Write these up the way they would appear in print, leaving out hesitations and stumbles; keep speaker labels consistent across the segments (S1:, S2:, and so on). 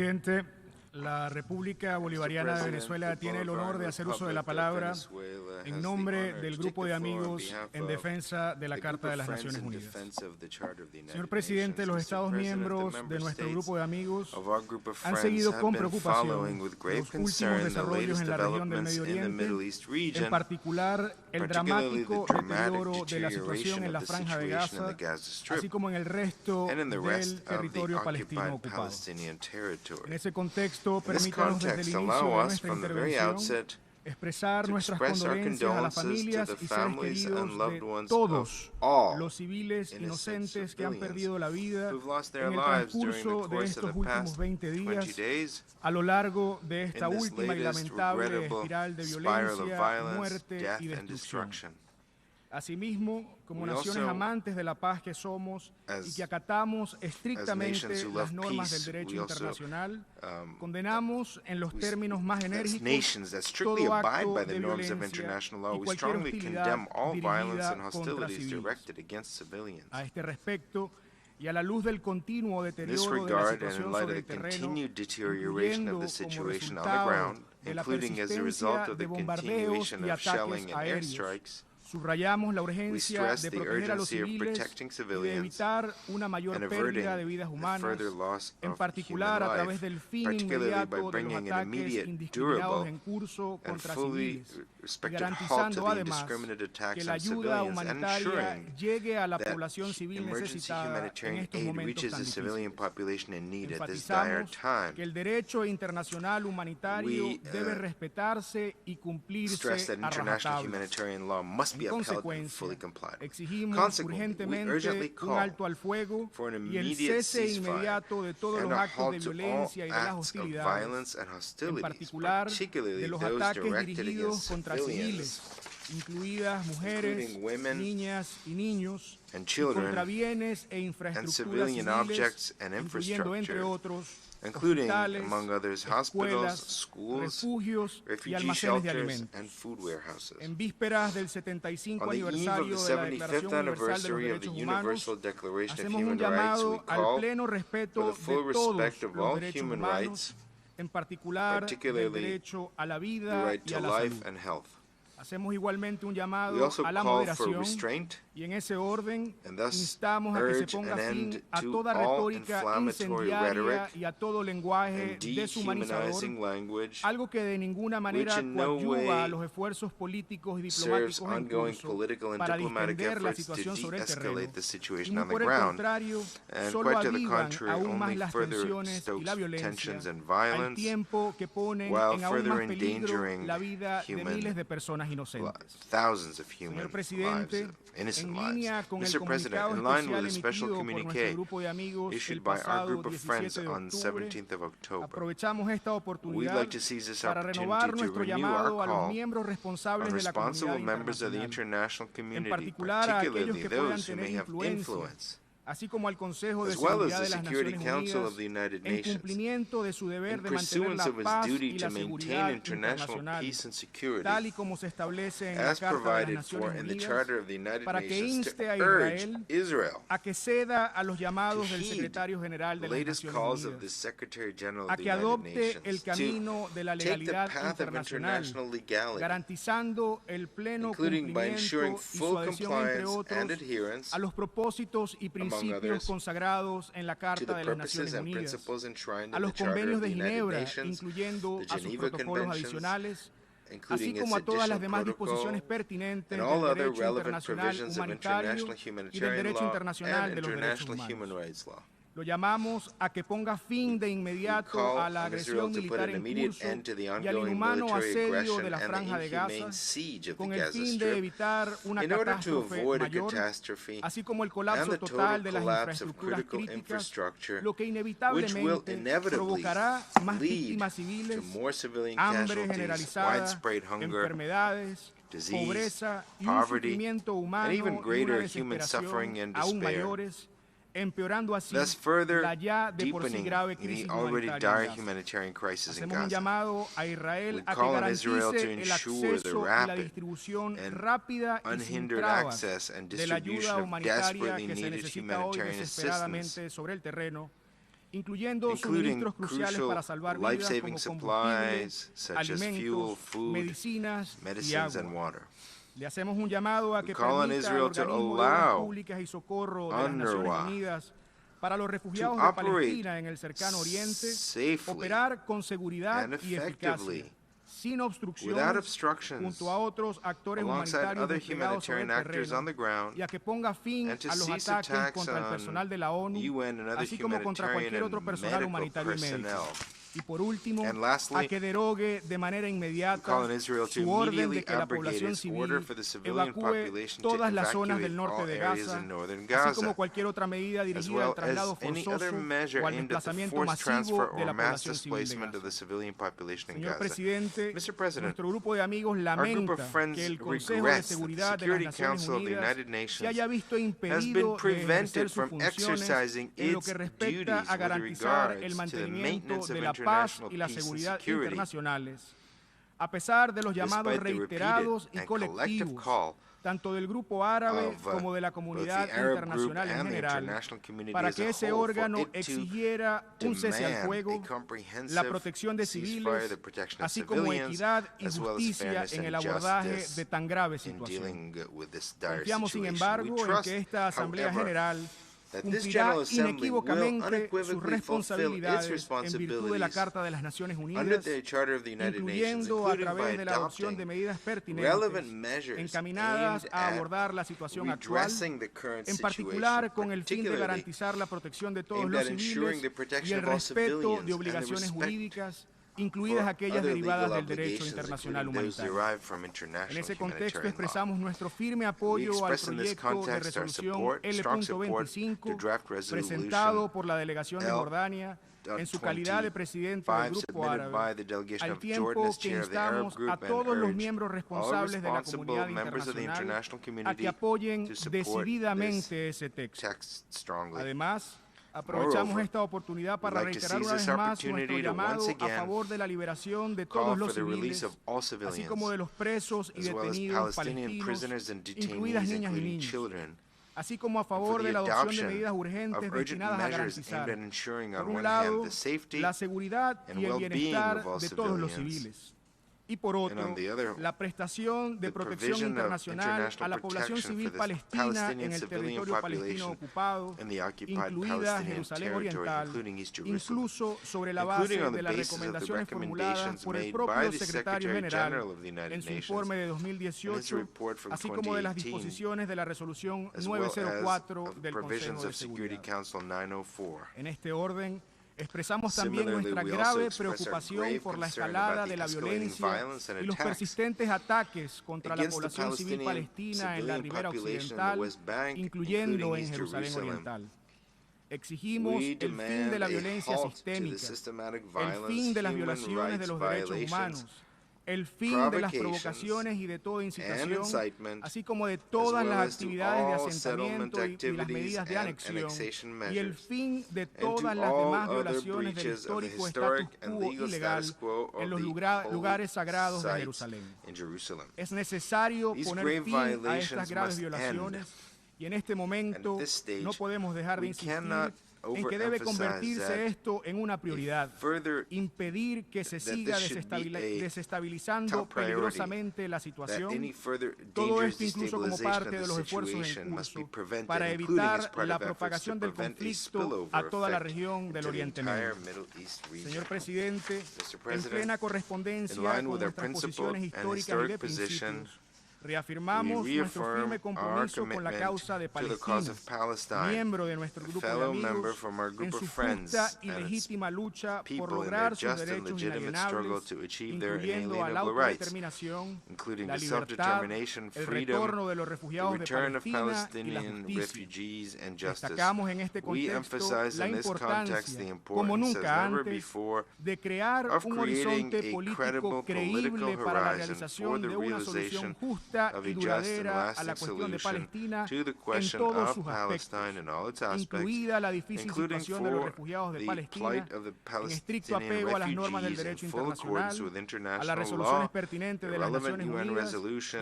S1: Presidente, la República Bolivariana de Venezuela tiene el honor de hacer uso de la palabra en nombre del Grupo de Amigos en defensa de la Carta de las Naciones Unidas. Señor Presidente, los Estados miembros de nuestro Grupo de Amigos han seguido con preocupación los últimos desarrollos en la región del Medio Oriente, en particular el dramático deterioro de la situación en la Franja de Gaza, así como en el resto del territorio palestino ocupado. En ese contexto, permítanos desde el inicio de nuestra intervención expresar nuestras condolencias a las familias y seres queridos de todos los civiles inocentes que han perdido la vida en el transcurso de estos últimos 20 días a lo largo de esta última y lamentable espiral de violencia, muerte y destrucción. Asimismo, como naciones amantes de la paz que somos y que acatamos estrictamente las normas del derecho internacional, condenamos en los términos más enérgicos todo acto de violencia y cualquier hostilidad dirigida contra civiles. A este respecto, y a la luz del continuo deterioro de la situación sobre el terreno, incluyendo como resultado de la persistencia de bombardeos y ataques aéreos, subrayamos la urgencia de proteger a los civiles y de evitar una mayor pérdida de vidas humanas, en particular a través del fin inmediato de los ataques indiscriminados en curso contra civiles, y garantizando además que la ayuda humanitaria llegue a la población civil necesitada en estos momentos tan difíciles. Enfatizamos que el derecho internacional humanitario debe respetarse y cumplirse a rajatabla. En consecuencia, exigimos urgentemente un alto al fuego y el cese inmediato de todos los actos de violencia y de las hostilidades, en particular de los ataques dirigidos contra civiles, incluidas mujeres, niñas y niños, y contra bienes e infraestructuras civiles, incluyendo, entre otros,
S2: including,
S1: hospitales,
S2: among others,
S1: escuelas,
S2: hospitals, schools,
S1: refugios y
S2: refugee
S1: almacenes de
S2: shelters,
S1: alimentos.
S2: and food warehouses.
S1: En vísperas del 75
S2: On the eve of
S1: aniversario
S2: the
S1: de la Declaración
S2: 75th
S1: Universal de los
S2: anniversary of the
S1: Derechos Humanos,
S2: Universal Declaration of
S1: hacemos un
S2: Human Rights, we
S1: llamado al
S2: call
S1: pleno
S2: for
S1: respeto
S2: the full
S1: de todos
S2: respect of
S1: los
S2: all
S1: derechos
S2: human
S1: humanos,
S2: rights,
S1: en particular del
S2: particularly
S1: derecho a la
S2: the
S1: vida
S2: right
S1: y
S2: to
S1: a la
S2: life
S1: salud.
S2: and health.
S1: Hacemos igualmente un
S2: We
S1: llamado
S2: also
S1: a la
S2: call for
S1: moderación
S2: restraint
S1: y en ese orden
S2: and thus
S1: instamos a que se
S2: urge
S1: ponga
S2: an end
S1: fin a
S2: to
S1: toda
S2: all
S1: retórica
S2: inflammatory
S1: incendiaria
S2: rhetoric
S1: y a todo lenguaje
S2: and
S1: deshumanizador,
S2: dehumanizing language
S1: algo que de ninguna manera
S2: which in no
S1: coadyuva a
S2: way
S1: los esfuerzos políticos y
S2: serves
S1: diplomáticos en
S2: ongoing
S1: curso
S2: political and
S1: para
S2: diplomatic
S1: distender la
S2: efforts to
S1: situación sobre el terreno,
S2: de-escalate the situation
S1: sino
S2: on the
S1: por el
S2: ground,
S1: contrario,
S2: and
S1: solo
S2: quite to the
S1: avivan
S2: contrary,
S1: aún más
S2: only
S1: las
S2: further
S1: tensiones y
S2: stokes
S1: la violencia,
S2: tensions and
S1: al
S2: violence,
S1: tiempo que ponen
S2: while
S1: en aún
S2: further
S1: más peligro
S2: endangering
S1: la vida de
S2: human
S1: miles de personas inocentes.
S2: thousands of
S1: Señor
S2: human
S1: Presidente,
S2: lives, innocent
S1: en
S2: lives.
S1: línea con el
S2: Mr. President,
S1: comunicado
S2: in line
S1: especial
S2: with a special
S1: emitido por nuestro
S2: communique
S1: grupo de amigos el
S2: issued by our
S1: pasado
S2: group of friends
S1: 17 de
S2: on
S1: octubre,
S2: 17th of October,
S1: aprovechamos esta
S2: we'd
S1: oportunidad
S2: like to seize this
S1: para
S2: opportunity
S1: renovar
S2: to
S1: nuestro
S2: renew
S1: llamado
S2: our
S1: a los
S2: call
S1: miembros
S2: on
S1: responsables de la
S2: responsible
S1: comunidad
S2: members of the
S1: internacional,
S2: international
S1: en
S2: community,
S1: particular a aquellos
S2: particularly
S1: que puedan
S2: those who
S1: tener
S2: may have
S1: influencia,
S2: influence,
S1: así como al Consejo de
S2: as well
S1: Seguridad
S2: as
S1: de
S2: the
S1: las
S2: Security
S1: Naciones
S2: Council
S1: Unidas,
S2: of the United
S1: en
S2: Nations,
S1: cumplimiento de su deber
S2: in
S1: de mantener
S2: pursuance
S1: la
S2: of its
S1: paz
S2: duty
S1: y
S2: to
S1: la
S2: maintain
S1: seguridad
S2: international
S1: internacional,
S2: peace and security,
S1: tal y como se establece en la
S2: as
S1: Carta de las
S2: provided for
S1: Naciones
S2: in the
S1: Unidas,
S2: Charter of the United
S1: para que
S2: Nations,
S1: inste
S2: to
S1: a
S2: urge
S1: Israel
S2: Israel
S1: a que ceda a los llamados
S2: to
S1: del
S2: heed
S1: secretario general
S2: the
S1: de las
S2: latest
S1: Naciones
S2: calls of the
S1: Unidas,
S2: Secretary General
S1: a
S2: of the
S1: que
S2: United
S1: adopte el
S2: Nations,
S1: camino de la
S2: to take the
S1: legalidad
S2: path of
S1: internacional,
S2: international legality,
S1: garantizando el pleno
S2: including by ensuring
S1: cumplimiento y su
S2: full
S1: adhesión, entre
S2: compliance and
S1: otros,
S2: adherence
S1: a los propósitos y
S2: others,
S1: principios consagrados en la
S2: to
S1: Carta
S2: the
S1: de las
S2: purposes
S1: Naciones
S2: and
S1: Unidas,
S2: principles enshrined
S1: a
S2: in the
S1: los
S2: Charter
S1: convenios
S2: of the
S1: de
S2: United
S1: Ginebra,
S2: Nations,
S1: incluyendo
S2: the
S1: a sus
S2: Geneva
S1: protocolos
S2: Conventions,
S1: adicionales, así
S2: including
S1: como
S2: its
S1: a todas las
S2: additional
S1: demás disposiciones
S2: protocol,
S1: pertinentes
S2: and all
S1: del
S2: other
S1: derecho
S2: relevant
S1: internacional
S2: provisions of
S1: humanitario
S2: international
S1: y del
S2: humanitarian
S1: derecho
S2: law
S1: internacional
S2: and
S1: de los derechos
S2: international human
S1: humanos.
S2: rights law.
S1: Lo llamamos a que ponga fin de
S2: We
S1: inmediato
S2: call
S1: a la
S2: on Israel
S1: agresión
S2: to put
S1: militar
S2: an
S1: en
S2: immediate
S1: curso
S2: end to the
S1: y al
S2: ongoing
S1: inhumano
S2: military
S1: asedio
S2: aggression
S1: de la
S2: and the
S1: Franja de Gaza,
S2: inhumane siege of the
S1: con el
S2: Gaza
S1: fin de
S2: Strip,
S1: evitar una
S2: in order to
S1: catástrofe
S2: avoid a
S1: mayor,
S2: catastrophe
S1: así como el
S2: and
S1: colapso
S2: the
S1: total
S2: total
S1: de las
S2: collapse of
S1: infraestructuras
S2: critical
S1: críticas,
S2: infrastructure,
S1: lo que
S2: which will
S1: inevitablemente
S2: inevitably
S1: provocará más
S2: lead
S1: víctimas
S2: to
S1: civiles,
S2: more civilian
S1: hambre
S2: casualties,
S1: generalizada,
S2: widespread hunger,
S1: enfermedades,
S2: disease,
S1: pobreza y un
S2: poverty,
S1: sufrimiento
S2: and
S1: humano
S2: even
S1: y una
S2: greater human
S1: desesperación
S2: suffering and
S1: aún
S2: despair,
S1: mayores, empeorando así
S2: thus further
S1: la ya de por sí
S2: deepening
S1: grave
S2: the
S1: crisis
S2: already
S1: humanitaria
S2: dire
S1: en Gaza.
S2: humanitarian crisis in
S1: Hacemos un
S2: Gaza.
S1: llamado a Israel
S2: We
S1: a que
S2: call on Israel to
S1: garantice el
S2: ensure the
S1: acceso y la
S2: rapid
S1: distribución
S2: and
S1: rápida y sin
S2: unhindered
S1: trabas
S2: access and
S1: de la ayuda
S2: distribution of
S1: humanitaria
S2: desperately
S1: que se
S2: needed
S1: necesita hoy
S2: humanitarian
S1: desesperadamente
S2: assistance
S1: sobre el terreno, incluyendo
S2: including
S1: suministros cruciales
S2: crucial
S1: para salvar vidas
S2: life-saving
S1: como combustible,
S2: supplies such as fuel,
S1: alimentos,
S2: food,
S1: medicinas y
S2: medicines, and
S1: agua.
S2: water.
S1: Le hacemos un llamado a que
S2: call on
S1: permita al
S2: Israel to
S1: Organismo de Obras
S2: allow
S1: Públicas y Socorro de las Naciones
S2: UNRWA
S1: Unidas para los
S2: to
S1: refugiados de
S2: operate
S1: Palestina en el cercano oriente
S2: safely
S1: operar con seguridad
S2: and
S1: y eficacia,
S2: effectively
S1: sin
S2: without
S1: obstrucciones,
S2: obstructions
S1: junto a otros actores
S2: alongside
S1: humanitarios
S2: other
S1: desplegados sobre el
S2: humanitarian actors on
S1: terreno,
S2: the ground
S1: y a que ponga fin
S2: and to
S1: a los
S2: cease
S1: ataques
S2: attacks
S1: contra el
S2: on
S1: personal de la ONU,
S2: UN and other
S1: así como contra cualquier
S2: humanitarian
S1: otro
S2: and
S1: personal
S2: medical
S1: humanitario y médico.
S2: personnel.
S1: Y por último,
S2: And lastly,
S1: a que derogue de manera inmediata
S2: call on Israel to
S1: su orden
S2: immediately
S1: de que la
S2: abrogate
S1: población
S2: its order
S1: civil
S2: for the civilian
S1: evacúe
S2: population to
S1: todas las zonas
S2: evacuate
S1: del norte
S2: all
S1: de
S2: areas
S1: Gaza,
S2: in northern
S1: así como
S2: Gaza,
S1: cualquier otra medida
S2: as
S1: dirigida
S2: well
S1: al traslado
S2: as any other
S1: forzoso
S2: measure
S1: o al
S2: aimed at the
S1: desplazamiento
S2: forced
S1: masivo
S2: transfer
S1: de
S2: or
S1: la
S2: mass
S1: población civil de
S2: displacement of the
S1: Gaza.
S2: civilian population in
S1: Señor
S2: Gaza.
S1: presidente,
S2: Mr. President,
S1: nuestro grupo de amigos
S2: our group of
S1: lamenta
S2: friends
S1: que el Consejo de
S2: regrets that the
S1: Seguridad de las
S2: Security
S1: Naciones
S2: Council of the
S1: Unidas
S2: United
S1: se
S2: Nations
S1: haya visto
S2: has been
S1: impedido de
S2: prevented
S1: ejercer sus
S2: from
S1: funciones
S2: exercising
S1: en lo
S2: its
S1: que respecta
S2: duties
S1: a
S2: with
S1: garantizar el
S2: regards to the
S1: mantenimiento
S2: maintenance
S1: de
S2: of
S1: la paz
S2: international
S1: y la
S2: peace and
S1: seguridad
S2: security,
S1: internacionales, a pesar de los llamados
S2: despite the repeated
S1: reiterados y
S2: and collective
S1: colectivos,
S2: call
S1: tanto del grupo árabe
S2: of
S1: como de la
S2: both
S1: comunidad
S2: the Arab group
S1: internacional en
S2: and the
S1: general,
S2: international community
S1: para
S2: as
S1: que
S2: a
S1: ese
S2: whole, for
S1: órgano
S2: it to
S1: exigiera un cese al
S2: demand
S1: fuego,
S2: a comprehensive
S1: la protección de
S2: ceasefire,
S1: civiles,
S2: the protection of
S1: así como
S2: civilians,
S1: equidad y
S2: as well as
S1: justicia
S2: fairness
S1: en el
S2: and
S1: abordaje
S2: justice
S1: de tan grave
S2: in
S1: situación.
S2: dealing with this dire
S1: Confiamos, sin
S2: situation.
S1: embargo,
S2: We
S1: en
S2: trust,
S1: que esta Asamblea
S2: however,
S1: General
S2: that this
S1: cumplirá
S2: General Assembly will
S1: inequívocamente sus
S2: unequivocally fulfill its
S1: responsabilidades en virtud de la
S2: responsibilities
S1: Carta de las Naciones
S2: under
S1: Unidas,
S2: the Charter of the United Nations,
S1: incluyendo a
S2: including by
S1: través de la adopción de
S2: adopting
S1: medidas
S2: relevant
S1: pertinentes
S2: measures
S1: encaminadas
S2: aimed
S1: a
S2: at
S1: abordar la situación actual,
S2: redressing the current
S1: en
S2: situation,
S1: particular con el fin de
S2: particularly
S1: garantizar la protección de todos
S2: aimed
S1: los
S2: at ensuring the
S1: civiles y
S2: protection
S1: el
S2: of all
S1: respeto
S2: civilians
S1: de
S2: and the
S1: obligaciones
S2: respect
S1: jurídicas, incluidas
S2: for
S1: aquellas
S2: other
S1: derivadas
S2: legal
S1: del derecho
S2: obligations,
S1: internacional
S2: including those
S1: humanitario.
S2: derived from
S1: En
S2: international
S1: ese contexto
S2: humanitarian law.
S1: expresamos nuestro firme
S2: We
S1: apoyo al
S2: express in this
S1: proyecto de
S2: context our
S1: resolución
S2: strong support to
S1: L.25
S2: draft resolution
S1: presentado por la delegación de
S2: L.
S1: Jordania en su calidad de presidente del
S2: 25
S1: Grupo
S2: submitted by
S1: Árabe,
S2: the delegation
S1: al
S2: of Jordan
S1: tiempo
S2: as
S1: que
S2: chair of the Arab
S1: instamos
S2: group
S1: a
S2: and
S1: todos los
S2: urge
S1: miembros
S2: all
S1: responsables de la
S2: responsible
S1: comunidad
S2: members of the international
S1: internacional a
S2: community
S1: que apoyen
S2: to support this
S1: decididamente ese texto.
S2: text strongly.
S1: Además, aprovechamos
S2: Moreover,
S1: esta oportunidad para
S2: we'd like to
S1: reiterar
S2: seize
S1: una
S2: this
S1: vez más
S2: opportunity
S1: nuestro
S2: to once
S1: llamado a
S2: again
S1: favor de la liberación de
S2: call
S1: todos
S2: for
S1: los
S2: the release
S1: civiles,
S2: of all
S1: así
S2: civilians,
S1: como de los presos y
S2: as well as
S1: detenidos
S2: Palestinian
S1: palestinos,
S2: prisoners and
S1: incluidas
S2: detainees,
S1: niñas y
S2: including
S1: niños,
S2: children,
S1: así como a
S2: and for
S1: favor
S2: the
S1: de la adopción de
S2: adoption
S1: medidas
S2: of
S1: urgentes
S2: urgent
S1: destinadas a
S2: measures
S1: garantizar,
S2: aimed at ensuring,
S1: por
S2: on
S1: un
S2: one
S1: lado,
S2: hand, the safety
S1: la seguridad
S2: and
S1: y el
S2: well-being
S1: bienestar
S2: of all
S1: de todos los
S2: civilians,
S1: civiles, y por
S2: and
S1: otro,
S2: on the other,
S1: la prestación de
S2: the
S1: protección
S2: provision of
S1: internacional a
S2: international
S1: la población
S2: protection
S1: civil
S2: for the
S1: palestina
S2: Palestinian
S1: en el
S2: civilian
S1: territorio palestino
S2: population
S1: ocupado,
S2: in the occupied
S1: incluida
S2: Palestinian
S1: Jerusalén
S2: territory,
S1: Oriental,
S2: including East Jerusalem,
S1: incluso sobre la
S2: including
S1: base
S2: on the
S1: de las
S2: basis of the
S1: recomendaciones formuladas
S2: recommendations
S1: por el
S2: made
S1: propio
S2: by the
S1: secretario
S2: Secretary
S1: general
S2: General of the United
S1: en su
S2: Nations
S1: informe de
S2: in his
S1: 2018,
S2: report from
S1: así como de las
S2: 2018,
S1: disposiciones de la resolución
S2: as well as
S1: 904
S2: of
S1: del Consejo
S2: provisions
S1: de
S2: of Security
S1: Seguridad.
S2: Council 904.
S1: En este orden, expresamos también
S2: Similarly,
S1: nuestra
S2: we also
S1: grave
S2: express our
S1: preocupación
S2: grave
S1: por la
S2: concern
S1: escalada
S2: about
S1: de
S2: the
S1: la
S2: escalating
S1: violencia
S2: violence and
S1: y los
S2: attacks
S1: persistentes ataques contra la
S2: against the
S1: población civil
S2: Palestinian
S1: palestina en la
S2: civilian
S1: ribera
S2: population in the
S1: occidental,
S2: West Bank,
S1: incluyendo
S2: including
S1: en
S2: East
S1: Jerusalén
S2: Jerusalem.
S1: Oriental. Exigimos
S2: We
S1: el fin de
S2: demand
S1: la
S2: a
S1: violencia
S2: halt to the
S1: sistémica,
S2: systematic
S1: el
S2: violence,
S1: fin de las
S2: human
S1: violaciones de
S2: rights
S1: los derechos
S2: violations,
S1: humanos, el fin de las
S2: provocations,
S1: provocaciones y de toda incitación,
S2: incitement,
S1: así como de todas
S2: as well
S1: las
S2: as to
S1: actividades de
S2: all
S1: asentamiento
S2: settlement
S1: y las medidas de
S2: activities and
S1: anexión,
S2: annexation
S1: y el
S2: measures,
S1: fin de
S2: and to
S1: todas las
S2: all
S1: demás
S2: other
S1: violaciones del
S2: breaches of the
S1: histórico
S2: historic
S1: status
S2: and
S1: quo
S2: legal
S1: ilegal
S2: status quo of
S1: en los
S2: the
S1: lugares
S2: holy
S1: sagrados de
S2: sites
S1: Jerusalén.
S2: in Jerusalem.
S1: Es necesario
S2: These
S1: poner
S2: grave
S1: fin a
S2: violations
S1: estas graves
S2: must
S1: violaciones
S2: end.
S1: y en este momento
S2: And at this stage,
S1: no podemos dejar de
S2: we
S1: insistir
S2: cannot
S1: en que debe
S2: overemphasize
S1: convertirse
S2: that
S1: esto en una prioridad,
S2: further
S1: impedir que se
S2: that
S1: siga
S2: this should be a
S1: desestabilizando
S2: top priority,
S1: peligrosamente la
S2: that
S1: situación,
S2: any further
S1: todo
S2: dangerous
S1: esto incluso como
S2: destabilization
S1: parte
S2: of
S1: de
S2: the
S1: los esfuerzos en
S2: situation must be
S1: curso
S2: prevented,
S1: para
S2: including as
S1: evitar
S2: part
S1: la
S2: of efforts to
S1: propagación del
S2: prevent a
S1: conflicto
S2: spillover
S1: a toda la
S2: effect
S1: región del
S2: into the
S1: Oriente
S2: entire
S1: Medio.
S2: Middle East region.
S1: Señor presidente,
S2: Mr.
S1: en
S2: President,
S1: plena
S2: in
S1: correspondencia
S2: line
S1: con
S2: with our
S1: nuestras
S2: principle
S1: posiciones
S2: and
S1: históricas y
S2: historic
S1: de
S2: position,
S1: principios, reafirmamos
S2: we
S1: nuestro
S2: reaffirm
S1: firme
S2: our
S1: compromiso con la
S2: commitment
S1: causa de
S2: to the cause of
S1: Palestina,
S2: Palestine,
S1: miembro de nuestro
S2: a
S1: grupo de
S2: fellow member
S1: amigos,
S2: from our group
S1: en
S2: of
S1: su
S2: friends
S1: justa y
S2: and its
S1: legítima lucha por
S2: people in their
S1: lograr sus
S2: just and
S1: derechos
S2: legitimate struggle
S1: inalienables,
S2: to achieve their
S1: incluyendo a la
S2: inalienable rights,
S1: autodeterminación,
S2: including
S1: la
S2: the
S1: libertad,
S2: self-determination,
S1: el
S2: freedom,
S1: retorno de los
S2: the
S1: refugiados de
S2: return of
S1: Palestina y la
S2: Palestinian
S1: justicia.
S2: refugees and justice.
S1: Destacamos en este
S2: We
S1: contexto
S2: emphasize
S1: la
S2: in this context the
S1: importancia, como
S2: importance
S1: nunca
S2: as never
S1: antes,
S2: before
S1: de crear
S2: of
S1: un
S2: creating
S1: horizonte
S2: a credible
S1: político creíble
S2: political
S1: para la
S2: horizon for
S1: realización
S2: the
S1: de una
S2: realization
S1: solución justa justa
S2: of
S1: y
S2: a just and
S1: duradera a la
S2: lasting
S1: cuestión de
S2: solution
S1: Palestina
S2: to the
S1: en
S2: question
S1: todos
S2: of
S1: sus aspectos,
S2: Palestine and all its aspects,
S1: incluida la difícil
S2: including
S1: situación de los
S2: for
S1: refugiados de
S2: the
S1: Palestina,
S2: plight of the
S1: en estricto
S2: Palestinian
S1: apego a las normas del
S2: refugees in
S1: derecho
S2: full accordance
S1: internacional,
S2: with
S1: a las
S2: international
S1: resoluciones
S2: law,
S1: pertinentes
S2: the
S1: de las
S2: relevant
S1: Naciones
S2: UN
S1: Unidas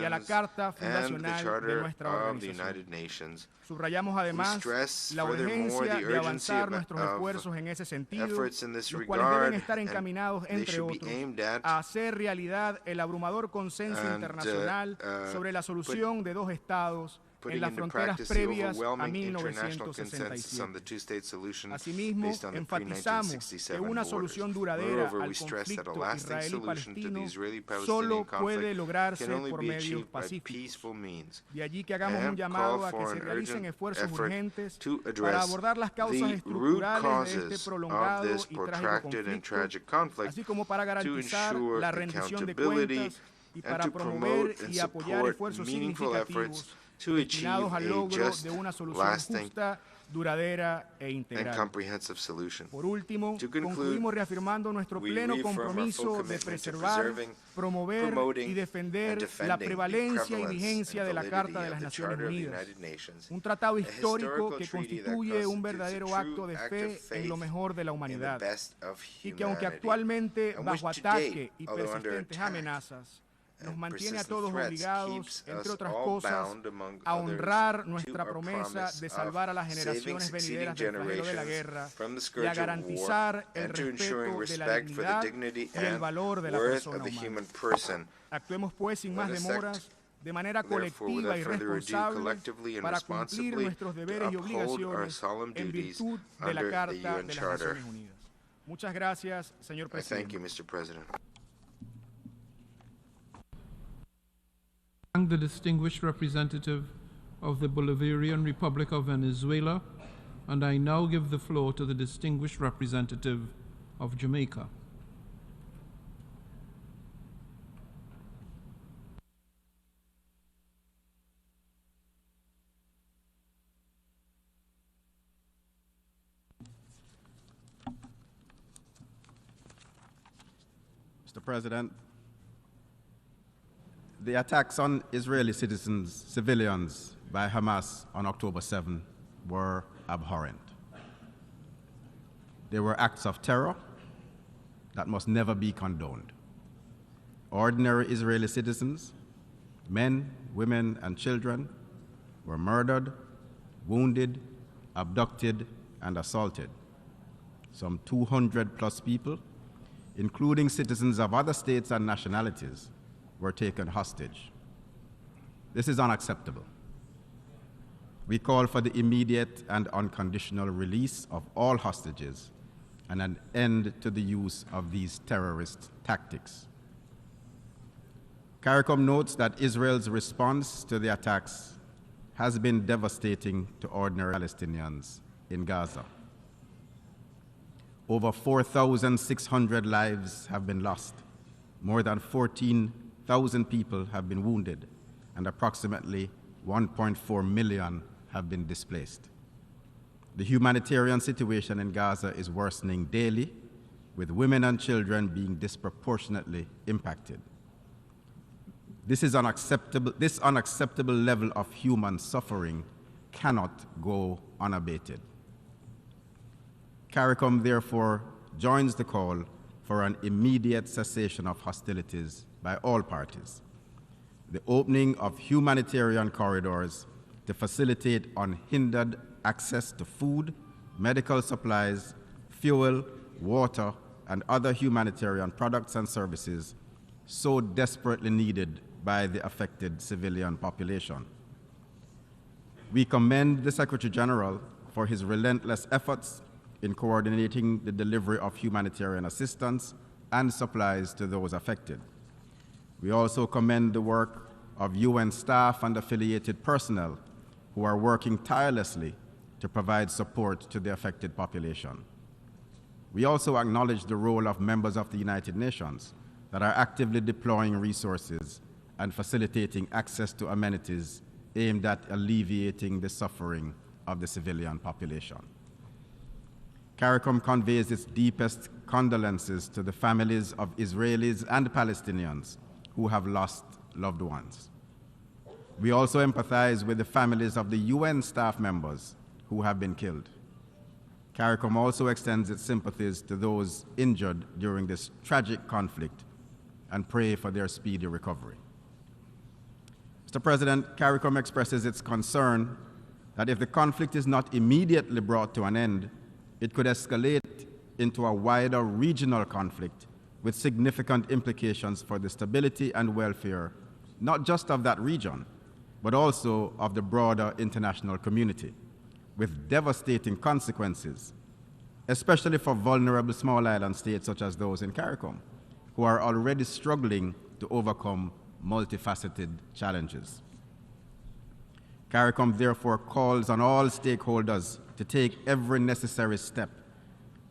S1: y a la
S2: resolutions,
S1: Carta
S2: and the
S1: Fundacional de
S2: Charter
S1: nuestra
S2: of the
S1: organización.
S2: United Nations.
S1: Subrayamos
S2: We
S1: además
S2: stress
S1: la
S2: furthermore
S1: urgencia
S2: the
S1: de
S2: urgency
S1: avanzar nuestros
S2: of
S1: esfuerzos en ese sentido,
S2: efforts in this
S1: los cuales deben
S2: regard,
S1: estar
S2: and
S1: encaminados,
S2: they
S1: entre
S2: should be
S1: otros,
S2: aimed at
S1: a hacer realidad el abrumador consenso
S2: and,
S1: internacional sobre la solución de dos estados en
S2: putting
S1: las
S2: into
S1: fronteras
S2: practice the
S1: previas a
S2: overwhelming international consensus on
S1: 1967.
S2: the two-state solution
S1: Asimismo,
S2: based on the
S1: enfatizamos que
S2: pre-1967
S1: una
S2: borders.
S1: solución duradera
S2: Moreover,
S1: al
S2: we stress that a
S1: conflicto
S2: lasting solution to the
S1: israelí-palestino
S2: Israeli-Palestinian
S1: solo puede
S2: conflict
S1: lograrse
S2: can only
S1: por
S2: be
S1: medios
S2: achieved by
S1: pacíficos.
S2: peaceful means.
S1: De allí que hagamos un
S2: And
S1: llamado
S2: call
S1: a que
S2: for
S1: se
S2: an
S1: realicen
S2: urgent
S1: esfuerzos
S2: effort
S1: urgentes
S2: to
S1: para
S2: address
S1: abordar las causas
S2: the root
S1: estructurales de
S2: causes
S1: este
S2: of
S1: prolongado
S2: this
S1: y trágico
S2: protracted and
S1: conflicto,
S2: tragic conflict
S1: así como para
S2: to
S1: garantizar
S2: ensure
S1: la rendición de
S2: accountability
S1: cuentas y
S2: and
S1: para
S2: to
S1: promover
S2: promote and
S1: y apoyar
S2: support
S1: esfuerzos
S2: meaningful efforts
S1: significativos
S2: to achieve
S1: destinados al
S2: a
S1: logro
S2: just,
S1: de una solución
S2: lasting,
S1: justa, duradera e
S2: and
S1: integral.
S2: comprehensive solution.
S1: Por último,
S2: To conclude,
S1: concluimos reafirmando nuestro
S2: we
S1: pleno
S2: reaffirm our full
S1: compromiso de
S2: commitment to
S1: preservar,
S2: preserving,
S1: promover
S2: promoting,
S1: y defender
S2: and
S1: la
S2: defending the
S1: prevalencia y
S2: prevalence
S1: vigencia
S2: and
S1: de la
S2: validity
S1: Carta de
S2: of
S1: las
S2: the
S1: Naciones
S2: Charter of the
S1: Unidas,
S2: United Nations,
S1: un tratado
S2: a
S1: histórico que
S2: historical treaty that
S1: constituye un
S2: constitutes a
S1: verdadero
S2: true
S1: acto de
S2: act
S1: fe
S2: of
S1: en
S2: faith
S1: lo mejor de la
S2: in the
S1: humanidad,
S2: best of
S1: y que aunque
S2: humanity,
S1: actualmente
S2: and
S1: bajo
S2: which
S1: ataque y
S2: today, although under
S1: persistentes
S2: attack
S1: amenazas, nos
S2: and
S1: mantiene a
S2: persistent
S1: todos
S2: threats,
S1: obligados,
S2: keeps
S1: entre
S2: us
S1: otras
S2: all
S1: cosas,
S2: bound, among
S1: a
S2: others,
S1: honrar
S2: to
S1: nuestra
S2: our
S1: promesa
S2: promise
S1: de
S2: of
S1: salvar a las
S2: saving
S1: generaciones
S2: succeeding
S1: venideras del flagelo de la
S2: generations
S1: guerra
S2: from the
S1: y a
S2: scourge of war,
S1: garantizar el
S2: and to ensuring
S1: respeto de la
S2: respect for the
S1: dignidad
S2: dignity
S1: y el
S2: and
S1: valor de la
S2: worth
S1: persona
S2: of the
S1: humana.
S2: human person.
S1: Actuemos pues sin más
S2: Let us
S1: demoras,
S2: act,
S1: de manera
S2: therefore,
S1: colectiva y
S2: without further ado,
S1: responsable,
S2: collectively and
S1: para cumplir
S2: responsibly,
S1: nuestros
S2: to
S1: deberes y
S2: uphold our
S1: obligaciones
S2: solemn
S1: en
S2: duties
S1: virtud de la
S2: under the
S1: Carta
S2: UN
S1: de las
S2: Charter.
S1: Naciones Unidas. Muchas gracias, señor
S2: I thank you,
S1: presidente.
S2: Mr. President.
S3: Thank the distinguished representative of the Bolivarian Republic of Venezuela, and I now give the floor to the distinguished representative of Jamaica.
S4: Mr. President, the attacks on Israeli citizens, civilians, by Hamas on October 7 were abhorrent. They were acts of terror that must never be condoned. Ordinary Israeli citizens, men, women, and children, were murdered, wounded, abducted, and assaulted. Some 200 plus people, including citizens of other states and nationalities, were taken hostage. This is unacceptable. We call for the immediate and unconditional release of all hostages and an end to the use of these terrorist tactics. CARICOM notes that Israel's response to the attacks has been devastating to ordinary Palestinians in Gaza. Over 4,600 lives have been lost, more than 14,000 people have been wounded, and approximately 1.4 million have been displaced. The humanitarian situation in Gaza is worsening daily, with women and children being disproportionately impacted. This unacceptable level of human suffering cannot go unabated. CARICOM therefore joins the call for an immediate cessation of hostilities by all parties, the opening of humanitarian corridors to facilitate unhindered access to food, medical supplies, fuel, water, and other humanitarian products and services so desperately needed by the affected civilian population. We commend the Secretary General for his relentless efforts in coordinating the delivery of humanitarian assistance and supplies to those affected. We also commend the work of UN staff and affiliated personnel who are working tirelessly to provide support to the affected population. We also acknowledge the role of members of the United Nations that are actively deploying resources and facilitating access to amenities aimed at alleviating the suffering of the civilian population. CARICOM conveys its deepest condolences to the families of Israelis and Palestinians who have lost loved ones. We also empathize with the families of the UN staff members who have been killed. CARICOM also extends its sympathies to those injured during this tragic conflict and pray for their speedy recovery. Mr. President, CARICOM expresses its concern that if the conflict is not immediately brought to an end, it could escalate into a wider regional conflict with significant implications for the stability and welfare, not just of that region, but also of the broader international community, with devastating consequences, especially for vulnerable small island states such as those in CARICOM, who are already struggling to overcome multifaceted challenges. CARICOM therefore calls on all stakeholders to take every necessary step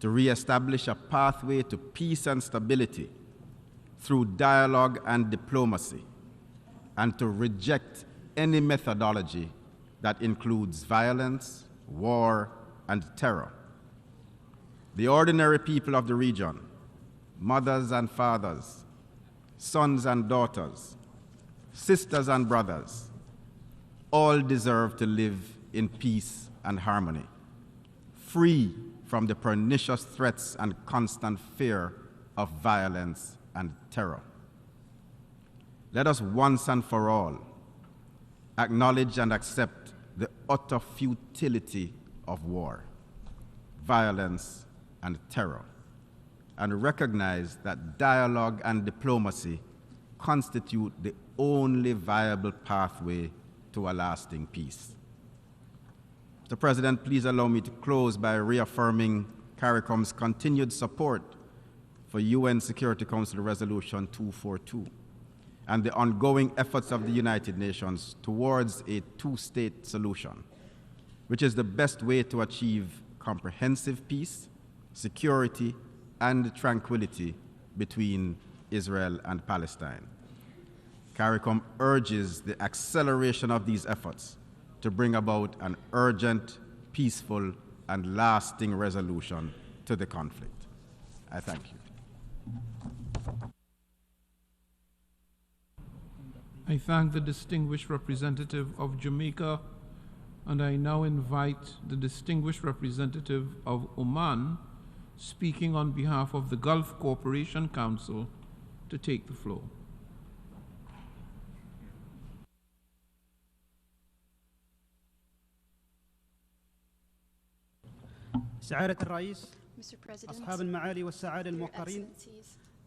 S4: to re-establish a pathway to peace and stability through dialogue and diplomacy, and to reject any methodology that includes violence, war, and terror. The ordinary people of the region, mothers and fathers, sons and daughters, sisters and brothers, all deserve to live in peace and harmony, free from the pernicious threats and constant fear of violence and terror. Let us once and for all acknowledge and accept the utter futility of war, violence, and terror, and recognize that dialogue and diplomacy constitute the only viable pathway to a lasting peace. Mr. President, please allow me to close by reaffirming CARICOM's continued support for UN Security Council Resolution 242 and the ongoing efforts of the United Nations towards a two-state solution, which is the best way to achieve comprehensive peace, security, and tranquility between Israel and Palestine. CARICOM urges the acceleration of these efforts to bring about an urgent, peaceful, and lasting resolution to the conflict. I thank you.
S3: I thank the distinguished representative of Jamaica, and I now invite the distinguished representative of Oman, speaking on behalf of the Gulf Cooperation Council, to take the floor.
S5: سعادة الرئيس،
S6: Mr. President,
S5: أصحاب المعالي والسعادة
S6: Your
S5: الموقرين،
S6: Excellencies,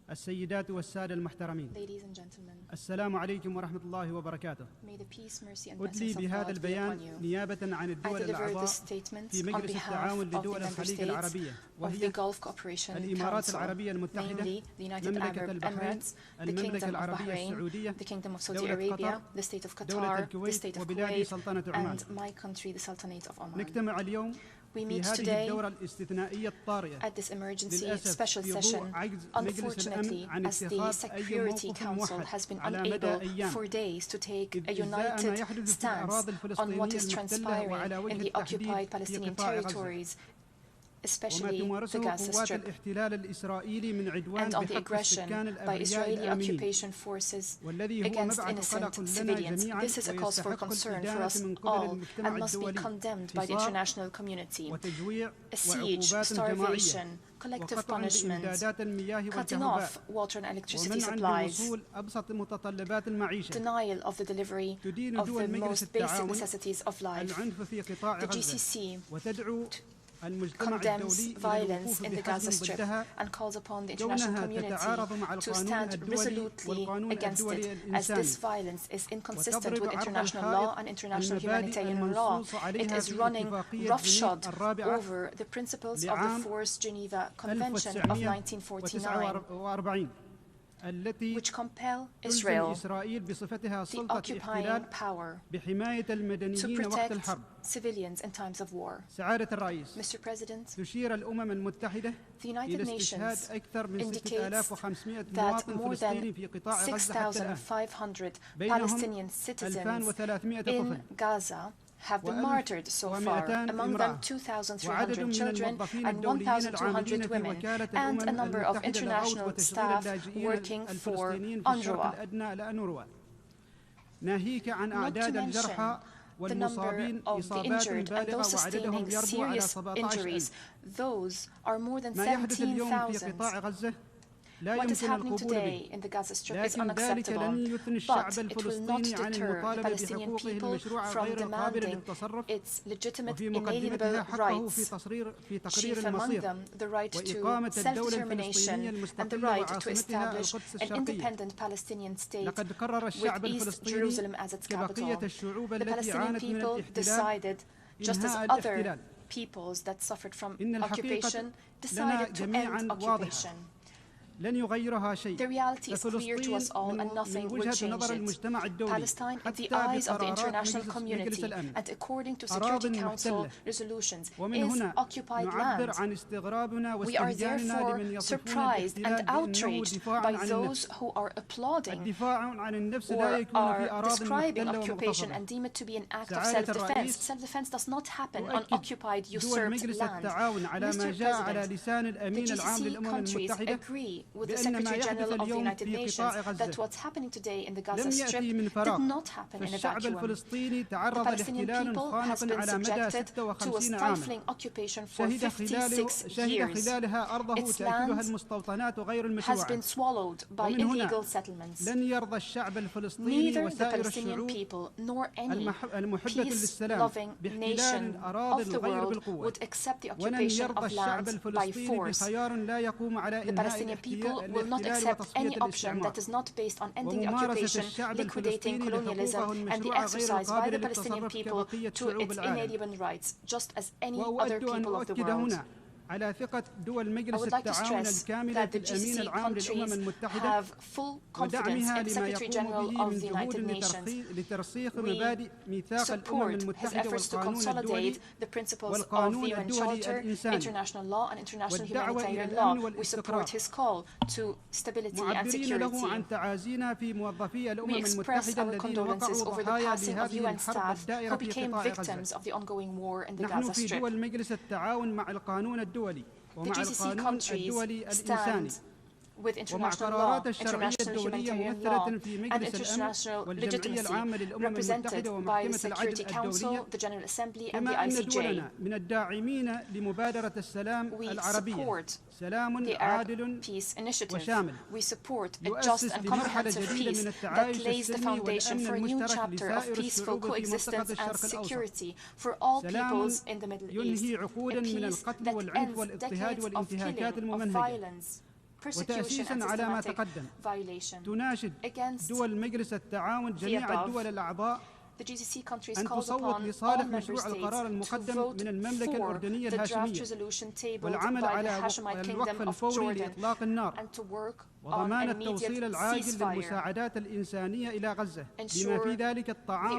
S5: السيدات والسادة المحترمين،
S6: ladies and gentlemen,
S5: السلام عليكم ورحمة الله وبركاته.
S6: may the peace, mercy, and
S5: أدلي
S6: blessings of
S5: بهذا
S6: God be
S5: البيان
S6: upon you.
S5: نيابة عن
S6: I
S5: الدول
S6: deliver
S5: الأعضاء
S6: this statement
S5: في
S6: on
S5: مجلس
S6: behalf
S5: التعاون
S6: of the
S5: لدول
S6: member
S5: الخليج
S6: states
S5: العربية
S6: of the
S5: وهي
S6: Gulf Cooperation
S5: الإمارات
S6: Council,
S5: العربية المتحدة،
S6: namely the United
S5: مملكة
S6: Arab
S5: البحرين،
S6: Emirates, the
S5: المملكة
S6: Kingdom of
S5: العربية
S6: Bahrain,
S5: السعودية،
S6: the Kingdom of Saudi
S5: دولة
S6: Arabia,
S5: قطر،
S6: the State of
S5: دولة
S6: Qatar, the
S5: الكويت
S6: State of
S5: وبلاد
S6: Kuwait,
S5: سلطنة عمان.
S6: and my country, the Sultanate of Oman.
S5: نجتمع اليوم
S6: We
S5: في
S6: meet
S5: هذه
S6: today
S5: الدورة الاستثنائية الطارئة
S6: at this emergency
S5: للأسف
S6: special
S5: في
S6: session,
S5: ضوء عجز مجلس
S6: unfortunately,
S5: الأمن عن
S6: as the
S5: اتخاذ أي
S6: Security
S5: موقف
S6: Council
S5: موحد
S6: has been
S5: على مدى
S6: unable
S5: أيام
S6: for days to take
S5: إذ
S6: a
S5: إزاء ما
S6: united
S5: يحدث في
S6: stance
S5: الأراضي
S6: on
S5: الفلسطينية
S6: what is
S5: المحتلة وعلى
S6: transpiring
S5: وجه
S6: in the occupied
S5: التحديد في
S6: Palestinian
S5: قطاع غزة،
S6: territories,
S5: وما
S6: especially the
S5: تمارسه
S6: Gaza
S5: قوات
S6: Strip,
S5: الاحتلال الإسرائيلي من عدوان
S6: and on the
S5: بحق
S6: aggression
S5: السكان
S6: by
S5: الأبرياء
S6: Israeli
S5: الآمنين،
S6: occupation forces
S5: والذي هو
S6: against
S5: مبعث
S6: innocent
S5: قلق لنا
S6: civilians.
S5: جميعا
S6: This is a cause for
S5: ويستحق
S6: concern for
S5: الإدانة
S6: us
S5: من قبل
S6: all
S5: المجتمع
S6: and must be
S5: الدولي،
S6: condemned by the
S5: حصار
S6: international community.
S5: وتجويع
S6: A siege,
S5: وعقوبات جماعية
S6: starvation, collective
S5: وقطع
S6: punishment,
S5: بإمدادات المياه
S6: cutting
S5: والكهرباء
S6: off water and electricity
S5: ومنع
S6: supplies,
S5: بوصول أبسط متطلبات المعيشة.
S6: denial of the delivery
S5: تدين
S6: of
S5: دول
S6: the
S5: مجلس
S6: most basic
S5: التعاون
S6: necessities of life.
S5: العنف في قطاع
S6: The
S5: غزة
S6: GCC
S5: وتدعو المجتمع
S6: condemns
S5: الدولي إلى
S6: violence
S5: الوقوف
S6: in the Gaza
S5: بحزم
S6: Strip
S5: ضدها
S6: and calls upon the international
S5: كونها
S6: community
S5: تتعارض مع
S6: to
S5: القانون
S6: stand
S5: الدولي
S6: resolutely
S5: والقانون
S6: against
S5: الدولي
S6: it, as this
S5: الإنساني
S6: violence is inconsistent
S5: وتضرب
S6: with
S5: عرض
S6: international
S5: الحائط
S6: law and international
S5: المبادئ
S6: humanitarian law.
S5: المنصوص
S6: It
S5: عليها
S6: is
S5: في
S6: running
S5: اتفاقية
S6: roughshod
S5: جنيف الرابعة
S6: over the principles of the
S5: لعام
S6: Forced Geneva Convention of 1949,
S5: 1949 التي
S6: which compel
S5: تلزم
S6: Israel,
S5: إسرائيل بصفتها
S6: the
S5: سلطة
S6: occupying
S5: احتلال
S6: power,
S5: بحماية
S6: to
S5: المدنيين وقت
S6: protect
S5: الحرب.
S6: civilians in times of war.
S5: سعادة الرئيس،
S6: Mr. President,
S5: تشير الأمم المتحدة
S6: the United
S5: إلى استشهاد
S6: Nations
S5: أكثر من
S6: indicates
S5: 6500
S6: that
S5: مواطن
S6: more
S5: فلسطيني
S6: than
S5: في قطاع غزة حتى الآن،
S6: 6,500
S5: بينهم
S6: Palestinian citizens
S5: 2300
S6: in
S5: طفل
S6: Gaza have been martyred so far,
S5: و200
S6: among them
S5: امرأة
S6: 2,300
S5: من
S6: children
S5: الموظفين
S6: and
S5: الدوليين
S6: 1,200
S5: العاملين في
S6: women,
S5: وكالة
S6: and a
S5: الأمم
S6: number of
S5: المتحدة للغوث
S6: international
S5: وتشغيل
S6: staff
S5: اللاجئين
S6: working for
S5: الفلسطينيين في الشرق
S6: UNRWA.
S5: الأدنى لأنوروا. ناهيك عن
S6: not to
S5: أعداد
S6: mention
S5: الجرحى
S6: the number
S5: والمصابين
S6: of the
S5: إصابات
S6: injured and
S5: بالغة
S6: those
S5: وعددهم
S6: sustaining
S5: يربو على
S6: serious
S5: 17,000.
S6: injuries. Those are more than
S5: ما يحدث اليوم في
S6: 17,000.
S5: قطاع غزة لا
S6: What is
S5: يمكن
S6: happening
S5: القبول به،
S6: today in the Gaza Strip is
S5: لكن ذلك
S6: unacceptable,
S5: لن يثني الشعب
S6: but it will not
S5: الفلسطيني عن
S6: deter the
S5: المطالبة
S6: Palestinian
S5: بحقوقه
S6: people
S5: المشروعة
S6: from
S5: غير القابلة
S6: demanding
S5: للتصرف،
S6: its legitimate,
S5: وفي
S6: inalienable
S5: مقدمتها حقه في
S6: rights,
S5: تقرير
S6: chief among
S5: المصير
S6: them the right to
S5: وإقامة الدولة الفلسطينية
S6: self-determination and the
S5: المستقلة
S6: right to
S5: وعاصمتها
S6: establish
S5: القدس
S6: an
S5: الشرقية.
S6: independent Palestinian state
S5: لقد قرر الشعب
S6: with East
S5: الفلسطيني
S6: Jerusalem as its
S5: كبقية
S6: capital.
S5: الشعوب
S6: The
S5: التي
S6: Palestinian
S5: عانت من
S6: people
S5: الاحتلال
S6: decided, just as
S5: إنهاء
S6: other
S5: الاحتلال.
S6: peoples that suffered from
S5: إن الحقيقة
S6: occupation
S5: لنا
S6: decided to
S5: جميعاً
S6: end
S5: واضحة.
S6: occupation.
S5: لن يغيرها شيء.
S6: The reality is clear to us all and nothing will change it. Palestine, in the eyes of the international community and according to Security Council resolutions, is occupied land. We are therefore surprised and outraged by those who are applauding or are describing occupation and deem it to be an act of self-defense. Self-defense does not happen on occupied, usurped land. Mr. President, the GCC countries agree with the Secretary General of the United Nations that what's happening today in the Gaza Strip did not happen in a vacuum. The Palestinian people has been subjected to a stifling occupation for 56 years. Its land has been swallowed by illegal settlements. Neither the Palestinian people nor any peace-loving nation of the world would accept the occupation of land by force. The Palestinian people will not accept any option that is not based on ending the occupation, liquidating colonialism, and the exercise by the Palestinian people to its inalienable rights, just as any other people of the world. I would like to stress that the GCC countries have full confidence in the Secretary General of the United Nations. We support his efforts to consolidate the principles of the UN Charter, international law, and international humanitarian law. We support his call to stability and security. We express our condolences over the passing of UN staff who became victims of the ongoing war in the Gaza Strip. The GCC countries stand with international law, international humanitarian law, and international legitimacy represented by the Security Council, the General Assembly, and the ICJ. We support the Arab Peace Initiative. We support a just and comprehensive peace that lays the foundation for a new chapter of peaceful coexistence and security for all peoples in the Middle East. A peace that ends decades of killing, of violence, persecution and systematic violation. Against the above, the GCC countries calls upon all member states to vote for the draft resolution tabled by the Hashemite Kingdom of Jordan and to work on an immediate ceasefire, ensure the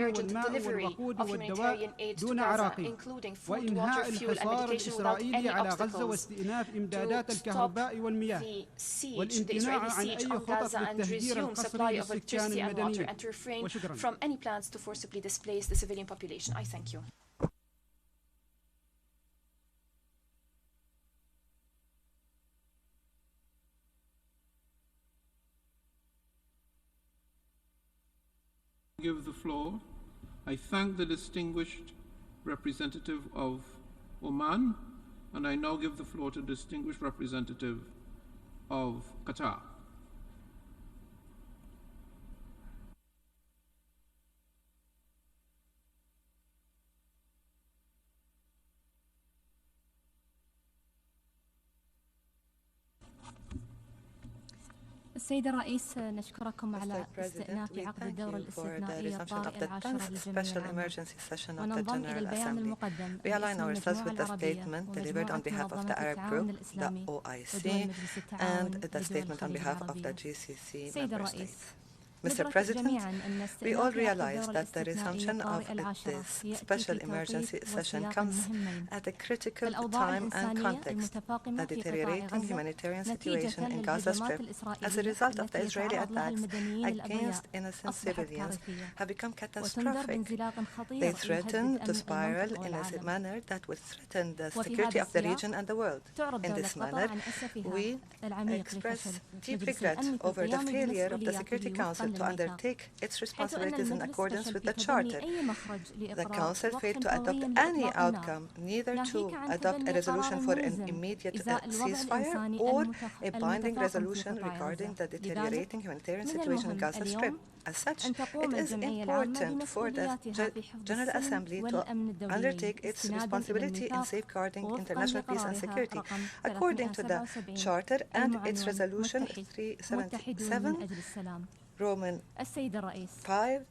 S6: urgent delivery of humanitarian aid to Gaza, including food, water, fuel, and medication without any obstacles, to stop the siege, the Israeli siege on Gaza, and resume supply of electricity and water, and to refrain from any plans to forcibly displace the civilian population. I thank you.
S3: Give the floor. I thank the distinguished representative of Oman, and I now give the floor to the distinguished representative of Qatar.
S7: السيد الرئيس نشكركم على استئناف عقد الدورة الاستثنائية الطارئ العاشرة للجمعية العامة وننضم إلى البيان المقدم
S8: We align ourselves with the statement delivered on behalf of the Arab Group, the OIC, and the statement on behalf of the GCC member states. Mr. President, we all realize that the resumption of this special emergency session comes at a critical time and context. The deteriorating humanitarian situation in Gaza Strip as a result of the Israeli attacks against innocent civilians have become catastrophic. They threaten to spiral in a manner that would threaten the security of the region and the world. In this manner, we express deep regret over the failure of the Security Council to undertake its responsibilities in accordance with the Charter. The Council failed to adopt any outcome, neither to adopt a resolution for an immediate ceasefire or a binding resolution regarding the deteriorating humanitarian situation in Gaza Strip. As such, it is important for the General Assembly to undertake its responsibility in safeguarding international peace and security, according to the Charter and its Resolution 377, Roman 5,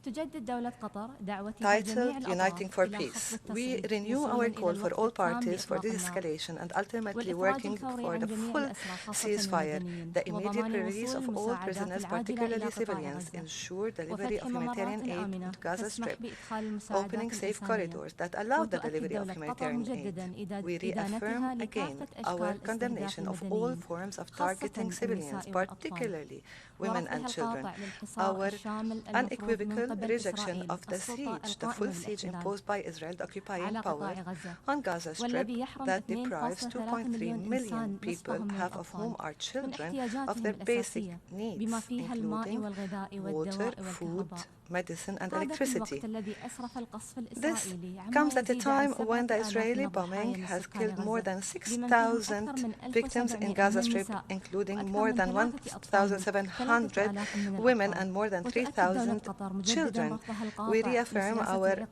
S8: titled Uniting for Peace. We renew our call for all parties for de-escalation and ultimately working for the full ceasefire, the immediate release of all prisoners, particularly civilians, ensure delivery of humanitarian aid to Gaza Strip, opening safe corridors that allow the delivery of humanitarian aid. We reaffirm again our condemnation of all forms of targeting civilians, particularly women and children, our unequivocal rejection of the siege, the full siege imposed by Israel, the occupying power, on Gaza Strip that deprives 2.3 million people, half of whom are children, of their basic needs, including water, food, medicine and electricity. This comes at a time when the Israeli bombing has killed more than 6,000 victims in Gaza Strip, including more than 1,700 women and more than 3,000 children. We reaffirm our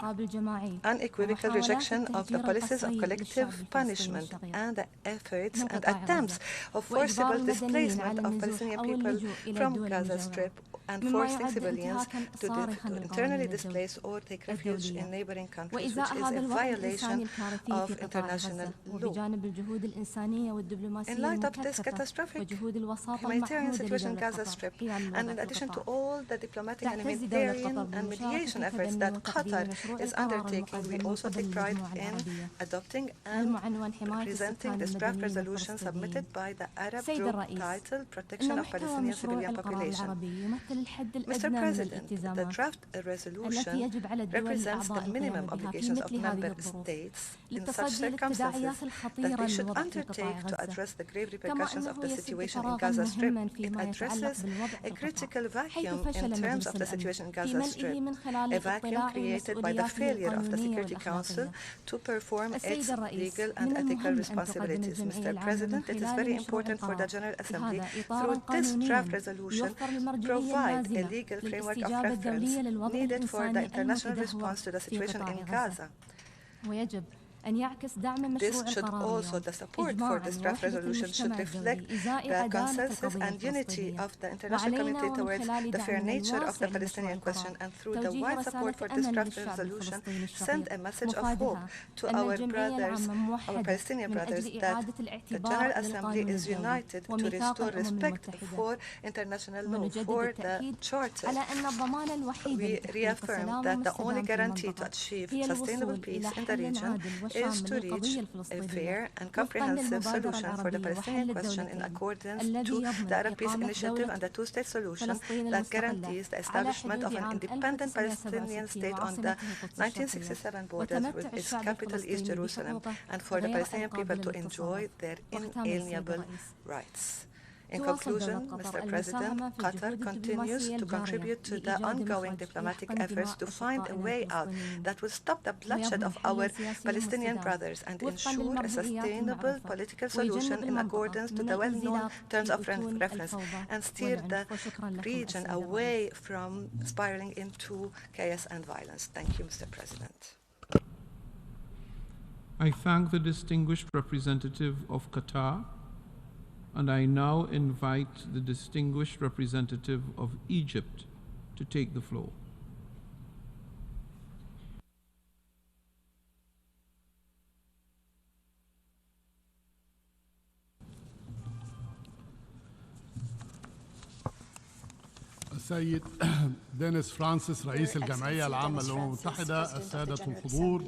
S8: unequivocal rejection of the policies of collective punishment and the efforts and attempts of forcible displacement of Palestinian people from Gaza Strip and forcing civilians to internally displace or take refuge in neighboring countries, which is a violation of international law. In light of this catastrophic humanitarian situation in Gaza Strip, and in addition to all the diplomatic and humanitarian and mediation efforts that Qatar is undertaking, we also take pride in adopting and presenting this draft resolution submitted by the Arab group titled Protection of Palestinian Civilian Population. Mr. President, the draft resolution represents the minimum obligations of member states in such circumstances that they should undertake to address the grave repercussions of the situation in Gaza Strip. It addresses a critical vacuum in terms of the situation in Gaza Strip, a vacuum created by the failure of the Security Council to perform its legal and ethical responsibilities. Mr. President, it is very important for the General Assembly, through this draft resolution, provide a legal framework of reference needed for the international response to the situation in Gaza. This should also, the support for this draft resolution should reflect the consensus and unity of the international community towards the fair nature of the Palestinian question, and through the wide support for this draft resolution, send a message of hope to our brothers, our Palestinian brothers, that the General Assembly is united to restore respect for international law, for the Charter. We reaffirm that the only guarantee to achieve sustainable peace in the region is to reach a fair and comprehensive solution for the Palestinian question in accordance to the Arab Peace Initiative and the two-state solution that guarantees the establishment of an independent Palestinian state on the 1967 borders with its capital East Jerusalem, and for the Palestinian people to enjoy their inalienable rights. In conclusion, Mr. President, Qatar continues to contribute to the ongoing diplomatic efforts to find a way out that will stop the bloodshed of our Palestinian brothers and ensure a sustainable political solution in accordance to the well-known terms of reference, and steer the region away from spiraling into chaos and violence. Thank you, Mr. President.
S3: I thank the distinguished representative of Qatar, and I now invite the distinguished representative of Egypt to take the floor.
S9: السيد دينيس فرانسيس رئيس الجمعية العامة للأمم المتحدة، السادة الحضور،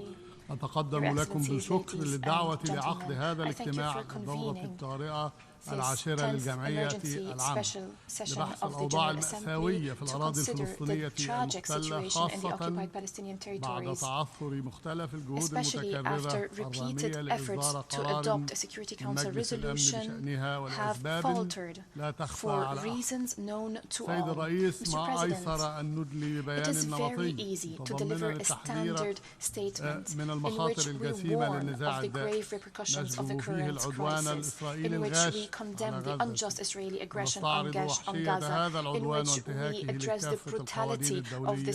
S9: أتقدم لكم بالشكر للدعوة لعقد هذا الاجتماع الدورة الطارئة العاشرة للجمعية العامة لبحث الأوضاع المأساوية في الأراضي الفلسطينية المحتلة، خاصة بعد تعثر مختلف الجهود المتكررة الرامية لإصدار قرار من مجلس الأمن بشأنها والأسباب لا تخفى على أحد. سيد الرئيس، ما أيسر أن ندلي ببيان نمطي متضمنا التحذير من المخاطر الجسيمة للنزاع الدائم نشجب فيه العدوان الإسرائيلي الغاشم على غزة، نستعرض وحشية هذا العدوان وانتهاكه لكافة القوانين الدولية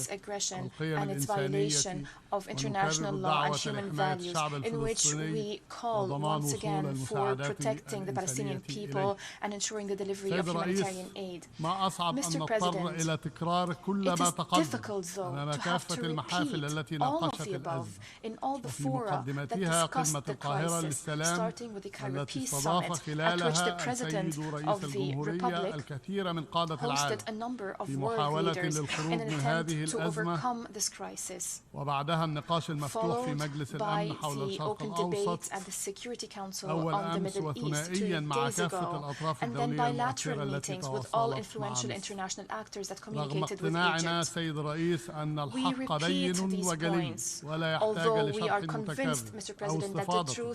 S9: والقيم الإنسانية، ونكرر الدعوة لحماية الشعب الفلسطيني وضمان وصول المساعدات الإنسانية إليه. سيد الرئيس، ما أصعب أن نضطر إلى تكرار كل ما تقدم أمام كافة المحافل التي ناقشت الأزمة، وفي مقدمتها قمة القاهرة للسلام التي استضاف خلالها السيد رئيس الجمهورية الكثير من قادة العالم في محاولة للخروج من هذه الأزمة، وبعدها النقاش المفتوح في مجلس الأمن حول الشرق الأوسط أول أمس، وثنائيا مع كافة الأطراف الدولية المؤثرة التي تواصلت مع مصر. رغم اقتناعنا سيد الرئيس أن الحق بين وجلي ولا يحتاج لشرح متكرر أو استفاضة، لو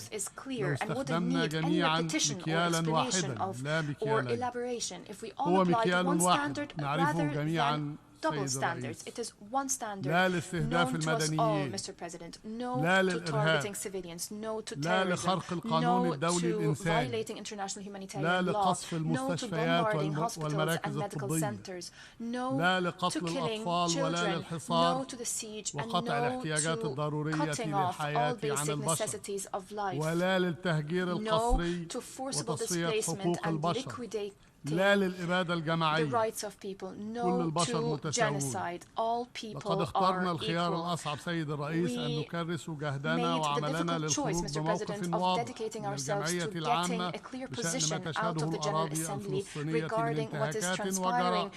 S9: استخدمنا جميعا مكيالا واحدا لا مكيالين، هو مكيال واحد نعرفه جميعا سيد الرئيس، لا لاستهداف المدنيين، لا للإرهاب، لا لخرق القانون الدولي الإنساني، لا لقصف المستشفيات والمراكز الطبية، لا لقتل الأطفال، ولا للحصار وقطع الاحتياجات الضرورية للحياة عن البشر، ولا للتهجير القسري وتصفية حقوق البشر، لا للإبادة الجماعية. كل البشر متساوون. لقد اخترنا الخيار الأصعب سيد الرئيس، أن نكرس جهدنا وعملنا للخروج بموقف واضح من الجمعية العامة بشأن ما تشهده الأراضي الفلسطينية من انتهاكات وجرائم،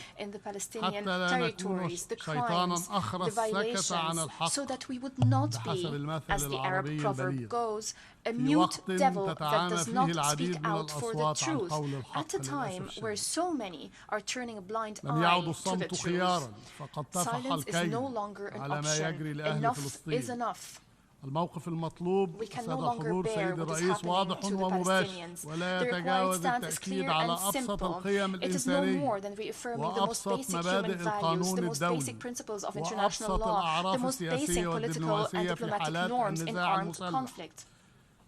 S9: حتى لا نكون شيطانا أخرس سكت عن الحق بحسب المثل العربي البليغ،
S6: a mute devil that does not speak out for the truth at a time where so many are turning a blind eye to the truth. Silence is no longer an option. Enough is enough.
S9: الموقف المطلوب سيد الحضور سيد الرئيس واضح ومباشر، ولا يتجاوز التأكيد على أبسط القيم الإنسانية وأبسط مبادئ القانون الدولي وأبسط الأعراف السياسية والدبلوماسية في حالات النزاع المسلح.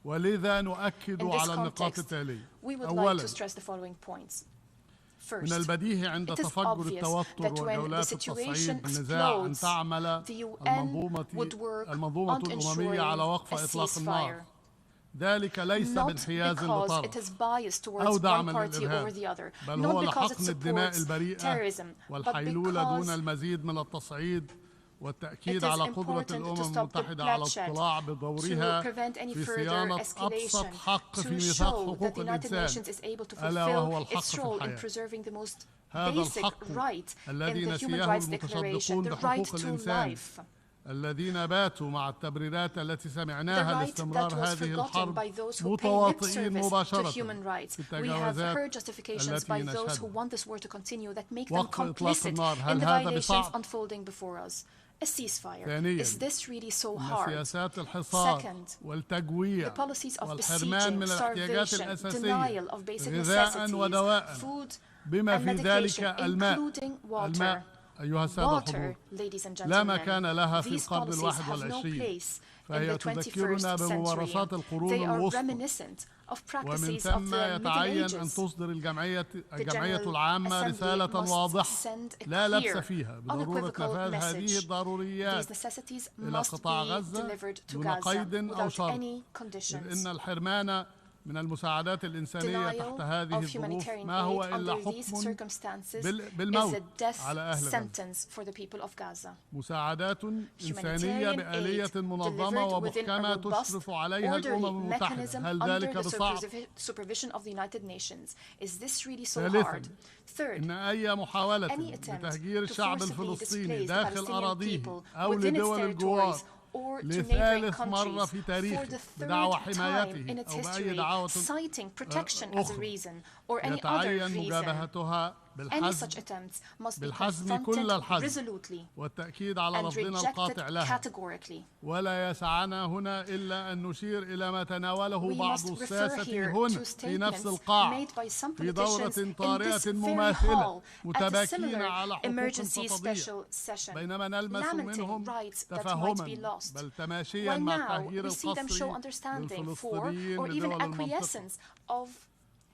S9: ولذا نؤكد على النقاط التالية. أولاً، من البديهي عند تفجر التوتر وجولات التصعيد بالنزاع أن تعمل المنظومة الأممية على وقف إطلاق النار. ذلك ليس بانحياز لطرف أو دعم للإرهاب، بل هو لحقن الدماء البريئة والحيلولة دون المزيد من التصعيد، والتأكيد على قدرة الأمم المتحدة على الاطلاع بدورها في صيانة أبسط حق في ميثاق حقوق الإنسان، ألا وهو الحق في الحياة. هذا الحق الذي نسيه المتصدقون بحقوق الإنسان الذين باتوا مع التبريرات التي سمعناها لاستمرار هذه الحرب متواطئين مباشرة في التجاوزات التي نشهدها. وقف إطلاق النار، هل هذا بصعب؟
S6: A ceasefire.
S9: ثانياً،
S6: is this really so hard?
S9: سياسات الحصار والتجويع والحرمان من الاحتياجات الأساسية غذاء ودواء بما في ذلك الماء. الماء أيها السادة الحضور لا مكان لها في القرن 21، فهي تذكرنا بممارسات القرون الوسطى، ومن ثم يتعين أن تصدر الجمعية العامة رسالة واضحة لا لبس فيها بضرورة نفاذ هذه الضروريات إلى قطاع غزة دون قيد أو شرط، إذ إن الحرمان من المساعدات الإنسانية تحت هذه الظروف ما هو إلا حكم بالموت على أهل غزة. مساعدات إنسانية بآلية منظمة ومحكمة تشرف عليها الأمم المتحدة، هل ذلك بصعب؟ ثالثاً، إن أي محاولة لتهجير الشعب الفلسطيني داخل أراضيه أو لدول الجوار
S6: or to neighboring
S9: لثالث مرة
S6: countries
S9: في
S6: for
S9: تاريخه
S6: the third
S9: بدعوى
S6: time in
S9: حمايته
S6: its
S9: أو بأي
S6: history,
S9: دعوة
S6: citing protection as a
S9: أخرى
S6: reason or any other
S9: يتعين
S6: reason.
S9: مجابهتها
S6: Any such attempts must be
S9: بالحزم كل
S6: confronted
S9: الحزم
S6: resolutely
S9: والتأكيد على
S6: and
S9: رفضنا
S6: rejected
S9: القاطع لها
S6: categorically.
S9: ولا يسعنا هنا إلا أن نشير إلى ما تناوله
S6: We
S9: بعض
S6: must refer
S9: الساسة
S6: here
S9: هنا
S6: to
S9: في نفس
S6: statements
S9: القاعة
S6: made by some
S9: في
S6: politicians
S9: دورة
S6: in
S9: طارئة
S6: this very
S9: مماثلة
S6: hall at a
S9: متباكين
S6: similar
S9: على حقوق
S6: emergency
S9: فضية
S6: special session,
S9: بينما نلمس
S6: lamenting
S9: منهم
S6: rights that might be
S9: تفهما
S6: lost.
S9: بل تماشيا
S6: While
S9: مع
S6: now
S9: التهجير
S6: we see them show
S9: القسري
S6: understanding for
S9: للفلسطينيين
S6: or even
S9: لدول المنطقة
S6: acquiescence of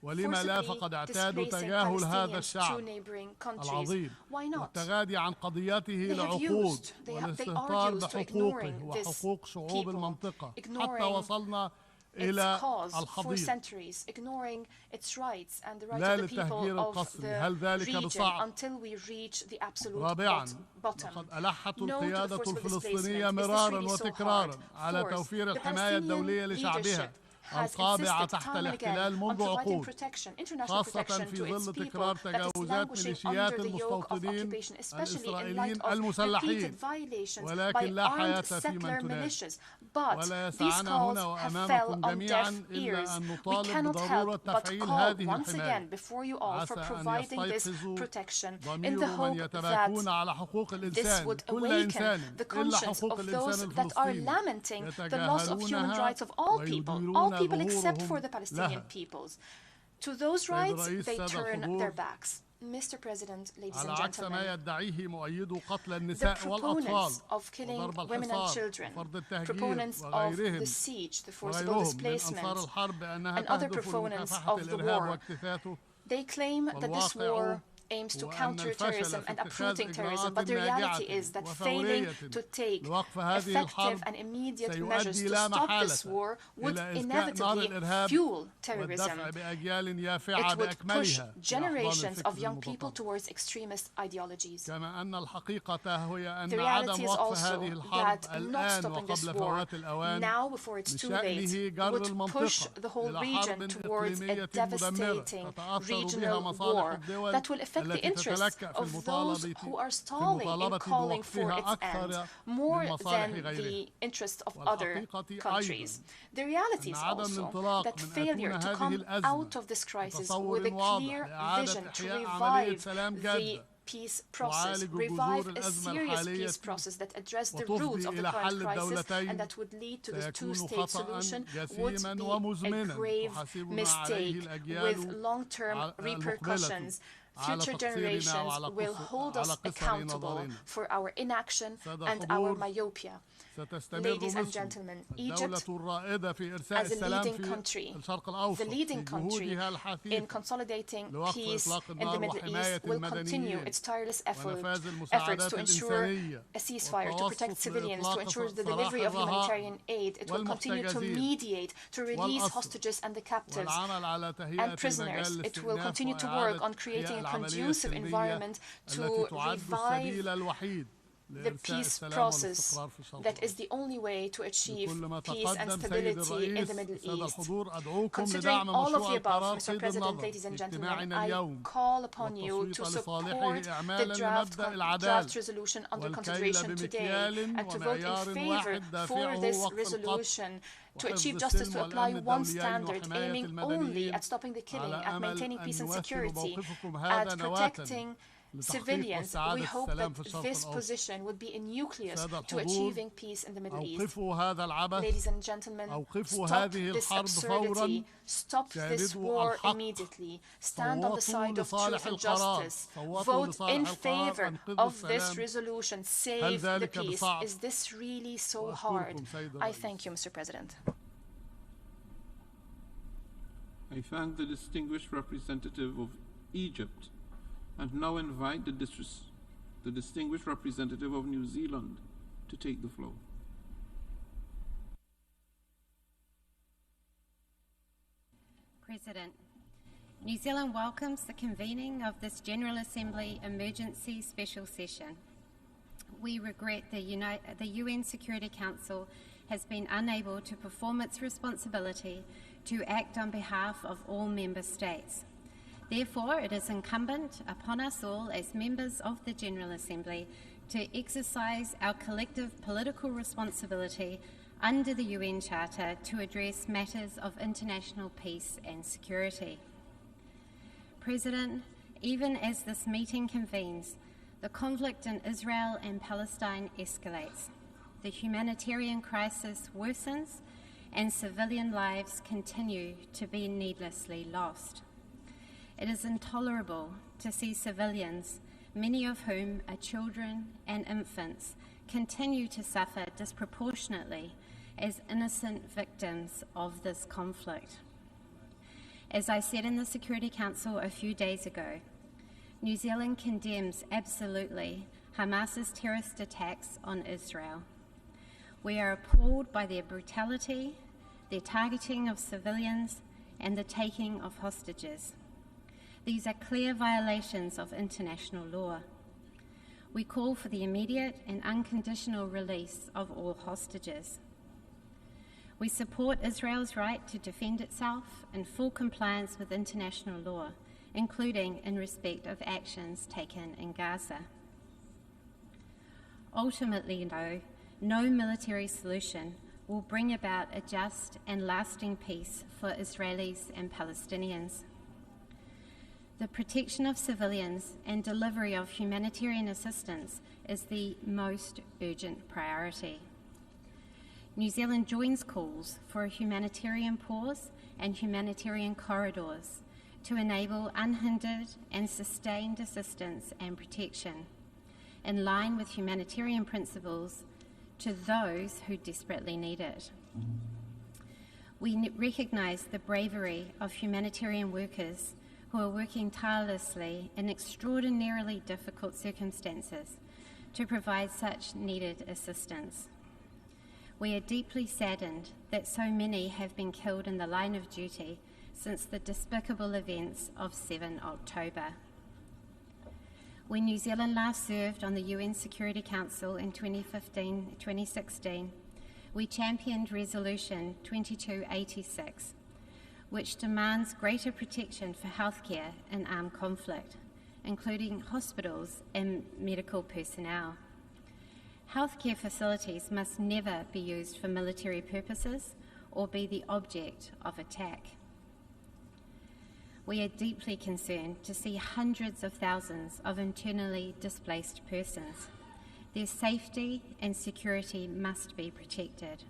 S9: ولما لا
S6: forcibly
S9: فقد اعتادوا
S6: displacing
S9: تجاهل هذا
S6: Palestinians to
S9: الشعب
S6: neighboring countries.
S9: العظيم
S6: Why not?
S9: والتغاضي عن قضيته
S6: They have
S9: لعقود
S6: used, they are
S9: والاستهتار
S6: used to
S9: بحقوقه
S6: ignoring this
S9: وحقوق شعوب
S6: people,
S9: المنطقة حتى
S6: ignoring
S9: وصلنا
S6: its
S9: إلى
S6: cause for
S9: الحضيض
S6: centuries, ignoring its rights and the rights
S9: لا
S6: of the people
S9: للتهجير
S6: of
S9: القسري
S6: the
S9: هل ذلك
S6: region
S9: بصعب؟
S6: until we reach the absolute
S9: رابعا
S6: bottom.
S9: لقد ألحت
S6: No to the
S9: القيادة
S6: forceful
S9: الفلسطينية
S6: displacement. Is this
S9: مرارا
S6: really so
S9: وتكرارا
S6: hard?
S9: على
S6: Fourth,
S9: توفير
S6: the
S9: الحماية الدولية
S6: Palestinian
S9: لشعبها
S6: leadership has
S9: القابعة
S6: insisted
S9: تحت
S6: time and again
S9: الاحتلال
S6: on
S9: منذ
S6: providing
S9: عقود
S6: protection, international
S9: خاصة
S6: protection
S9: في
S6: to its
S9: ظل
S6: people
S9: تكرار
S6: that is
S9: تجاوزات
S6: languishing
S9: ميليشيات
S6: under the yoke of
S9: المستوطنين
S6: occupation, especially in light
S9: الإسرائيليين
S6: of
S9: المسلحين
S6: repeated violations by
S9: ولكن لا
S6: armed
S9: حياة في
S6: settler
S9: من تنادي
S6: militias. But
S9: ولا
S6: these
S9: يسعنا
S6: calls
S9: هنا
S6: have
S9: وأمامكم
S6: fell on deaf
S9: جميعا
S6: ears.
S9: إلا أن
S6: We
S9: نطالب
S6: cannot
S9: بضرورة
S6: help but
S9: تفعيل
S6: call
S9: هذه
S6: once again
S9: الحماية
S6: before you all for
S9: عسى أن
S6: providing this
S9: يستيقظوا
S6: protection in
S9: ضمير
S6: the
S9: من
S6: hope
S9: يتباكون
S6: that
S9: على حقوق
S6: this
S9: الإنسان
S6: would
S9: كل
S6: awaken
S9: إنسان
S6: the
S9: إلا
S6: conscience
S9: حقوق
S6: of
S9: الإنسان
S6: those that are
S9: الفلسطيني
S6: lamenting the loss of human
S9: يتجاهلونها
S6: rights of all people except for the
S9: ظهورهم
S6: Palestinian
S9: لها
S6: peoples. To those rights,
S9: الرئيس
S6: they
S9: سادة
S6: turn
S9: الحضور
S6: their backs. Mr. President, ladies
S9: على
S6: and
S9: عكس ما
S6: gentlemen,
S9: يدعيه مؤيدو قتل
S6: the
S9: النساء والأطفال
S6: proponents of killing
S9: وضرب
S6: women and
S9: الحصار
S6: children,
S9: وفرض التهجير
S6: proponents of
S9: وغيرهم
S6: the siege, the forcible
S9: وغيرهم من أنصار
S6: displacement,
S9: الحرب بأنها
S6: and other
S9: تهدف
S6: proponents
S9: لمكافحة
S6: of the
S9: الإرهاب
S6: war,
S9: واجتثاثه
S6: they claim that this war aims to
S9: وأن
S6: counter
S9: الفشل
S6: terrorism
S9: في
S6: and
S9: اتخاذ
S6: uprooting terrorism,
S9: إجراءات
S6: but the reality
S9: ناجعة
S6: is that failing
S9: وفورية
S6: to take
S9: لوقف هذه
S6: effective
S9: الحرب
S6: and immediate measures
S9: سيؤدي
S6: to
S9: لا
S6: stop
S9: محالة
S6: this war would
S9: إلى إسكاء نار
S6: inevitably
S9: الإرهاب
S6: fuel terrorism.
S9: والدفع بأجيال يافعة
S6: It would push
S9: بأكملها
S6: generations
S9: لأحضان
S6: of young
S9: الفكر
S6: people
S9: المتطرف
S6: towards extremist ideologies.
S9: كما أن الحقيقة هي أن
S6: The
S9: عدم
S6: reality is
S9: وقف
S6: also
S9: هذه الحرب
S6: that not
S9: الآن
S6: stopping this
S9: وقبل
S6: war
S9: فوات الأوان
S6: now before it's too late
S9: بشأنه جر
S6: would push
S9: المنطقة
S6: the whole
S9: إلى
S6: region
S9: حرب
S6: towards a
S9: إقليمية مدمرة
S6: devastating
S9: تتأثر بها
S6: regional
S9: مصالح
S6: war
S9: الدول
S6: that will affect the
S9: التي
S6: interests
S9: تتلكأ في
S6: of those
S9: المطالبة
S6: who are stalling in calling for its end
S9: أكثر
S6: more
S9: من
S6: than
S9: مصالح
S6: the
S9: غيرها
S6: interests of other
S9: والحقيقة
S6: countries.
S9: أيضاً
S6: The reality is
S9: أن عدم
S6: also
S9: الانطلاق
S6: that
S9: من
S6: failure
S9: أتون
S6: to
S9: هذه
S6: come
S9: الأزمة
S6: out of this crisis
S9: بتصور
S6: with a
S9: واضح
S6: clear
S9: لإعادة
S6: vision to
S9: إحياء عملية
S6: revive
S9: سلام
S6: the
S9: جادة
S6: peace process,
S9: تعالج
S6: revive
S9: جذور
S6: a
S9: الأزمة
S6: serious
S9: الحالية
S6: peace process that addressed the
S9: وتفضي
S6: roots of the
S9: إلى
S6: current
S9: حل
S6: crisis
S9: الدولتين
S6: and that would lead to the
S9: سيكون
S6: two-state
S9: خطأ
S6: solution would
S9: جسيما
S6: be a
S9: ومزمنا
S6: grave
S9: تحاسبنا عليه
S6: mistake
S9: الأجيال
S6: with long-term repercussions.
S9: على
S6: Future
S9: تقصيرنا
S6: generations
S9: وعلى
S6: will hold us
S9: على قصر
S6: accountable
S9: نظرنا.
S6: for our inaction
S9: سادة
S6: and our
S9: الحضور،
S6: myopia.
S9: ستستمر
S6: Ladies and
S9: مصر
S6: gentlemen,
S9: الدولة
S6: Egypt,
S9: الرائدة في إرساء
S6: as a
S9: السلام
S6: leading
S9: في
S6: country,
S9: الشرق
S6: the
S9: الأوسط في
S6: leading country
S9: جهودها
S6: in
S9: الحثيثة
S6: consolidating
S9: لوقف
S6: peace
S9: إطلاق
S6: in the
S9: النار
S6: Middle
S9: وحماية
S6: East, will continue
S9: المدنيين
S6: its tireless
S9: ونفاذ
S6: efforts
S9: المساعدات
S6: to ensure
S9: الإنسانية
S6: a ceasefire, to protect
S9: والتوسط
S6: civilians, to
S9: لإطلاق
S6: ensure the
S9: سراح
S6: delivery of
S9: الرهائن
S6: humanitarian aid. It will continue to
S9: والمحتجزين
S6: mediate, to release
S9: والأسر
S6: hostages and the captives
S9: والعمل على تهيئة
S6: and prisoners.
S9: المجال
S6: It will
S9: لاستئناف
S6: continue to
S9: وإعادة
S6: work on creating a
S9: إحياء العملية
S6: conducive
S9: السلمية
S6: environment to
S9: التي تعد
S6: revive
S9: السبيل الوحيد
S6: the
S9: لإرساء
S6: peace
S9: السلام
S6: process
S9: والاستقرار في الشرق
S6: that is
S9: الأوسط.
S6: the only way to achieve
S9: بكل ما
S6: peace and
S9: تقدم سيد
S6: stability in
S9: الرئيس
S6: the Middle
S9: سادة
S6: East.
S9: الحضور أدعوكم
S6: Considering
S9: لدعم
S6: all of
S9: مشروع
S6: the above,
S9: القرار
S6: Mr.
S9: قيد
S6: President,
S9: النظر
S6: ladies and
S9: في
S6: gentlemen,
S9: اجتماعنا
S6: I
S9: اليوم
S6: call upon you to
S9: والتصويت
S6: support
S9: لصالحه
S6: the
S9: إعمالا
S6: draft
S9: لمبدأ العدالة
S6: resolution under
S9: والكيل
S6: consideration today
S9: بمكيال
S6: and to vote in
S9: ومعيار
S6: favor
S9: واحد
S6: for
S9: دافعه
S6: this
S9: وقف
S6: resolution to
S9: وحفظ
S6: achieve justice,
S9: السلم
S6: to apply
S9: والأمن
S6: one
S9: الدوليين
S6: standard,
S9: وحماية
S6: aiming only
S9: المدنيين
S6: at stopping the killing,
S9: على
S6: at
S9: أمل
S6: maintaining
S9: أن
S6: peace and
S9: يمثل
S6: security,
S9: موقفكم هذا
S6: at
S9: نواة
S6: protecting
S9: لتحقيق
S6: civilians.
S9: وسعادة
S6: We hope
S9: السلام
S6: that
S9: في الشرق
S6: this
S9: الأوسط.
S6: position would be a nucleus
S9: سادة
S6: to
S9: الحضور،
S6: achieving peace in the Middle East.
S9: أوقفوا هذا العبث
S6: Ladies and gentlemen,
S9: أوقفوا
S6: stop
S9: هذه
S6: this
S9: الحرب فورا
S6: absurdity, stop this
S9: شاهدوا
S6: war
S9: الحق
S6: immediately, stand on the
S9: صوتوا
S6: side of
S9: لصالح
S6: truth and
S9: القرار
S6: justice,
S9: صوتوا
S6: vote
S9: لصالح
S6: in
S9: القرار
S6: favor
S9: أنقذوا
S6: of this
S9: السلام
S6: resolution,
S9: هل
S6: save the
S9: ذلك
S6: peace.
S9: بصعب؟
S6: Is this really so
S9: وأشكركم
S6: hard?
S9: سيد
S6: I
S9: الرئيس.
S6: thank you, Mr. President.
S3: I thank the distinguished representative of Egypt and now invite the distinguished representative of New Zealand to take the floor.
S10: President, New Zealand welcomes the convening of this General Assembly emergency special session. We regret the UN Security Council has been unable to perform its responsibility to act on behalf of all member states. Therefore, it is incumbent upon us all as members of the General Assembly to exercise our collective political responsibility under the UN Charter to address matters of international peace and security. President, even as this meeting convenes, the conflict in Israel and Palestine escalates. The humanitarian crisis worsens and civilian lives continue to be needlessly lost. It is intolerable to see civilians, many of whom are children and infants, continue to suffer disproportionately as innocent victims of this conflict. As I said in the Security Council a few days ago, New Zealand condemns absolutely Hamas's terrorist attacks on Israel. We are appalled by their brutality, their targeting of civilians, and the taking of hostages. These are clear violations of international law. We call for the immediate and unconditional release of all hostages. We support Israel's right to defend itself in full compliance with international law, including in respect of actions taken in Gaza. Ultimately, though, no military solution will bring about a just and lasting peace for Israelis and Palestinians. The protection of civilians and delivery of humanitarian assistance is the most urgent priority. New Zealand joins calls for a humanitarian pause and humanitarian corridors to enable unhindered and sustained assistance and protection, in line with humanitarian principles, to those who desperately need it. We recognise the bravery of humanitarian workers who are working tirelessly in extraordinarily difficult circumstances to provide such needed assistance. We are deeply saddened that so many have been killed in the line of duty since the despicable events of 7 October. When New Zealand last served on the UN Security Council in 2015-2016, we championed Resolution 2286, which demands greater protection for healthcare in armed conflict, including hospitals and medical personnel. Healthcare facilities must never be used for military purposes or be the object of attack. We are deeply concerned to see hundreds of thousands of internally displaced persons. Their safety and security must be protected.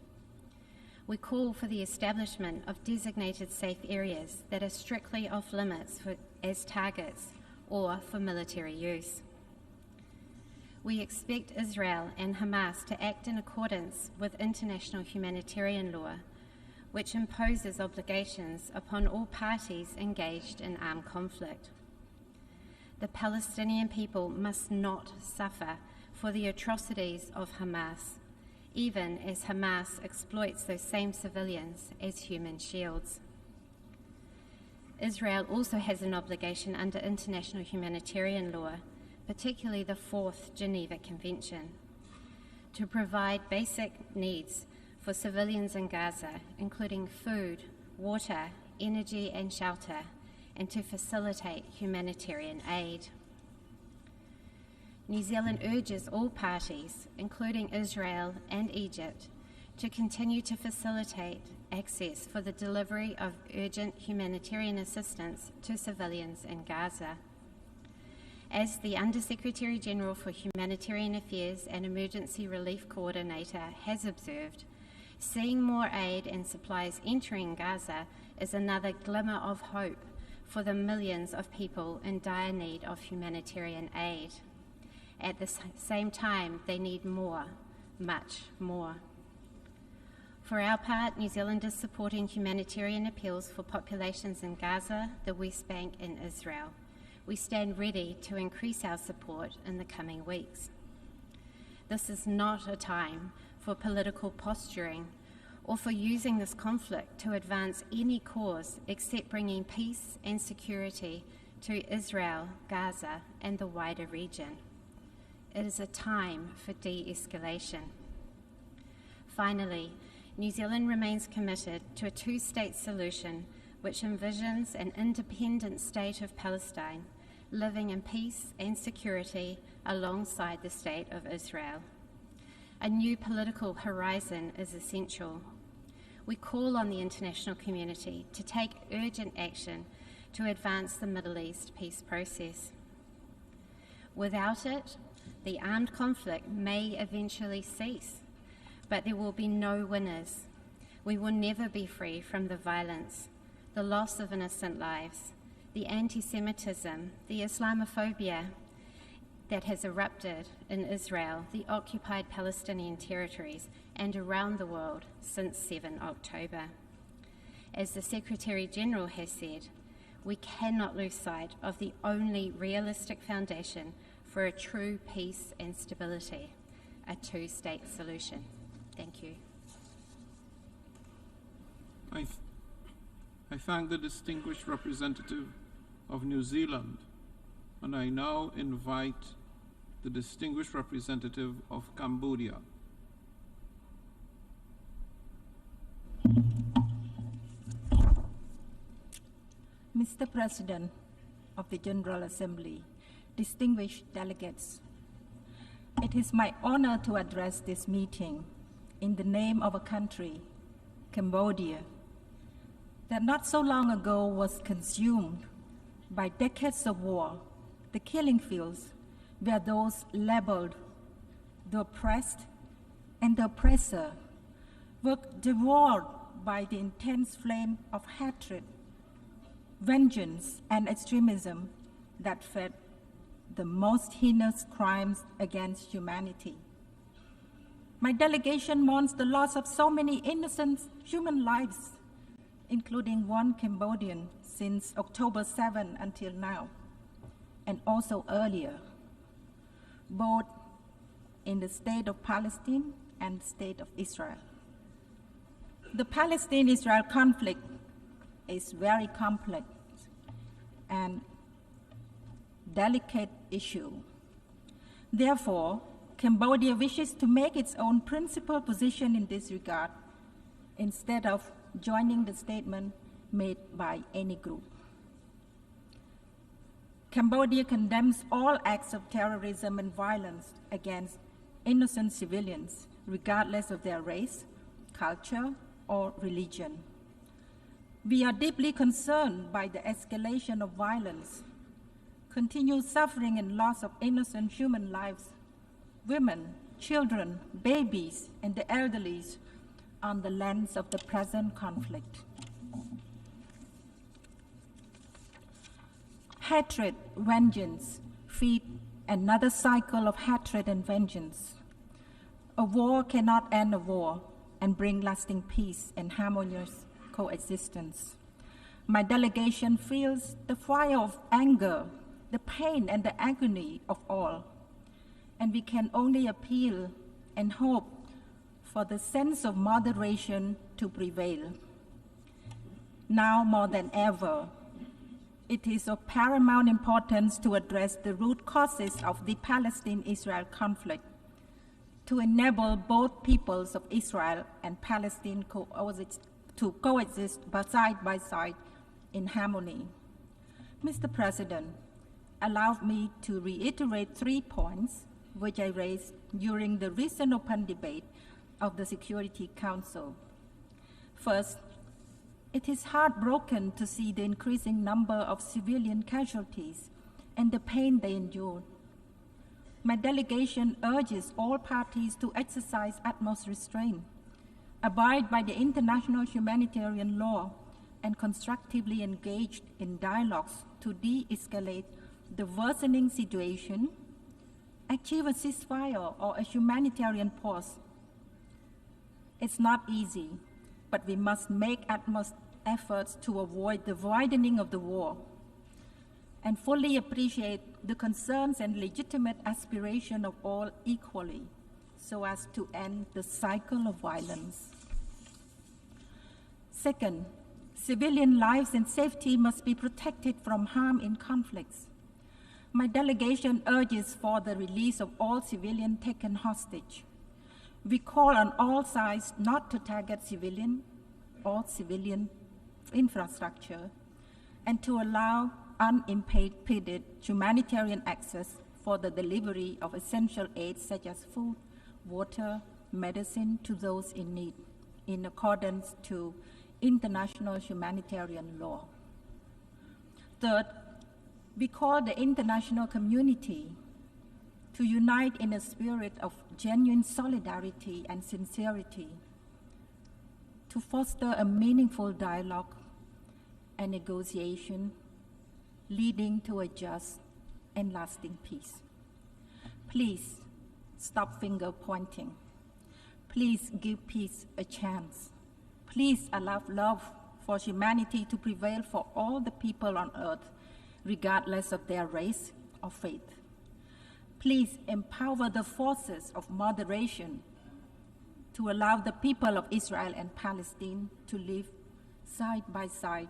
S10: We call for the establishment of designated safe areas that are strictly off limits as targets or for military use. We expect Israel and Hamas to act in accordance with international humanitarian law, which imposes obligations upon all parties engaged in armed conflict. The Palestinian people must not suffer for the atrocities of Hamas, even as Hamas exploits those same civilians as human shields. Israel also has an obligation under international humanitarian law, particularly the 4th Geneva Convention, to provide basic needs for civilians in Gaza, including food, water, energy and shelter, and to facilitate humanitarian aid. New Zealand urges all parties, including Israel and Egypt, to continue to facilitate access for the delivery of urgent humanitarian assistance to civilians in Gaza. As the Under-Secretary General for Humanitarian Affairs and Emergency Relief Coordinator has observed, seeing more aid and supplies entering Gaza is another glimmer of hope for the millions of people in dire need of humanitarian aid. At the same time, they need more, much more. For our part, New Zealand is supporting humanitarian appeals for populations in Gaza, the West Bank and Israel. We stand ready to increase our support in the coming weeks. This is not a time for political posturing or for using this conflict to advance any cause except bringing peace and security to Israel, Gaza, and the wider region. It is a time for de-escalation. Finally, New Zealand remains committed to a two-state solution which envisions an independent state of Palestine, living in peace and security alongside the State of Israel. A new political horizon is essential. We call on the international community to take urgent action to advance the Middle East peace process. Without it, the armed conflict may eventually cease, but there will be no winners. We will never be free from the violence, the loss of innocent lives, the anti-Semitism, the Islamophobia that has erupted in Israel, the occupied Palestinian territories, and around the world since 7 October. As the Secretary-General has said, we cannot lose sight of the only realistic foundation for a true peace and stability, a two-state solution. Thank you.
S3: I thank the distinguished representative of New Zealand, and I now invite the distinguished representative of Cambodia.
S11: Mr. President of the General Assembly, distinguished delegates, it is my honor to address this meeting in the name of a country, Cambodia, that not so long ago was consumed by decades of war, the killing fields where those labeled the oppressed and the oppressor were devoured by the intense flame of hatred, vengeance, and extremism that fed the most heinous crimes against humanity. My delegation mourns the loss of so many innocent human lives, including one Cambodian since October 7 until now, and also earlier, both in the state of Palestine and the state of Israel. The Palestine-Israel conflict is very complex and delicate issue. Therefore, Cambodia wishes to make its own principled position in this regard instead of joining the statement made by any group. Cambodia condemns all acts of terrorism and violence against innocent civilians, regardless of their race, culture, or religion. We are deeply concerned by the escalation of violence, continued suffering and loss of innocent human lives, women, children, babies, and the elderly on the lands of the present conflict. Hatred, vengeance, feed another cycle of hatred and vengeance. A war cannot end a war and bring lasting peace and harmonious coexistence. My delegation feels the fire of anger, the pain and the agony of all, and we can only appeal and hope for the sense of moderation to prevail. Now more than ever, it is of paramount importance to address the root causes of the Palestine-Israel conflict, to enable both peoples of Israel and Palestine to coexist side by side in harmony. Mr. President, allow me to reiterate 3 points which I raised during the recent open debate of the Security Council. First, it is heartbroken to see the increasing number of civilian casualties and the pain they endure. My delegation urges all parties to exercise utmost restraint, abide by the international humanitarian law, and constructively engage in dialogues to de-escalate the worsening situation, achieve a ceasefire or a humanitarian pause. It's not easy, but we must make utmost efforts to avoid the widening of the war and fully appreciate the concerns and legitimate aspiration of all equally so as to end the cycle of violence. Second, civilian lives and safety must be protected from harm in conflicts. My delegation urges for the release of all civilians taken hostage. We call on all sides not to target civilian or civilian infrastructure and to allow unimpeded humanitarian access for the delivery of essential aid such as food, water, medicine to those in need, in accordance to international humanitarian law. Third, we call the international community to unite in a spirit of genuine solidarity and sincerity, to foster a meaningful dialogue and negotiation leading to a just and lasting peace. Please stop finger pointing. Please give peace a chance. Please allow love for humanity to prevail for all the people on earth, regardless of their race or faith. Please empower the forces of moderation to allow the people of Israel and Palestine to live side by side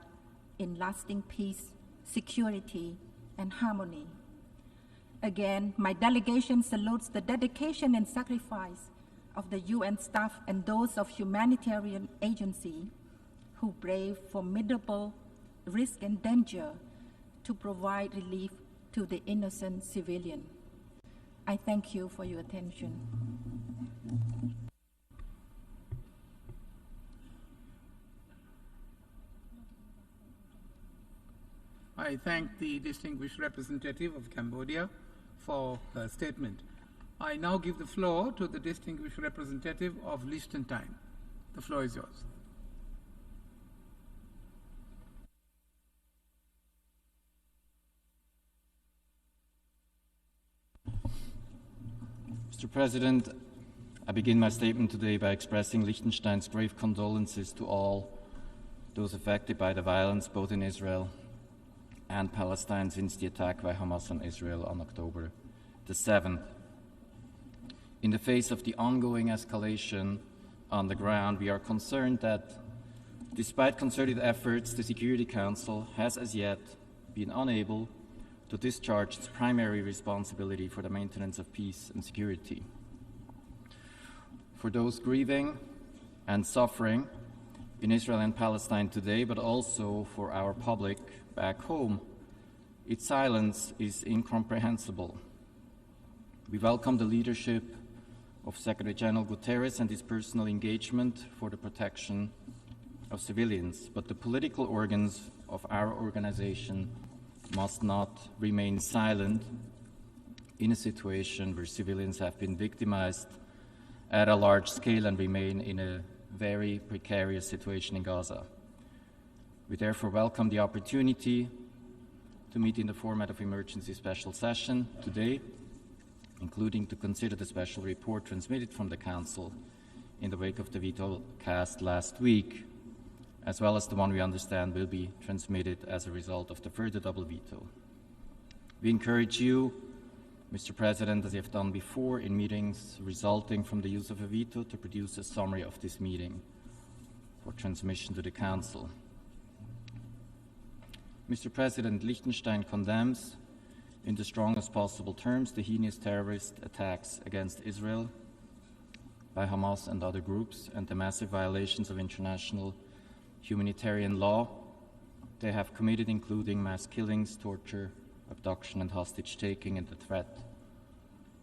S11: in lasting peace, security, and harmony. Again, my delegation salutes the dedication and sacrifice of the UN staff and those of humanitarian agencies who brave formidable risk and danger to provide relief to the innocent civilian. I thank you for your attention.
S3: I thank the distinguished representative of Cambodia for her statement. I now give the floor to the distinguished representative of Liechtenstein. The floor is yours.
S12: Mr. President, I begin my statement today by expressing Liechtenstein's grave condolences to all those affected by the violence both in Israel and Palestine since the attack by Hamas on Israel on October the 7th. In the face of the ongoing escalation on the ground, we are concerned that despite concerted efforts, the Security Council has as yet been unable to discharge its primary responsibility for the maintenance of peace and security. For those grieving and suffering in Israel and Palestine today, but also for our public back home, its silence is incomprehensible. We welcome the leadership of Secretary General Guterres and his personal engagement for the protection of civilians, but the political organs of our organization must not remain silent in a situation where civilians have been victimized at a large scale and remain in a very precarious situation in Gaza. We therefore welcome the opportunity to meet in the format of emergency special session today, including to consider the special report transmitted from the Council in the wake of the veto cast last week, as well as the one we understand will be transmitted as a result of the further double veto. We encourage you, Mr. President, as you have done before in meetings resulting from the use of a veto, to produce a summary of this meeting for transmission to the Council. Mr. President, Liechtenstein condemns in the strongest possible terms the heinous terrorist attacks against Israel by Hamas and other groups and the massive violations of international humanitarian law they have committed, including mass killings, torture, abduction and hostage-taking, and the threat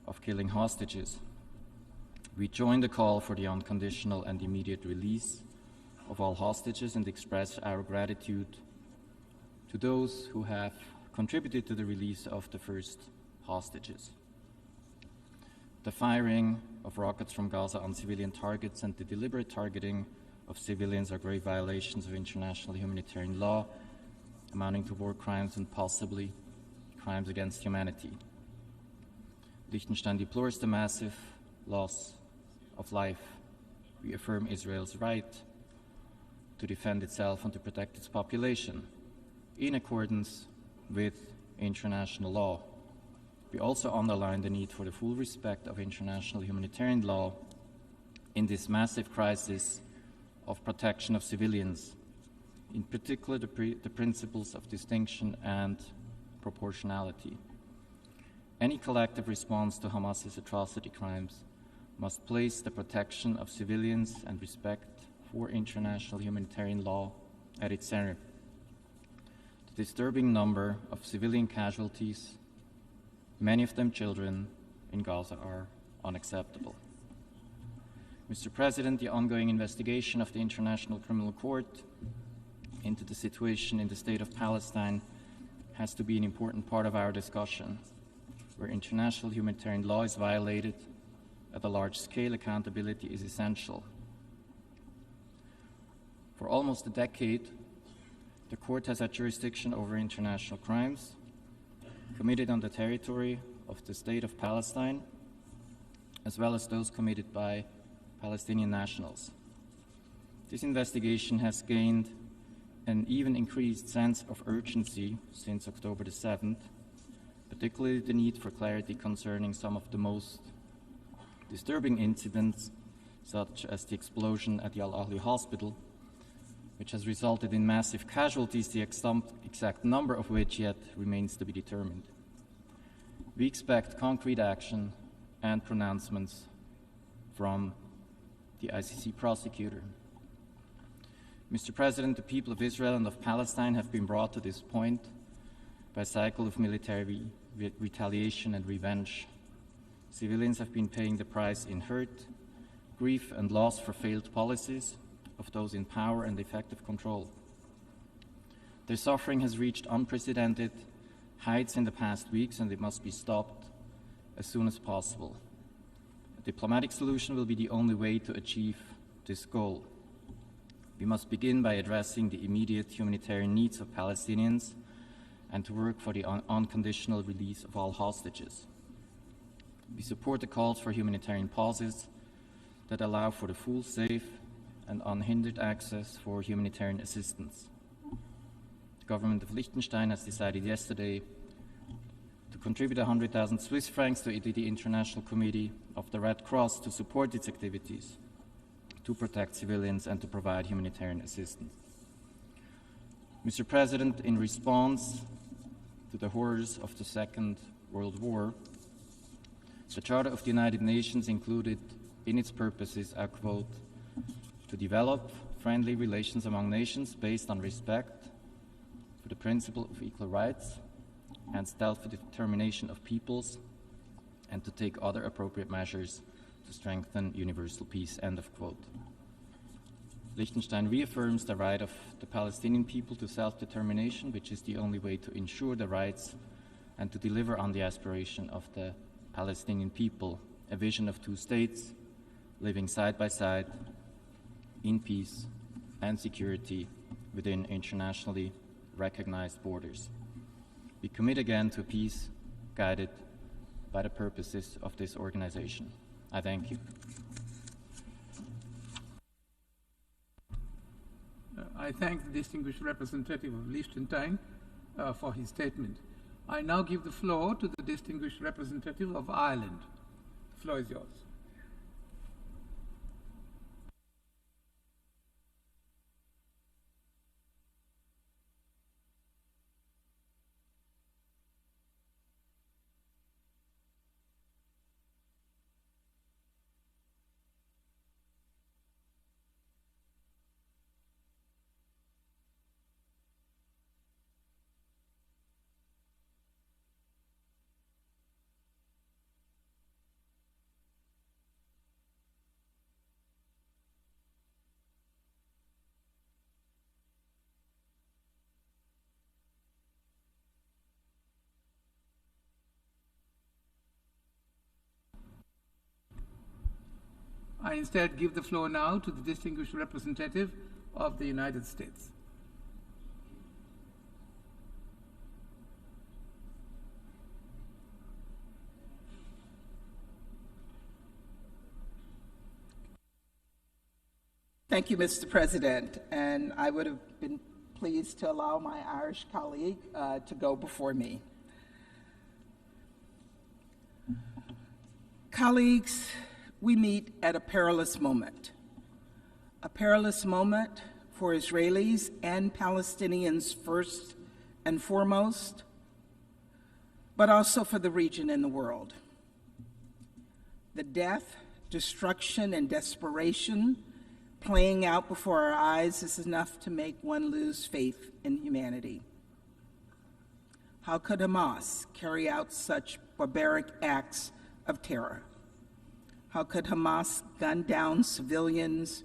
S12: of killing hostages. We join the call for the unconditional and immediate release of all hostages and express our gratitude to those who have contributed to the release of the first hostages. The firing of rockets from Gaza on civilian targets and the deliberate targeting of civilians are grave violations of international humanitarian law, amounting to war crimes and possibly crimes against humanity. Liechtenstein deplores the massive loss of life. We affirm Israel's right to defend itself and to protect its population in accordance with international law. We also underline the need for the full respect of international humanitarian law in this massive crisis of protection of civilians, in particular the principles of distinction and proportionality. Any collective response to Hamas's atrocity crimes must place the protection of civilians and respect for international humanitarian law at its center. the disturbing number of civilian casualties, many of them children, in Gaza are unacceptable. Mr. President, the ongoing investigation of the International Criminal Court into the situation in the state of Palestine has to be an important part of our discussion. Where international humanitarian law is violated at a large scale, accountability is essential. For almost a decade, the court has had jurisdiction over international crimes committed on the territory of the state of Palestine, as well as those committed by Palestinian nationals. This investigation has gained an even increased sense of urgency since October the 7th, particularly the need for clarity concerning some of the most disturbing incidents, such as the explosion at the Al-Ahli hospital, which has resulted in massive casualties, the exact number of which yet remains to be determined. We expect concrete action and pronouncements from the ICC prosecutor. Mr. President, the people of Israel and of Palestine have been brought to this point by a cycle of military retaliation and revenge. Civilians have been paying the price in hurt, grief, and loss for failed policies of those in power and effective control. Their suffering has reached unprecedented heights in the past weeks, and it must be stopped as soon as possible. A diplomatic solution will be the only way to achieve this goal. We must begin by addressing the immediate humanitarian needs of Palestinians and to work for the unconditional release of all hostages. We support the calls for humanitarian pauses that allow for the full, safe, and unhindered access for humanitarian assistance. The government of Liechtenstein has decided yesterday to contribute 100,000 Swiss francs to the International Committee of the Red Cross to support its activities, to protect civilians, and to provide humanitarian assistance. Mr. President, in response to the horrors of the Second World War, the Charter of the United Nations included in its purposes, I quote, to develop friendly relations among nations based on respect for the principle of equal rights and self-determination of peoples, and to take other appropriate measures to strengthen universal peace, end of quote. Liechtenstein reaffirms the right of the Palestinian people to self-determination, which is the only way to ensure the rights and to deliver on the aspiration of the Palestinian people, a vision of two states living side by side in peace and security within internationally recognized borders. We commit again to peace guided by the purposes of this organization. I thank you.
S3: I thank the distinguished representative of Liechtenstein for his statement. I now give the floor to the distinguished representative of Ireland. The floor is yours. I instead give the floor now to the distinguished representative of the United States.
S13: Thank you, Mr. President, and I would have been pleased to allow my Irish colleague to go before me. Colleagues, we meet at a perilous moment for Israelis and Palestinians first and foremost, but also for the region and the world. The death, destruction, and desperation playing out before our eyes is enough to make one lose faith in humanity. How could Hamas carry out such barbaric acts of terror? How could Hamas gun down civilians,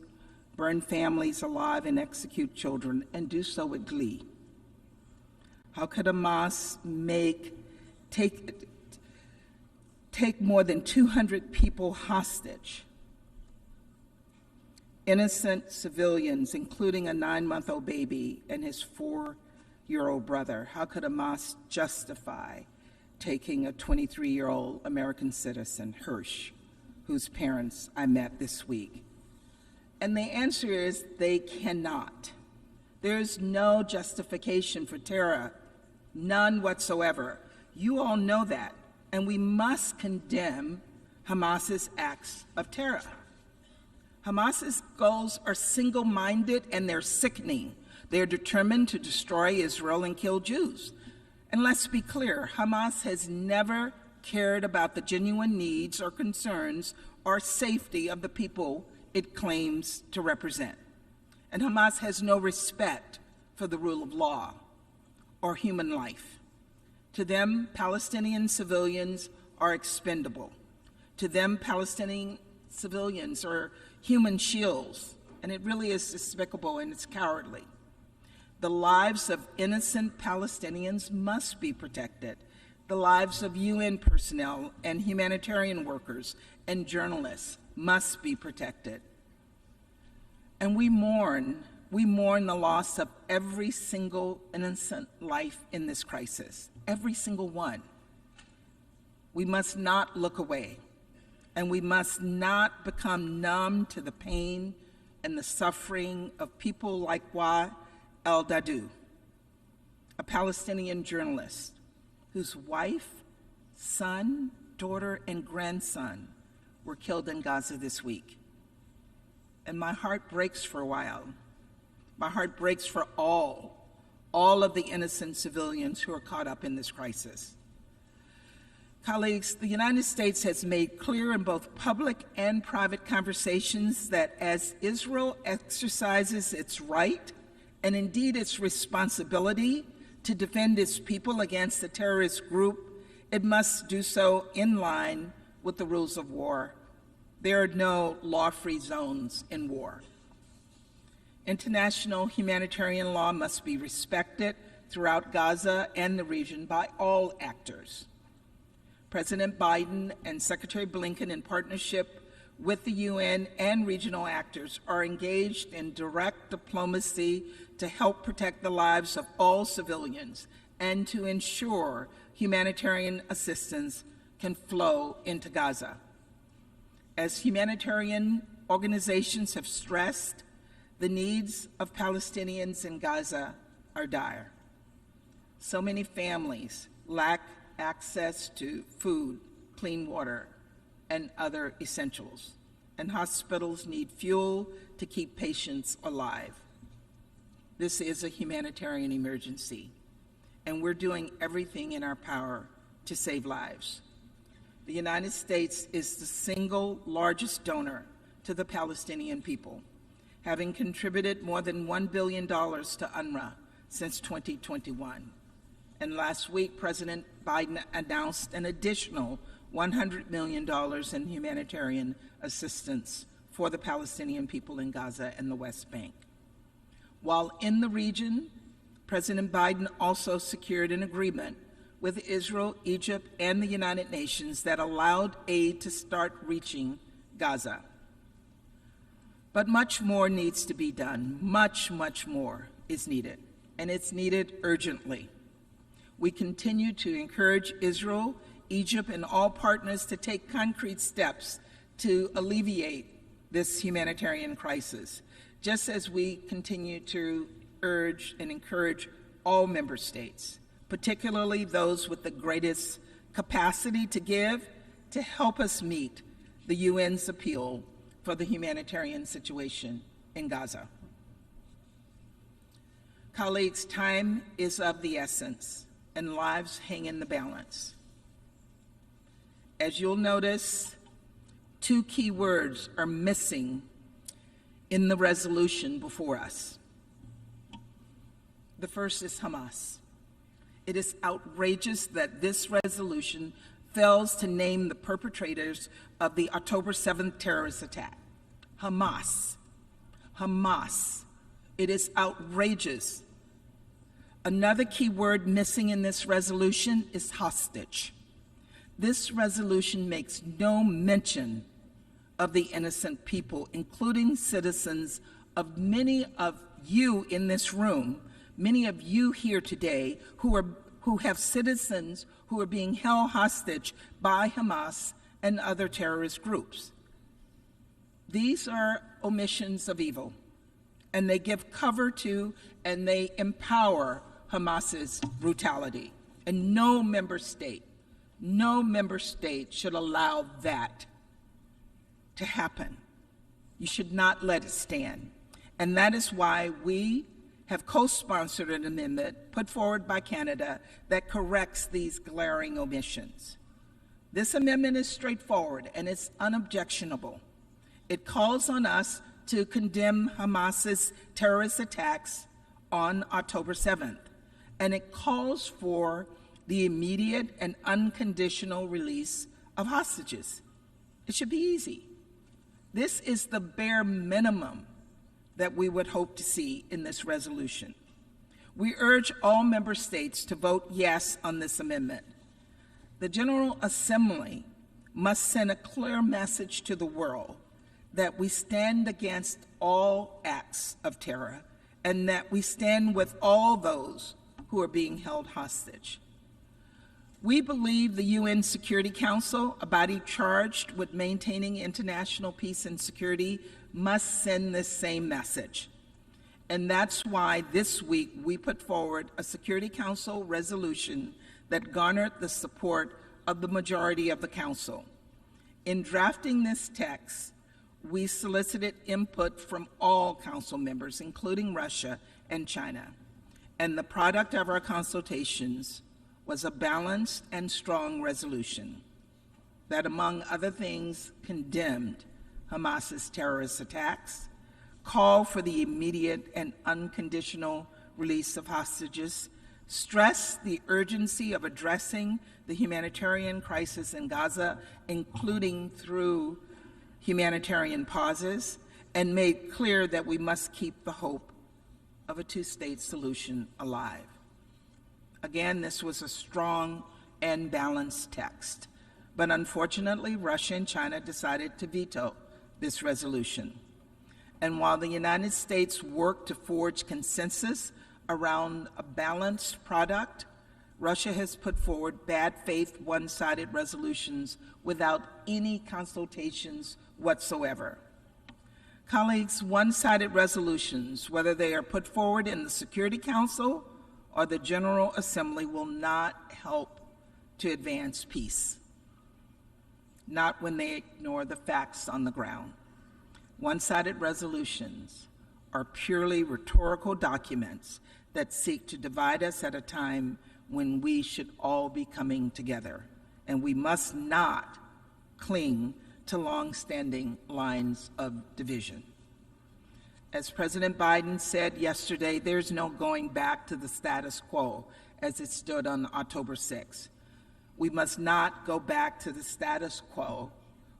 S13: burn families alive, and execute children, and do so with glee? How could Hamas take more than 200 people hostage? Innocent civilians, including a 9-month-old baby and his 4-year-old brother. How could Hamas justify taking a 23-year-old American citizen, Hirsch, whose parents I met this week? And the answer is they cannot. There is no justification for terror, none whatsoever. You all know that, and we must condemn Hamas's acts of terror. Hamas's goals are single-minded and they're sickening. They're determined to destroy Israel and kill Jews. And let's be clear, Hamas has never cared about the genuine needs or concerns or safety of the people it claims to represent. And Hamas has no respect for the rule of law or human life. To them, Palestinian civilians are expendable. To them, Palestinian civilians are human shields, and it really is despicable and it's cowardly. The lives of innocent Palestinians must be protected. The lives of UN personnel and humanitarian workers and journalists must be protected. And we mourn the loss of every single innocent life in this crisis, every single one. We must not look away, and we must not become numb to the pain and the suffering of people like Wa El-Dadu, a Palestinian journalist whose wife, son, daughter, and grandson were killed in Gaza this week. And my heart breaks for a while. My heart breaks for all of the innocent civilians who are caught up in this crisis. Colleagues, the United States has made clear in both public and private conversations that as Israel exercises its right and indeed its responsibility to defend its people against the terrorist group, it must do so in line with the rules of war. There are no law-free zones in war. International humanitarian law must be respected throughout Gaza and the region by all actors. President Biden and Secretary Blinken, in partnership with the UN and regional actors, are engaged in direct diplomacy to help protect the lives of all civilians and to ensure humanitarian assistance can flow into Gaza. As humanitarian organizations have stressed, the needs of Palestinians in Gaza are dire. So many families lack access to food, clean water, and other essentials, and hospitals need fuel to keep patients alive. This is a humanitarian emergency, and we're doing everything in our power to save lives. The United States is the single largest donor to the Palestinian people, having contributed more than $1 billion to UNRWA since 2021. And last week, President Biden announced an additional $100 million in humanitarian assistance for the Palestinian people in Gaza and the West Bank. While in the region, President Biden also secured an agreement with Israel, Egypt, and the United Nations that allowed aid to start reaching Gaza. But much more needs to be done. Much, much more is needed, and it's needed urgently. We continue to encourage Israel, Egypt, and all partners to take concrete steps to alleviate this humanitarian crisis, just as we continue to urge and encourage all member states, particularly those with the greatest capacity to give, to help us meet the UN's appeal for the humanitarian situation in Gaza. Colleagues, time is of the essence, and lives hang in the balance. As you'll notice, two key words are missing in the resolution before us. The first is Hamas. It is outrageous that this resolution fails to name the perpetrators of the October 7th terrorist attack. Hamas. Hamas. It is outrageous. Another key word missing in this resolution is hostage. This resolution makes no mention of the innocent people, including citizens of many of you in this room, many of you here today who have citizens who are being held hostage by Hamas and other terrorist groups. These are omissions of evil, and they give cover to and they empower Hamas's brutality. And no member state should allow that to happen. You should not let it stand. And that is why we have co-sponsored an amendment put forward by Canada that corrects these glaring omissions. This amendment is straightforward and it's unobjectionable. It calls on us to condemn Hamas's terrorist attacks on October 7th, and it calls for the immediate and unconditional release of hostages. It should be easy. This is the bare minimum that we would hope to see in this resolution. We urge all member states to vote yes on this amendment. The General Assembly must send a clear message to the world that we stand against all acts of terror and that we stand with all those who are being held hostage. We believe the UN Security Council, a body charged with maintaining international peace and security, must send this same message. And that's why this week we put forward a Security Council resolution that garnered the support of the majority of the Council. In drafting this text, we solicited input from all Council members, including Russia and China. And the product of our consultations was a balanced and strong resolution that, among other things, condemned Hamas's terrorist attacks, called for the immediate and unconditional release of hostages, stressed the urgency of addressing the humanitarian crisis in Gaza, including through humanitarian pauses, and made clear that we must keep the hope of a two-state solution alive. Again, this was a strong and balanced text, but unfortunately, Russia and China decided to veto this resolution. And while the United States worked to forge consensus around a balanced product, Russia has put forward bad faith, one-sided resolutions without any consultations whatsoever. Colleagues, one-sided resolutions, whether they are put forward in the Security Council or the General Assembly, will not help to advance peace, not when they ignore the facts on the ground. One-sided resolutions are purely rhetorical documents that seek to divide us at a time when we should all be coming together, and we must not cling to long-standing lines of division. As President Biden said yesterday, there's no going back to the status quo as it stood on October 6th. We must not go back to the status quo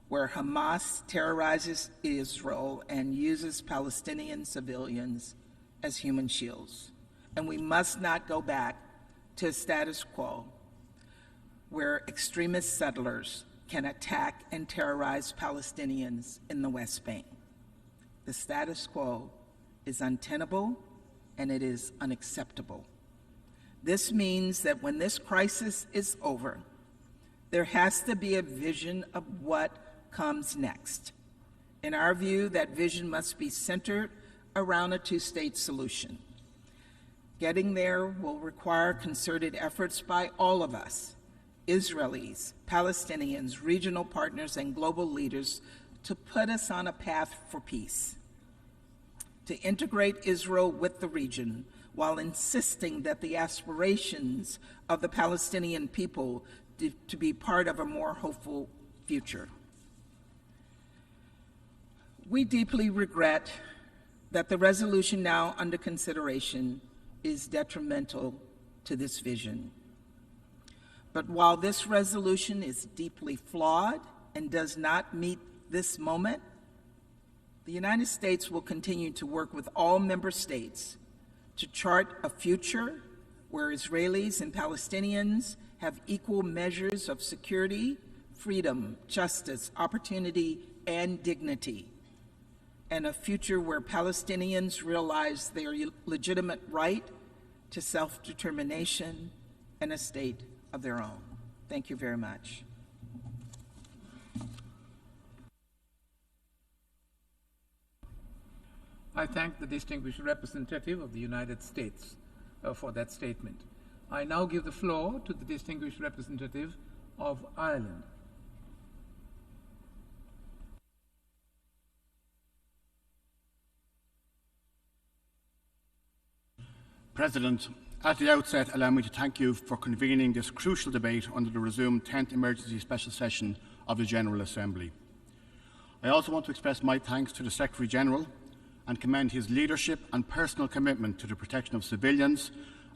S13: where Hamas terrorizes Israel and uses Palestinian civilians as human shields. And we must not go back to a status quo where extremist settlers can attack and terrorize Palestinians in the West Bank. The status quo is untenable and it is unacceptable. This means that when this crisis is over, there has to be a vision of what comes next. In our view, that vision must be centered around a two-state solution. Getting there will require concerted efforts by all of us, Israelis, Palestinians, regional partners, and global leaders, to put us on a path for peace, to integrate Israel with the region while insisting that the aspirations of the Palestinian people to be part of a more hopeful future. We deeply regret that the resolution now under consideration is detrimental to this vision. But while this resolution is deeply flawed and does not meet this moment, the United States will continue to work with all member states to chart a future where Israelis and Palestinians have equal measures of security, freedom, justice, opportunity, and dignity, and a future where Palestinians realize their legitimate right to self-determination and a state of their own. Thank you very much.
S14: I thank the distinguished representative of the United States for that statement. I now give the floor to the distinguished representative of Ireland.
S15: President, at the outset, allow me to thank you for convening this crucial debate under the resumed 10th Emergency Special Session of the General Assembly. I also want to express my thanks to the Secretary-General and commend his leadership and personal commitment to the protection of civilians,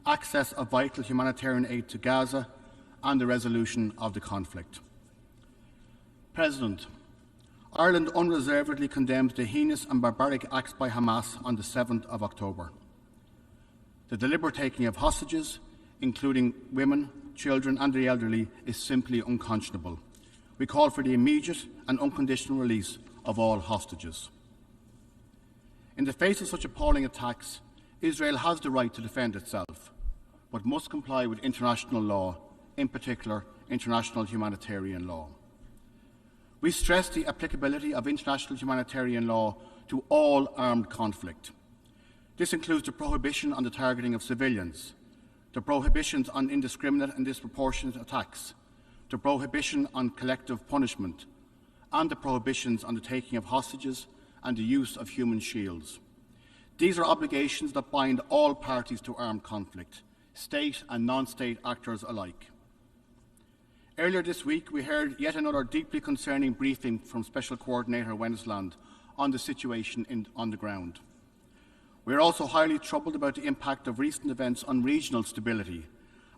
S15: access of vital humanitarian aid to Gaza, and the resolution of the conflict. President, Ireland unreservedly condemns the heinous and barbaric acts by Hamas on the 7th of October. The deliberate taking of hostages, including women, children and the elderly, is simply unconscionable. We call for the immediate and unconditional release of all hostages. In the face of such appalling attacks, Israel has the right to defend itself, but must comply with international law, in particular international humanitarian law. We stress the applicability of international humanitarian law to all armed conflict. This includes the prohibition on the targeting of civilians, the prohibitions on indiscriminate and disproportionate attacks, the prohibition on collective punishment, and the prohibitions on the taking of hostages and the use of human shields. These are obligations that bind all parties to armed conflict, state and non-state actors alike. Earlier this week, we heard yet another deeply concerning briefing from Special Coordinator Wennesland on the situation on the ground. We are also highly troubled about the impact of recent events on regional stability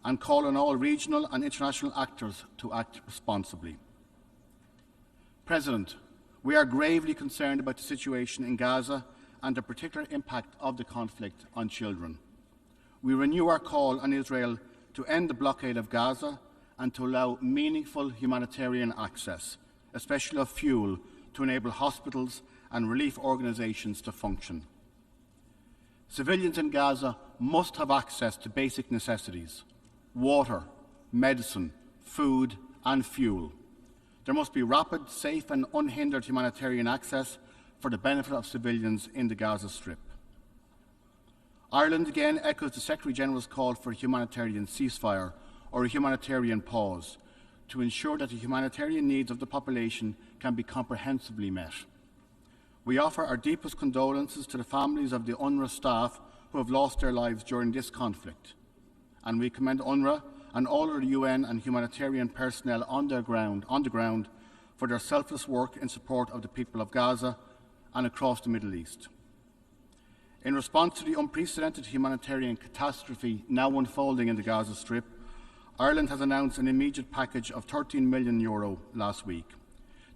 S15: and call on all regional and international actors to act responsibly. President, we are gravely concerned about the situation in Gaza and the particular impact of the conflict on children. We renew our call on Israel to end the blockade of Gaza and to allow meaningful humanitarian access, especially of fuel, to enable hospitals and relief organisations to function. Civilians in Gaza must have access to basic necessities: water, medicine, food and fuel. There must be rapid, safe and unhindered humanitarian access for the benefit of civilians in the Gaza Strip. Ireland again echoes the Secretary-General's call for a humanitarian ceasefire or a humanitarian pause to ensure that the humanitarian needs of the population can be comprehensively met. We offer our deepest condolences to the families of the UNRWA staff who have lost their lives during this conflict, and we commend UNRWA and all of the UN and humanitarian personnel on the ground for their selfless work in support of the people of Gaza and across the Middle East. In response to the unprecedented humanitarian catastrophe now unfolding in the Gaza Strip, Ireland has announced an immediate package of €13 million last week,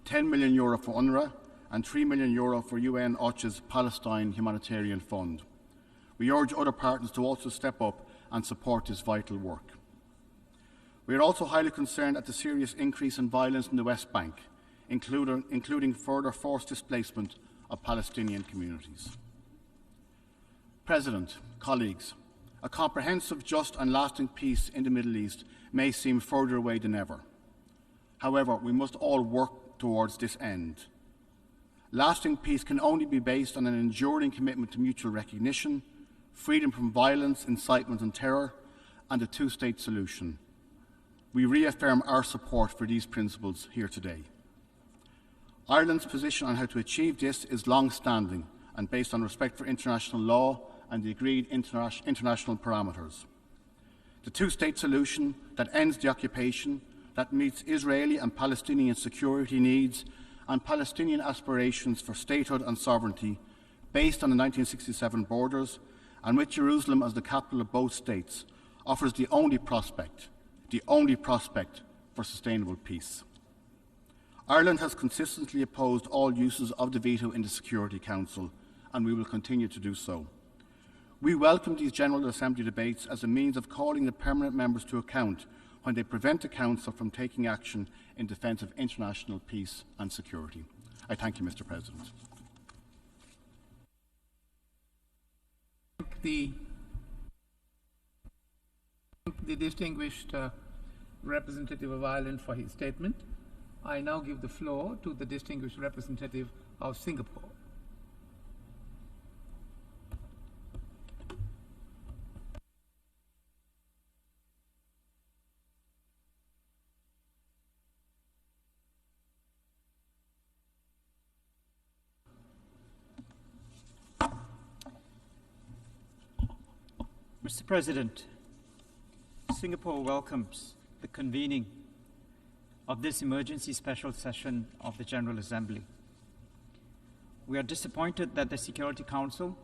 S15: €10 million for UNRWA and €3 million for UN OCHA's Palestine Humanitarian Fund. We urge other partners to also step up and support this vital work. We are also highly concerned at the serious increase in violence in the West Bank, including further forced displacement of Palestinian communities. President, colleagues, a comprehensive, just and lasting peace in the Middle East may seem further away than ever. However, we must all work towards this end. Lasting peace can only be based on an enduring commitment to mutual recognition, freedom from violence, incitement and terror, and a two-state solution. We reaffirm our support for these principles here today. Ireland's position on how to achieve this is long-standing and based on respect for international law and the agreed international parameters. The two-state solution that ends the occupation, that meets Israeli and Palestinian security needs and Palestinian aspirations for statehood and sovereignty based on the 1967 borders and with Jerusalem as the capital of both states, offers the only prospect, the only prospect for sustainable peace. Ireland has consistently opposed all uses of the veto in the Security Council, and we will continue to do so. We welcome these General Assembly debates as a means of calling the permanent members to account when they prevent the Council from taking action in defence of international peace and security. I thank you, Mr. President.
S14: The distinguished representative of Ireland for his statement. I now give the floor to the distinguished representative of Singapore.
S16: Mr. President, Singapore welcomes the convening of this emergency special session of the General Assembly. We are disappointed that the Security Council,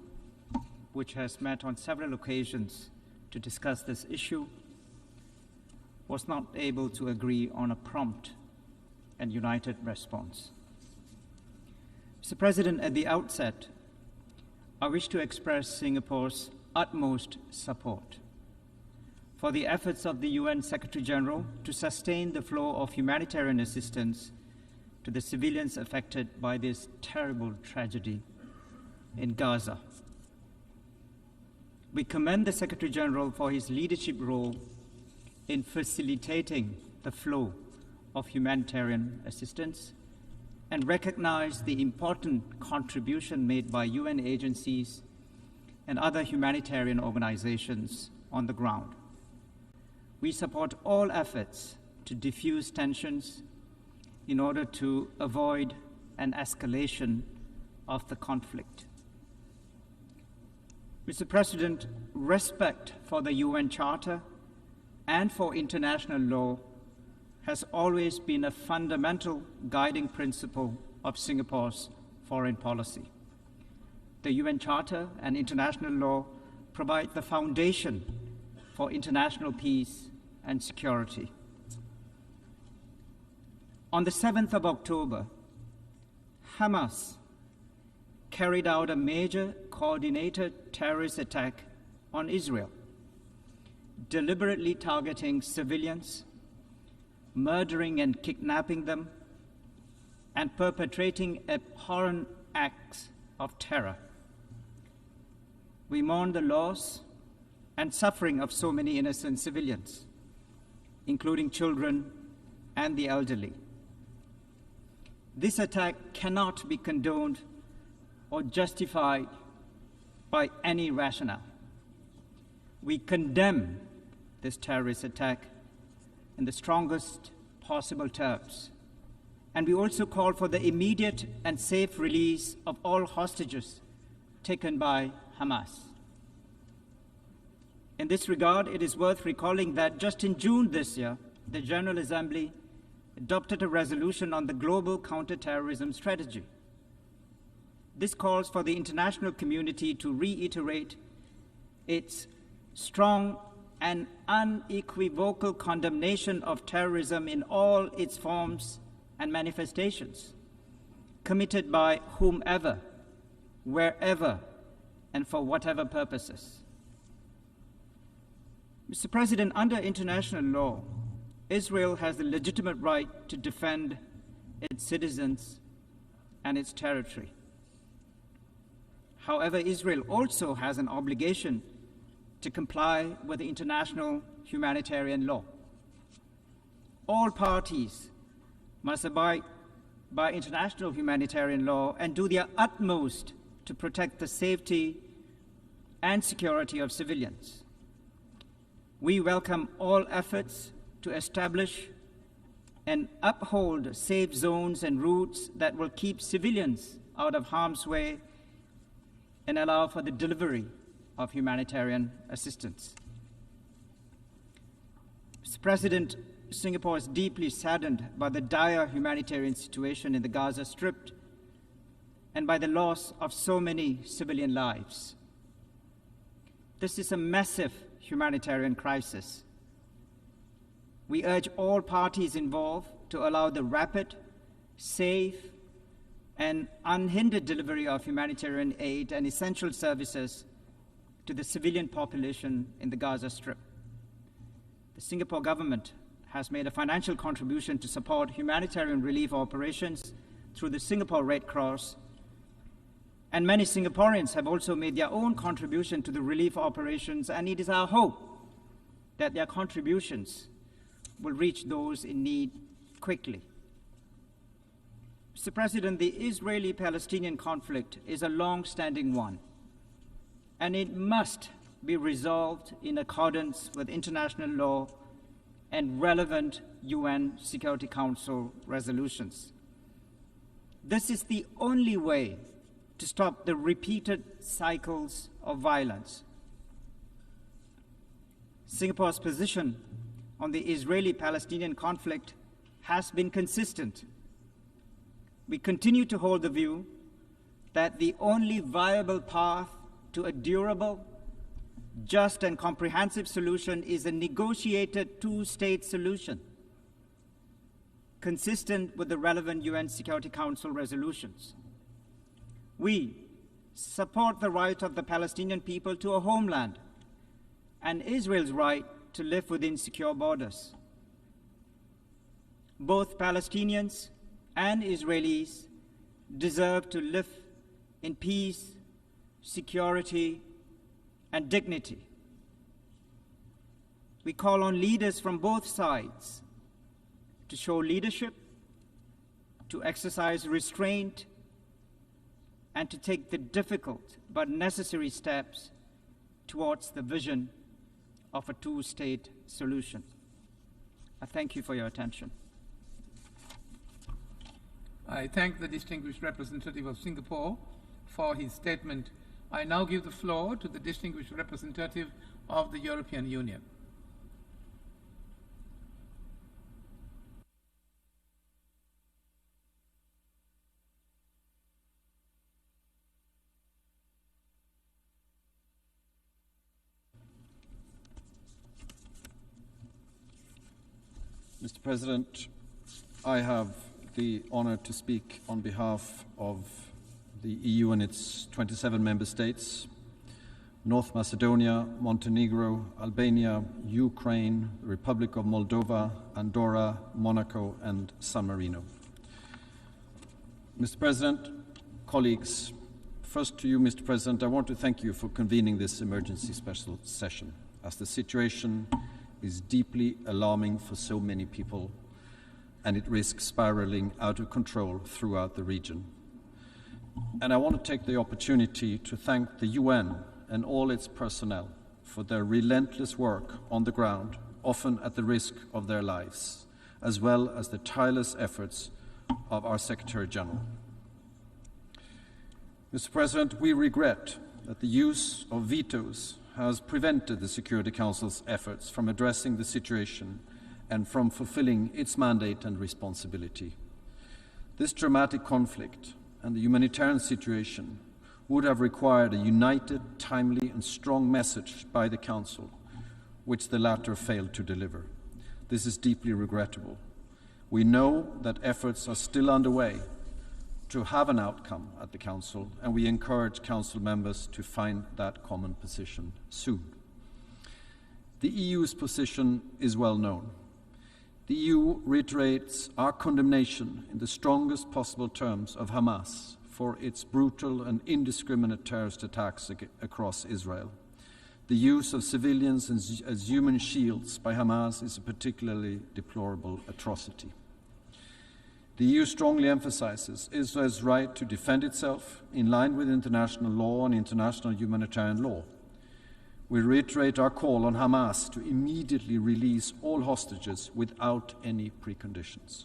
S16: which has met on several occasions to discuss this issue, was not able to agree on a prompt and united response. Mr. President, at the outset, I wish to express Singapore's utmost support for the efforts of the UN Secretary-General to sustain the flow of humanitarian assistance to the civilians affected by this terrible tragedy in Gaza. We commend the Secretary-General for his leadership role in facilitating the flow of humanitarian assistance and recognize the important contribution made by UN agencies and other humanitarian organizations on the ground. We support all efforts to diffuse tensions in order to avoid an escalation of the conflict. Mr. President, respect for the UN Charter and for international law has always been a fundamental guiding principle of Singapore's foreign policy. The UN Charter and international law provide the foundation for international peace and security. On the 7th of October, Hamas carried out a major coordinated terrorist attack on Israel, deliberately targeting civilians, murdering and kidnapping them, and perpetrating abhorrent acts of terror. We mourn the loss and suffering of so many innocent civilians, including children and the elderly. This attack cannot be condoned or justified by any rationale. We condemn this terrorist attack in the strongest possible terms, and we also call for the immediate and safe release of all hostages taken by Hamas. In this regard, it is worth recalling that just in June this year, the General Assembly adopted a resolution on the global counterterrorism strategy. This calls for the international community to reiterate its strong and unequivocal condemnation of terrorism in all its forms and manifestations, committed by whomever, wherever, and for whatever purposes. Mr. President, under international law, Israel has the legitimate right to defend its citizens and its territory. However, Israel also has an obligation to comply with the international humanitarian law. All parties must abide by international humanitarian law and do their utmost to protect the safety and security of civilians. We welcome all efforts to establish and uphold safe zones and routes that will keep civilians out of harm's way and allow for the delivery of humanitarian assistance. Mr. President, Singapore is deeply saddened by the dire humanitarian situation in the Gaza Strip and by the loss of so many civilian lives. This is a massive humanitarian crisis. We urge all parties involved to allow the rapid, safe, and unhindered delivery of humanitarian aid and essential services to the civilian population in the Gaza Strip. The Singapore government has made a financial contribution to support humanitarian relief operations through the Singapore Red Cross, and many Singaporeans have also made their own contribution to the relief operations, and it is our hope that their contributions will reach those in need quickly. Mr. President, the Israeli-Palestinian conflict is a long-standing one, and it must be resolved in accordance with international law and relevant UN Security Council resolutions. This is the only way to stop the repeated cycles of violence. Singapore's position on the Israeli-Palestinian conflict has been consistent. We continue to hold the view that the only viable path to a durable, just and comprehensive solution is a negotiated two-state solution, consistent with the relevant UN Security Council resolutions. We support the right of the Palestinian people to a homeland and Israel's right to live within secure borders. Both Palestinians and Israelis deserve to live in peace, security, and dignity. We call on leaders from both sides to show leadership, to exercise restraint, and to take the difficult but necessary steps towards the vision of a two-state solution. I thank you for your attention.
S14: I thank the distinguished representative of Singapore for his statement. I now give the floor to the distinguished representative of the European Union.
S12: Mr. President, I have the honor to speak on behalf of the EU and its 27 member states, North Macedonia, Montenegro, Albania, Ukraine, the Republic of Moldova, Andorra, Monaco, and San Marino. Mr. President, colleagues, first to you, Mr. President, I want to thank you for convening this emergency special session, as the situation is deeply alarming for so many people, and it risks spiraling out of control throughout the region. And I want to take the opportunity to thank the UN and all its personnel for their relentless work on the ground, often at the risk of their lives, as well as the tireless efforts of our Secretary General. Mr. President, we regret that the use of vetoes has prevented the Security Council's efforts from addressing the situation and from fulfilling its mandate and responsibility. This dramatic conflict and the humanitarian situation would have required a united, timely, and strong message by the Council, which the latter failed to deliver. This is deeply regrettable. We know that efforts are still underway to have an outcome at the Council, and we encourage Council members to find that common position soon. The EU's position is well known. The EU reiterates our condemnation in the strongest possible terms of Hamas for its brutal and indiscriminate terrorist attacks across Israel. The use of civilians as human shields by Hamas is a particularly deplorable atrocity. The EU strongly emphasizes Israel's right to defend itself in line with international law and international humanitarian law. We reiterate our call on Hamas to immediately release all hostages without any preconditions.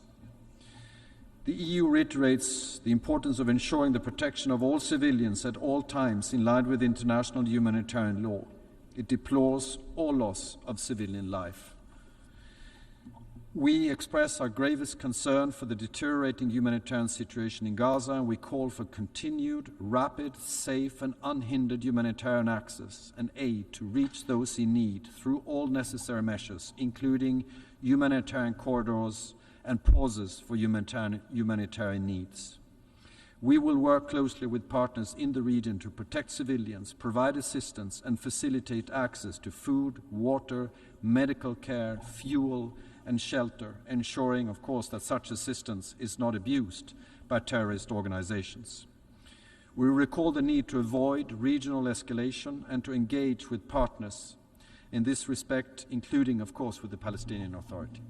S12: The EU reiterates the importance of ensuring the protection of all civilians at all times in line with international humanitarian law. It deplores all loss of civilian life.
S17: We express our gravest concern for the deteriorating humanitarian situation in Gaza, and we call for continued, rapid, safe and unhindered humanitarian access and aid to reach those in need through all necessary measures, including humanitarian corridors and pauses for humanitarian needs. We will work closely with partners in the region to protect civilians, provide assistance and facilitate access to food, water, medical care, fuel and shelter, ensuring, of course, that such assistance is not abused by terrorist organizations. We recall the need to avoid regional escalation and to engage with partners in this respect, including, of course, with the Palestinian Authority.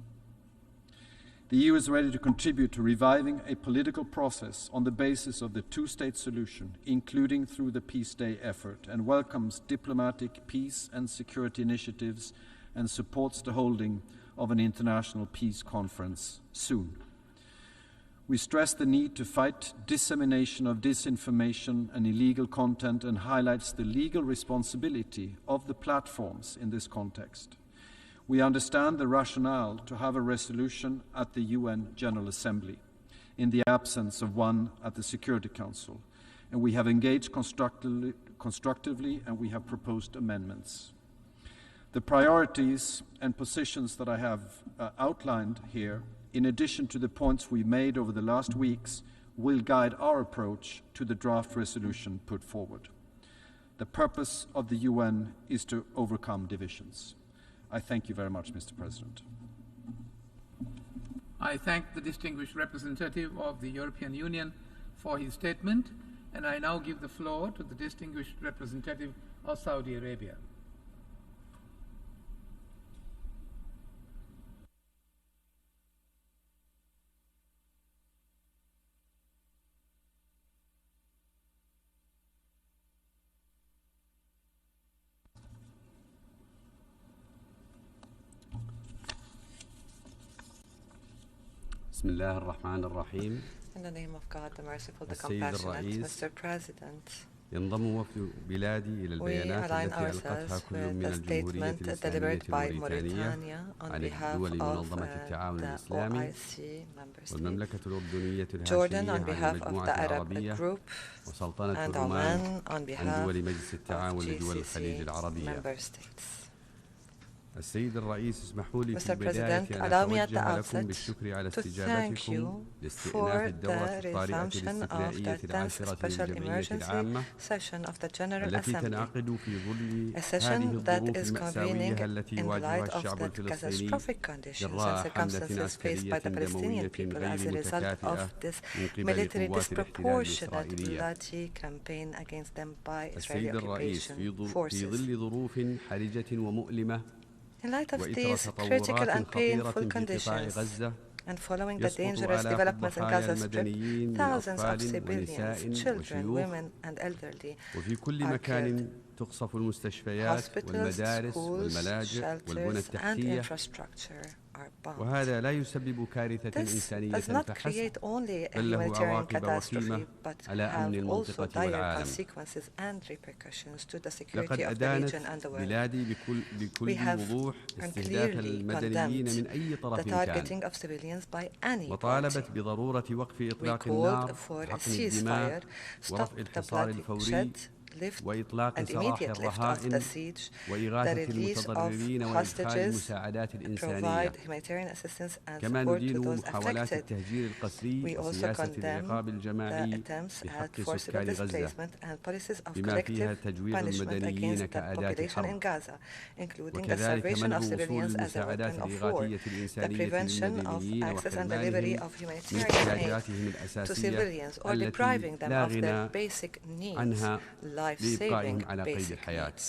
S17: The EU is ready to contribute to reviving a political process on the basis of the two-state solution, including through the Peace Day effort, and welcomes diplomatic peace and security initiatives and supports the holding of an international peace conference soon. We stress the need to fight dissemination of disinformation and illegal content and highlights the legal responsibility of the platforms in this context. We understand the rationale to have a resolution at the UN General Assembly in the absence of one at the Security Council, and we have engaged constructively and we have proposed amendments. The priorities and positions that I have outlined here, in addition to the points we made over the last weeks, will guide our approach to the draft resolution put forward. The purpose of the UN is to overcome divisions. I thank you very much, Mr. President.
S14: I thank the distinguished representative of the European Union for his statement, and I now give the floor to the distinguished representative of Saudi Arabia.
S18: بسم الله الرحمن الرحيم.
S8: In the name of God, the merciful, the
S18: السيد
S8: compassionate,
S18: الرئيس،
S8: Mr. President,
S18: ينضم وفد بلادي إلى
S8: we
S18: البيانات
S8: align
S18: التي ألقتها
S8: ourselves
S18: كل
S8: with
S18: من
S8: the
S18: الجمهورية
S8: statement
S18: الإسلامية
S8: delivered by
S18: الموريتانية
S8: Mauritania on
S18: عن
S8: behalf
S18: الدول
S8: of
S18: لمنظمة التعاون
S8: the
S18: الإسلامي
S8: OIC member states,
S18: والمملكة الأردنية
S8: Jordan
S18: الهاشمية
S8: on
S18: عن
S8: behalf of
S18: المجموعة
S8: the Arab
S18: العربية
S8: group,
S18: وسلطنة
S8: and
S18: عمان
S8: Oman on
S18: عن
S8: behalf
S18: دول مجلس
S8: of
S18: التعاون لدول الخليج
S8: GCC
S18: العربية.
S8: member states.
S18: السيد الرئيس، اسمحوا لي في
S8: Mr.
S18: البداية
S8: President,
S18: أن
S8: allow me at the
S18: أتوجه لكم
S8: outset
S18: بالشكر على
S8: to thank
S18: استجابتكم
S8: you
S18: لاستئناف
S8: for
S18: الدورة
S8: the
S18: الطارئة
S8: resumption of
S18: الاستثنائية
S8: the 10th
S18: العاشرة
S8: Special
S18: للجمعية العامة
S8: Emergency Session of the General
S18: التي
S8: Assembly,
S18: تنعقد في ظل
S8: a
S18: هذه
S8: session that
S18: الظروف
S8: is
S18: المأساوية
S8: convening
S18: التي
S8: in the
S18: يواجهها
S8: light of
S18: الشعب
S8: the Gaza
S18: الفلسطيني
S8: Strip conditions and
S18: جراء حملة
S8: circumstances faced by
S18: عسكرية
S8: the Palestinian
S18: دموية
S8: people as a
S18: غير
S8: result
S18: متكافئة
S8: of this
S18: من قبل
S8: military
S18: قوات الاحتلال
S8: disproportionate
S18: الإسرائيلية.
S8: bloody campaign against them by Israeli
S18: السيد الرئيس، في
S8: occupation forces.
S18: ظل ظروف حرجة ومؤلمة
S8: In light of
S18: وإثر
S8: these critical
S18: تطورات
S8: and
S18: خطيرة
S8: painful
S18: في قطاع
S8: conditions,
S18: غزة
S8: and following the
S18: يسقط
S8: dangerous
S18: آلاف
S8: developments in
S18: الضحايا
S8: Gaza Strip,
S18: المدنيين من
S8: thousands of
S18: أطفال
S8: civilians,
S18: ونساء
S8: children,
S18: وشيوخ،
S8: women and elderly
S18: وفي كل
S8: are killed.
S18: مكان تقصف المستشفيات
S8: Hospitals,
S18: والمدارس
S8: schools,
S18: والملاجئ والبنى
S8: shelters and
S18: التحتية،
S8: infrastructure are bombed.
S18: وهذا لا يسبب كارثة
S8: This
S18: إنسانية
S8: does not
S18: فحسب،
S8: create only a
S18: بل له
S8: humanitarian
S18: عواقب
S8: catastrophe,
S18: وخيمة
S8: but
S18: على أمن
S8: have also
S18: المنطقة
S8: dire
S18: والعالم.
S8: consequences and repercussions to the
S18: لقد
S8: security of the
S18: أدانت
S8: region and the world.
S18: بلادي
S8: We
S18: بكل
S8: have
S18: وضوح
S8: and
S18: استهداف
S8: clearly
S18: المدنيين
S8: condemned
S18: من أي
S8: the
S18: طرف
S8: targeting
S18: كان،
S8: of civilians by any party.
S18: وطالبت بضرورة وقف
S8: We
S18: إطلاق
S8: called
S18: النار،
S8: for a
S18: حقن الدماء،
S8: ceasefire,
S18: ورفع
S8: stop the
S18: الحصار الفوري،
S8: bloodshed, lift
S18: وإطلاق
S8: and
S18: سراح
S8: immediate lift of the
S18: الرهائن،
S8: siege, the
S18: وإغاثة
S8: release of
S18: المتضررين وإدخال
S8: hostages,
S18: المساعدات الإنسانية.
S8: provide humanitarian assistance and
S18: كما
S8: support to
S18: ندين
S8: those
S18: محاولات
S8: affected.
S18: التهجير القسري
S8: We also
S18: وسياسة
S8: condemn
S18: العقاب
S8: the
S18: الجماعي
S8: attempts
S18: بحق
S8: at forcible
S18: سكان غزة،
S8: displacement and policies of
S18: بما فيها
S8: collective
S18: تجويع
S8: punishment
S18: المدنيين
S8: against the
S18: كأداة
S8: population in
S18: حرب،
S8: Gaza, including the
S18: وكذلك
S8: starvation
S18: منع
S8: of
S18: وصول
S8: civilians as a
S18: المساعدات
S8: weapon of war,
S18: الإغاثية
S8: the
S18: الإنسانية
S8: prevention of
S18: للمدنيين
S8: access and
S18: وحرمانهم
S8: delivery of
S18: من
S8: humanitarian aid
S18: احتياجاتهم
S8: to
S18: الأساسية
S8: civilians or
S18: التي
S8: depriving them
S18: لا
S8: of their
S18: غنى
S8: basic needs,
S18: عنها
S8: life-saving
S18: لإبقائهم على قيد
S8: basic
S18: الحياة.
S8: needs.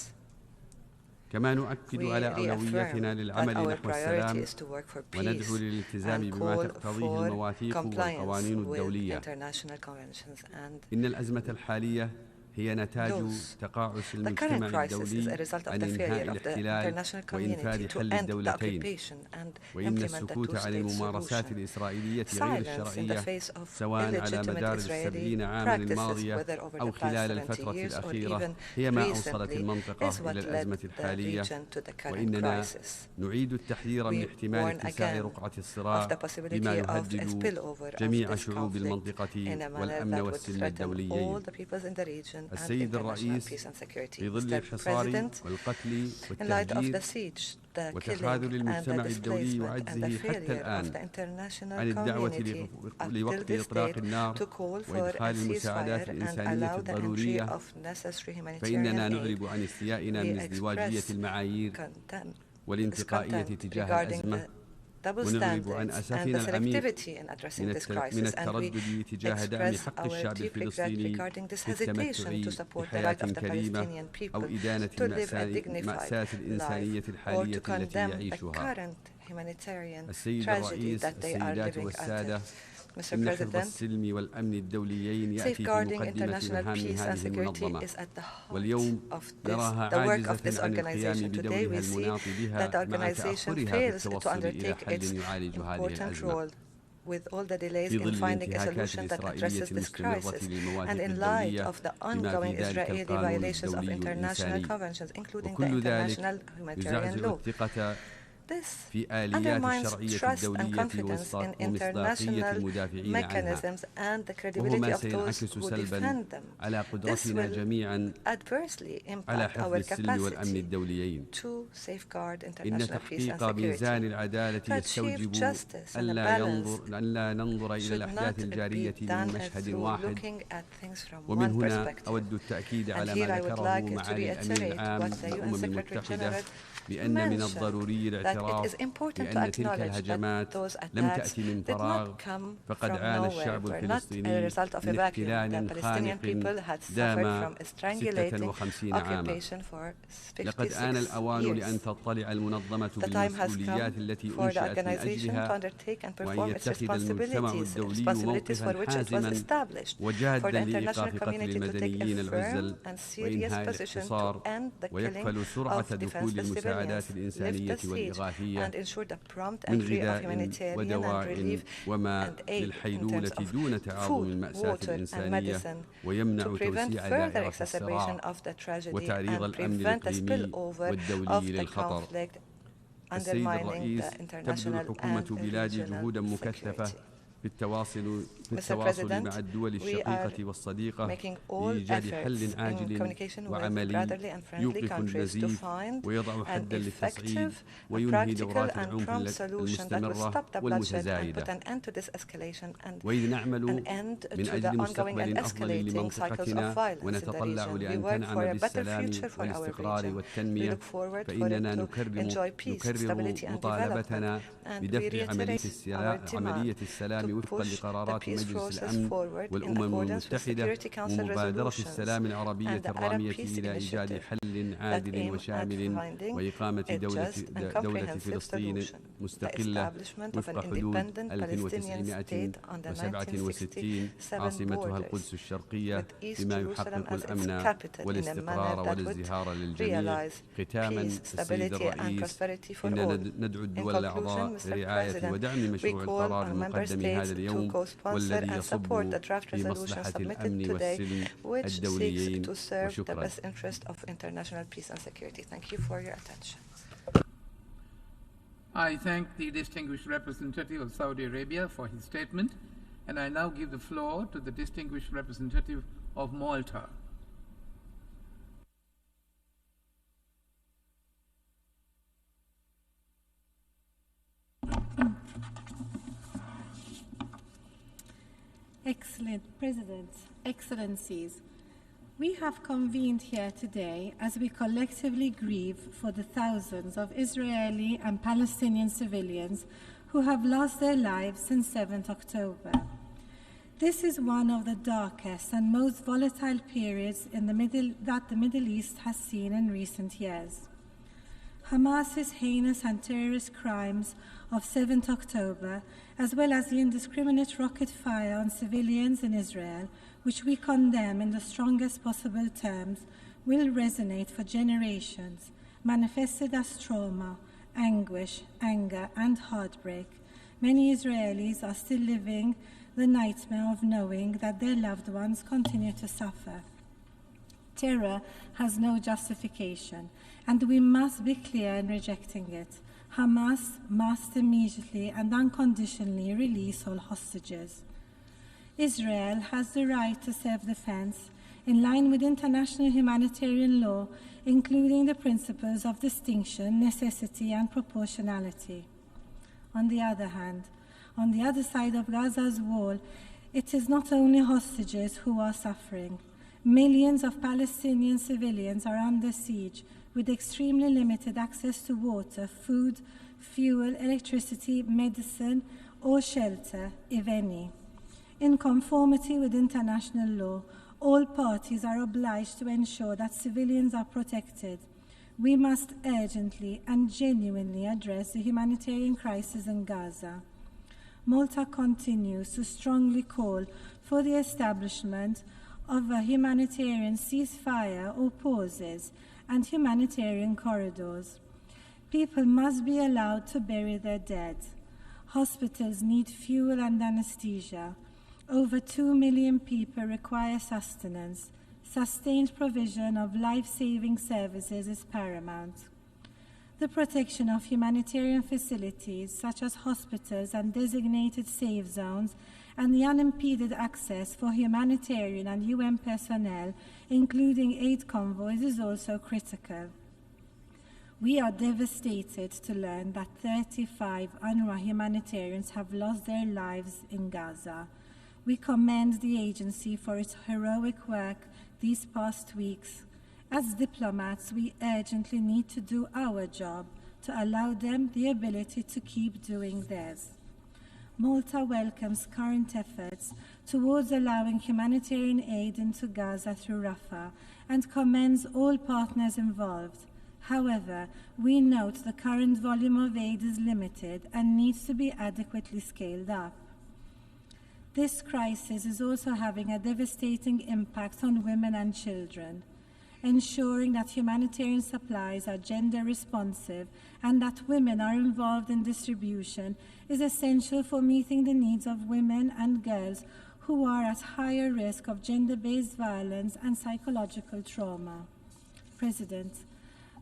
S18: كما نؤكد
S8: We
S18: على
S8: reaffirm
S18: أولويتنا
S8: that
S18: للعمل
S8: our
S18: نحو
S8: priority
S18: السلام،
S8: is to work for
S18: وندعو
S8: peace
S18: للالتزام
S8: and
S18: بما
S8: call
S18: تقتضيه
S8: for
S18: المواثيق
S8: compliance
S18: والقوانين
S8: with
S18: الدولية.
S8: international conventions and
S18: إن الأزمة الحالية هي نتاج تقاعس المجتمع الدولي عن إنهاء الاحتلال وإنفاذ حل الدولتين، وإن السكوت عن الممارسات الإسرائيلية غير الشرعية سواء على مدار 70 عاما الماضية أو خلال الفترة الأخيرة هي ما أوصلت المنطقة إلى الأزمة الحالية، وإننا نعيد التحذير من احتمال اتساع رقعة الصراع بما يهدد جميع شعوب المنطقة والأمن والسلم الدوليين. السيد الرئيس في ظل الحصار والقتل والتهجير وتخاذل المجتمع الدولي وعجزه حتى الآن عن الدعوة لوقف إطلاق النار وإدخال المساعدات الإنسانية الضرورية، فإننا نعرب عن استيائنا من ازدواجية المعايير والانتقائية تجاه الأزمة، ونعرب عن أسفنا العميق من التردد تجاه دعم حق الشعب الفلسطيني في التمتع بحياة كريمة أو إدانة المأساة الإنسانية الحالية التي يعيشها. السيد الرئيس، السيدات والسادة، إن حفظ السلم والأمن الدوليين يأتي في مقدمة مهام هذه المنظمة، واليوم نراها عاجزة عن القيام بدورها المناط بها مع تأخرها في التوصل إلى حل يعالج هذه الأزمة. في ظل الانتهاكات الإسرائيلية المستمرة للمواثيق الدولية بما في ذلك القانون الدولي الإنساني، وكل ذلك يزعزع الثقة في آليات الشرعية الدولية ومصداقية المدافعين عنها، وهو ما سينعكس سلبا على قدرتنا جميعا على حفظ السلم والأمن الدوليين. إن تحقيق ميزان العدالة يستوجب ألا ننظر إلى الأحداث الجارية من مشهد واحد، ومن هنا أود التأكيد على ما ذكره معالي الأمين العام للأمم المتحدة بأن من الضروري الاعتراف بأن تلك الهجمات لم تأتي من فراغ، فقد عانى الشعب الفلسطيني من احتلال خانق دام 56 عاما. لقد آن الأوان لأن تطلع المنظمة بالمسؤوليات التي أنشأت من أجلها، وأن يتخذ المجتمع الدولي موقفا حازما وجادا لإيقاف قتل المدنيين العزل وإنهاء الاحتصار، ويكفل سرعة دخول المساعدات الإنسانية والإغاثية من غذاء ودواء وماء للحيلولة دون تعاظم المأساة الإنسانية، ويمنع توسيع دائرة الصراع وتعريض الأمن الإقليمي والدولي للخطر. السيد الرئيس، تبذل حكومة بلادي جهودا مكثفة في التواصل مع الدول الشقيقة والصديقة لإيجاد حل عاجل وعملي يوقف النزيف ويضع حدا للتصعيد وينهي دورات العنف المستمرة والمتزايدة، وإذ نعمل من أجل مستقبل أفضل لمنطقتنا ونتطلع لأن تنعم بالسلام والاستقرار والتنمية، فإننا نكرر مطالبتنا بدفع عملية السلام وفقا لقرارات مجلس الأمن والأمم المتحدة ومبادرة السلام العربية الرامية إلى إيجاد حل عادل وشامل وإقامة دولة فلسطين مستقلة وفق حدود 1967 عاصمتها القدس الشرقية بما يحقق الأمن والاستقرار والازدهار للجميع. ختاما، السيد الرئيس، إننا ندعو الدول الأعضاء لرعاية ودعم مشروع القرار المقدم هذا اليوم والذي يصب في مصلحة الأمن والسلم الدوليين. وشكرا.
S14: I thank the distinguished representative of Saudi Arabia for his statement, and I now give the floor to the distinguished representative of Malta.
S19: Excellent President, Excellencies, we have convened here today as we collectively grieve for the thousands of Israeli and Palestinian civilians who have lost their lives since 7th October. This is one of the darkest and most volatile periods that the Middle East has seen in recent years. Hamas's heinous and terrorist crimes of 7th October, as well as the indiscriminate rocket fire on civilians in Israel, which we condemn in the strongest possible terms, will resonate for generations, manifested as trauma, anguish, anger, and heartbreak. Many Israelis are still living the nightmare of knowing that their loved ones continue to suffer. Terror has no justification, and we must be clear in rejecting it. Hamas must immediately and unconditionally release all hostages. Israel has the right to self-defense in line with international humanitarian law, including the principles of distinction, necessity, and proportionality. On the other hand, on the other side of Gaza's wall, it is not only hostages who are suffering. Millions of Palestinian civilians are under siege with extremely limited access to water, food, fuel, electricity, medicine, or shelter, if any. In conformity with international law, all parties are obliged to ensure that civilians are protected. We must urgently and genuinely address the humanitarian crisis in Gaza. Malta continues to strongly call for the establishment of a humanitarian ceasefire or pauses and humanitarian corridors. People must be allowed to bury their dead. Hospitals need fuel and anesthesia. Over 2 million people require sustenance. Sustained provision of life-saving services is paramount. The protection of humanitarian facilities, such as hospitals and designated safe zones, and the unimpeded access for humanitarian and UN personnel, including aid convoys, is also critical. We are devastated to learn that 35 UNRWA humanitarians have lost their lives in Gaza. We commend the agency for its heroic work these past weeks. As diplomats, we urgently need to do our job to allow them the ability to keep doing theirs. Malta welcomes current efforts towards allowing humanitarian aid into Gaza through Rafah and commends all partners involved. However, we note the current volume of aid is limited and needs to be adequately scaled up. This crisis is also having a devastating impact on women and children. Ensuring that humanitarian supplies are gender responsive and that women are involved in distribution is essential for meeting the needs of women and girls who are at higher risk of gender-based violence and psychological trauma. President,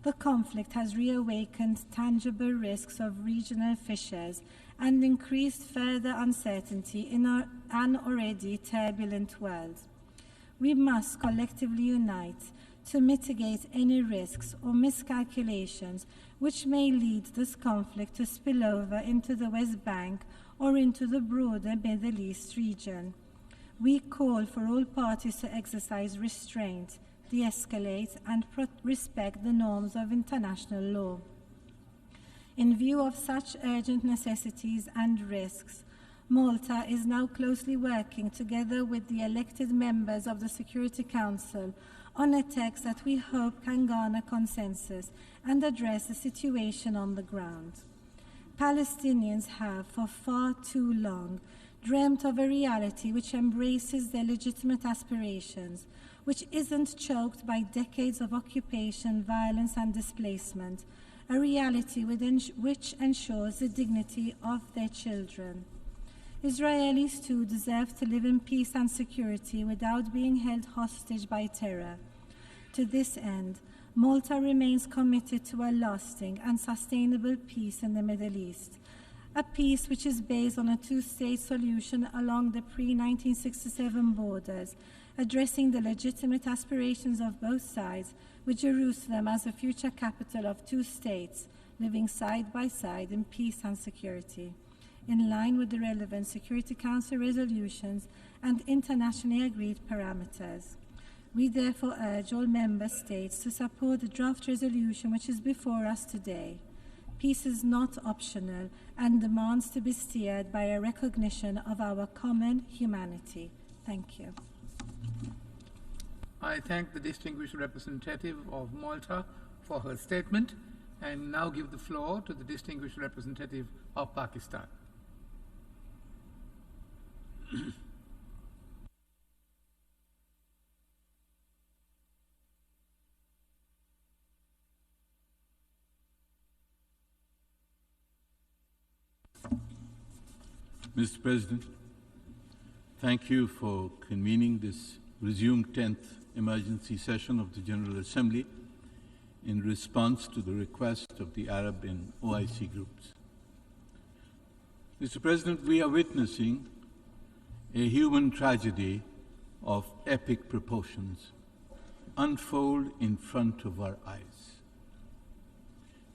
S19: the conflict has reawakened tangible risks of regional fissures and increased further uncertainty in an already turbulent world. We must collectively unite to mitigate any risks or miscalculations which may lead this conflict to spill over into the West Bank or into the broader Middle East region. We call for all parties to exercise restraint, de-escalate, and respect the norms of international law. In view of such urgent necessities and risks, Malta is now closely working together with the elected members of the Security Council on a text that we hope can garner consensus and address the situation on the ground. Palestinians have, for far too long, dreamt of a reality which embraces their legitimate aspirations, which isn't choked by decades of occupation, violence, and displacement, a reality which ensures the dignity of their children. Israelis too deserve to live in peace and security without being held hostage by terror. To this end, Malta remains committed to a lasting and sustainable peace in the Middle East, a peace which is based on a two-state solution along the pre-1967 borders, addressing the legitimate aspirations of both sides, with Jerusalem as a future capital of two states, living side by side in peace and security, in line with the relevant Security Council resolutions and internationally agreed parameters. We therefore urge all member states to support the draft resolution which is before us today. Peace is not optional and demands to be steered by a recognition of our common humanity. Thank you.
S14: I thank the distinguished representative of Malta for her statement and now give the floor to the distinguished representative of Pakistan.
S20: Mr. President, thank you for convening this resumed 10th emergency session of the General Assembly in response to the request of the Arab and OIC groups. Mr. President, we are witnessing a human tragedy of epic proportions unfold in front of our eyes.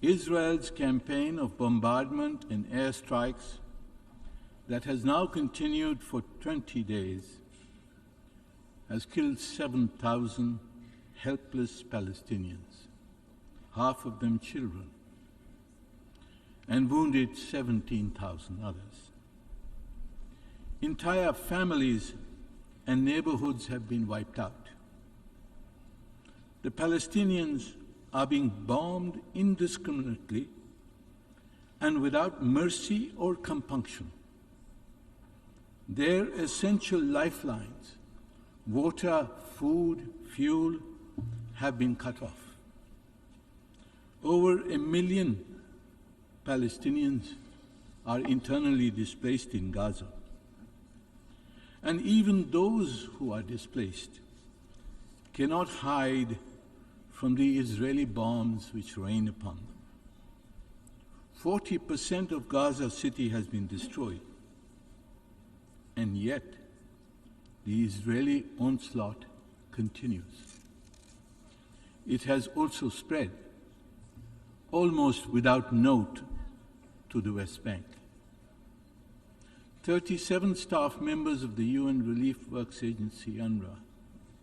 S20: Israel's campaign of bombardment and airstrikes that has now continued for 20 days has killed 7,000 helpless Palestinians, half of them children, and wounded 17,000 others. Entire families and neighborhoods have been wiped out. The Palestinians are being bombed indiscriminately and without mercy or compunction. Their essential lifelines, water, food, fuel, have been cut off. Over 1 million Palestinians are internally displaced in Gaza. And even those who are displaced cannot hide from the Israeli bombs which rain upon them. 40% of Gaza City has been destroyed. And yet, the Israeli onslaught continues. It has also spread, almost without note, to the West Bank. 37 staff members of the UN Relief Works Agency, UNRWA,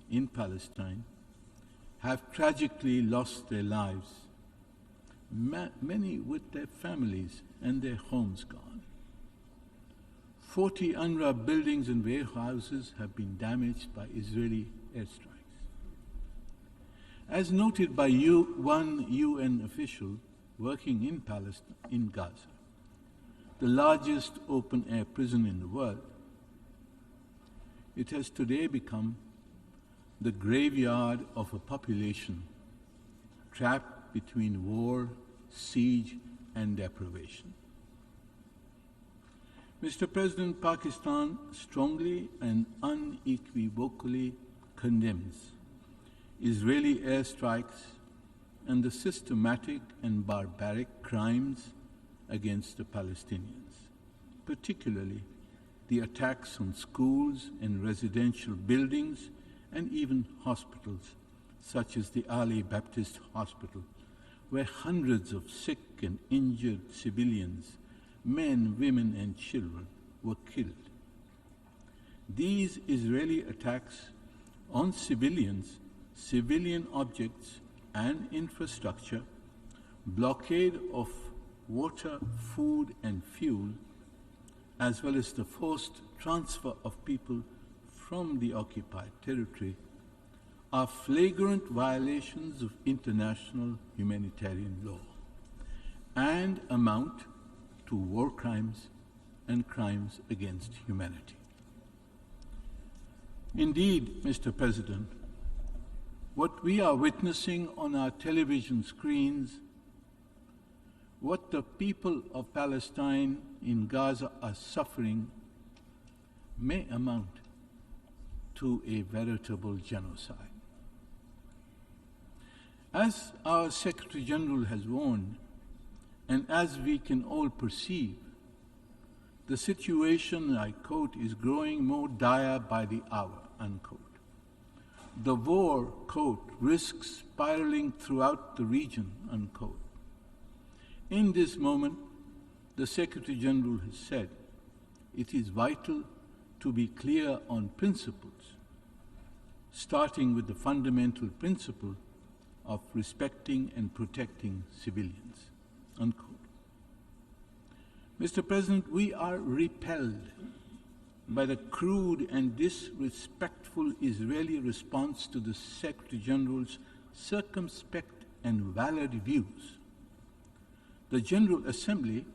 S20: in Palestine have tragically lost their lives, many with their families and their homes gone. 40 UNRWA buildings and warehouses have been damaged by Israeli airstrikes. As noted by one UN official working in Palestine, in Gaza, the largest open-air prison in the world, it has today become the graveyard of a population trapped between war, siege, and deprivation. Mr. President, Pakistan strongly and unequivocally condemns Israeli airstrikes and the systematic and barbaric crimes against the Palestinians, particularly the attacks on schools and residential buildings and even hospitals, such as the Ali Baptist Hospital, where hundreds of sick and injured civilians, men, women, and children, were killed. These Israeli attacks on civilians, civilian objects, and infrastructure, blockade of water, food, and fuel, as well as the forced transfer of people from the occupied territory, are flagrant violations of international humanitarian law and amount to war crimes and crimes against humanity. Indeed, Mr. President, what we are witnessing on our television screens, what the people of Palestine in Gaza are suffering, may amount to a veritable genocide. As our Secretary General has warned, and as we can all perceive, the situation, I quote, is growing more dire by the hour, unquote. The war, quote, risks spiraling throughout the region, unquote. In this moment, the Secretary General has said, it is vital to be clear on principles, starting with the fundamental principle of respecting and protecting civilians, unquote. Mr. President, we are repelled by the crude and disrespectful Israeli response to the Secretary General's circumspect and valid views. The General Assembly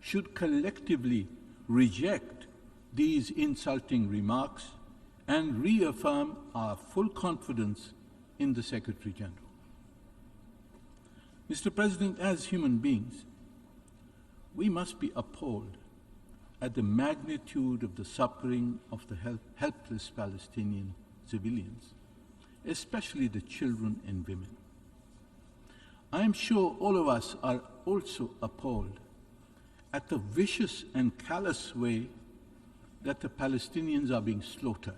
S20: should collectively reject these insulting remarks and reaffirm our full confidence in the Secretary General. Mr. President, as human beings, we must be appalled at the magnitude of the suffering of the helpless Palestinian civilians, especially the children and women. I am sure all of us are also appalled at the vicious and callous way that the Palestinians are being slaughtered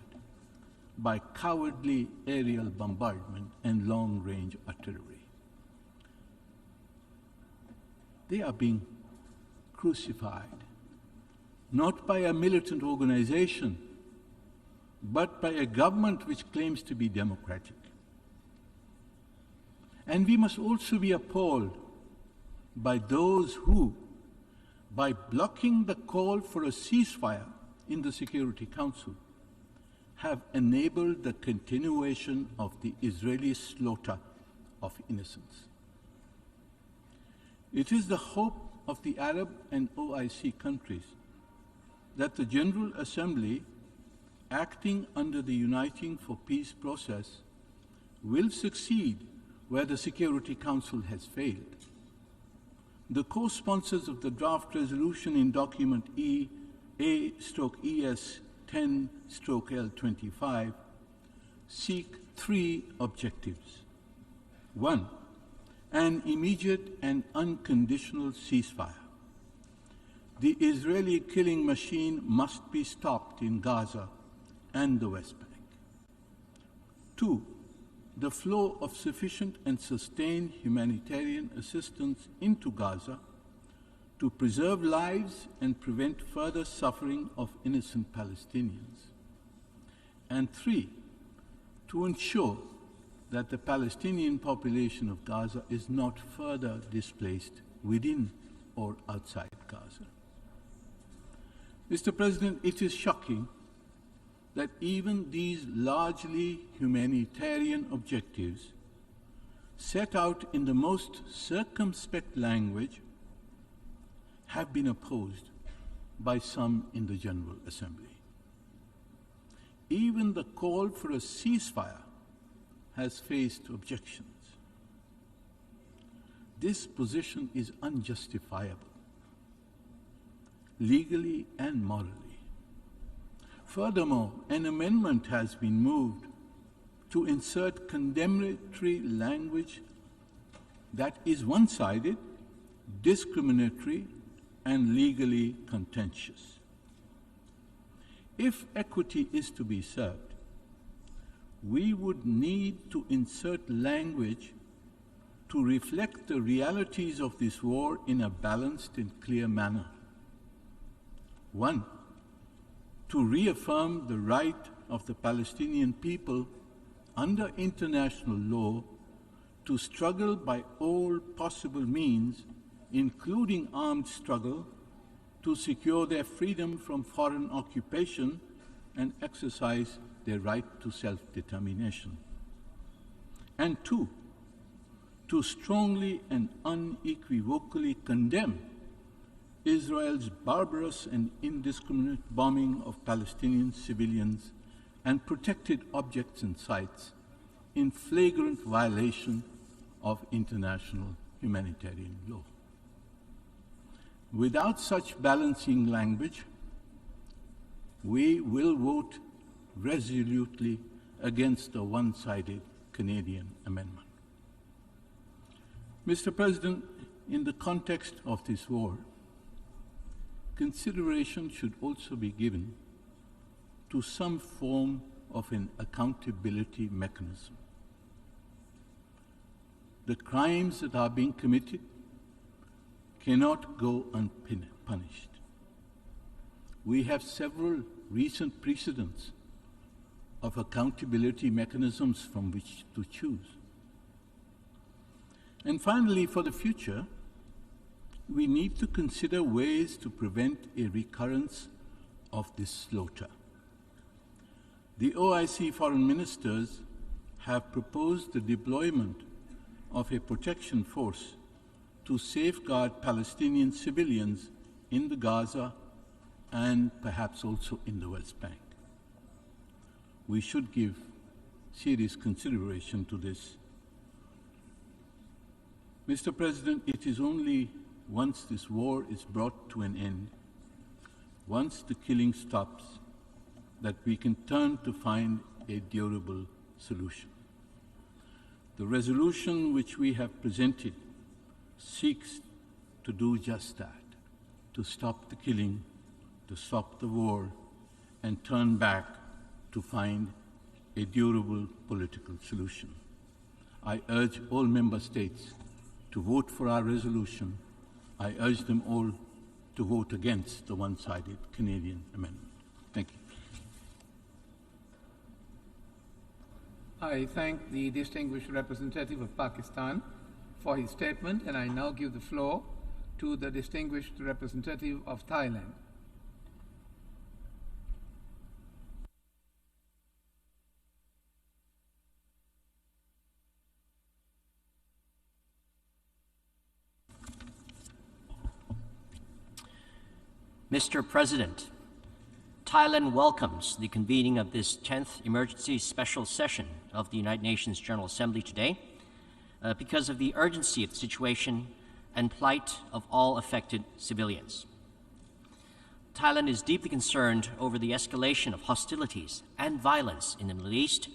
S20: by cowardly aerial bombardment and long-range artillery. They are being crucified, not by a militant organization, but by a government which claims to be democratic. And we must also be appalled by those who, by blocking the call for a ceasefire in the Security Council, have enabled the continuation of the Israeli slaughter of innocents. It is the hope of the Arab and OIC countries that the General Assembly, acting under the Uniting for Peace process, will succeed where the Security Council has failed. The co-sponsors of the draft resolution in document EA/ES 10/L25 seek three objectives. One, an immediate and unconditional ceasefire. The Israeli killing machine must be stopped in Gaza and the West Bank. Two, the flow of sufficient and sustained humanitarian assistance into Gaza to preserve lives and prevent further suffering of innocent Palestinians. And three, to ensure that the Palestinian population of Gaza is not further displaced within or outside Gaza. Mr. President, it is shocking that even these largely humanitarian objectives, set out in the most circumspect language, have been opposed by some in the General Assembly. Even the call for a ceasefire has faced objections. This position is unjustifiable, legally and morally. Furthermore, an amendment has been moved to insert condemnatory language that is one-sided, discriminatory, and legally contentious. If equity is to be served, we would need to insert language to reflect the realities of this war in a balanced and clear manner. One, to reaffirm the right of the Palestinian people under international law to struggle by all possible means, including armed struggle, to secure their freedom from foreign occupation and exercise their right to self-determination. And two, to strongly and unequivocally condemn Israel's barbarous and indiscriminate bombing of Palestinian civilians and protected objects and sites in flagrant violation of international humanitarian law. Without such balancing language, we will vote resolutely against the one-sided Canadian amendment. Mr. President, in the context of this war, consideration should also be given to some form of an accountability mechanism. The crimes that are being committed cannot go unpunished. We have several recent precedents of accountability mechanisms from which to choose. And finally, for the future, we need to consider ways to prevent a recurrence of this slaughter. The OIC foreign ministers have proposed the deployment of a protection force to safeguard Palestinian civilians in the Gaza and perhaps also in the West Bank. We should give serious consideration to this. Mr. President, it is only once this war is brought to an end once the killing stops, that we can turn to find a durable solution. The resolution which we have presented seeks to do just that, to stop the killing, to stop the war, and turn back to find a durable political solution. I urge all member states to vote for our resolution. I urge them all to vote against the one-sided Canadian amendment. Thank you.
S14: I thank the distinguished representative of Pakistan for his statement, and I now give the floor to the distinguished representative of Thailand.
S21: Mr. President, Thailand welcomes the convening of this 10th Emergency Special Session of the United Nations General Assembly today because of the urgency of the situation and plight of all affected civilians. Thailand is deeply concerned over the escalation of hostilities and violence in the Middle East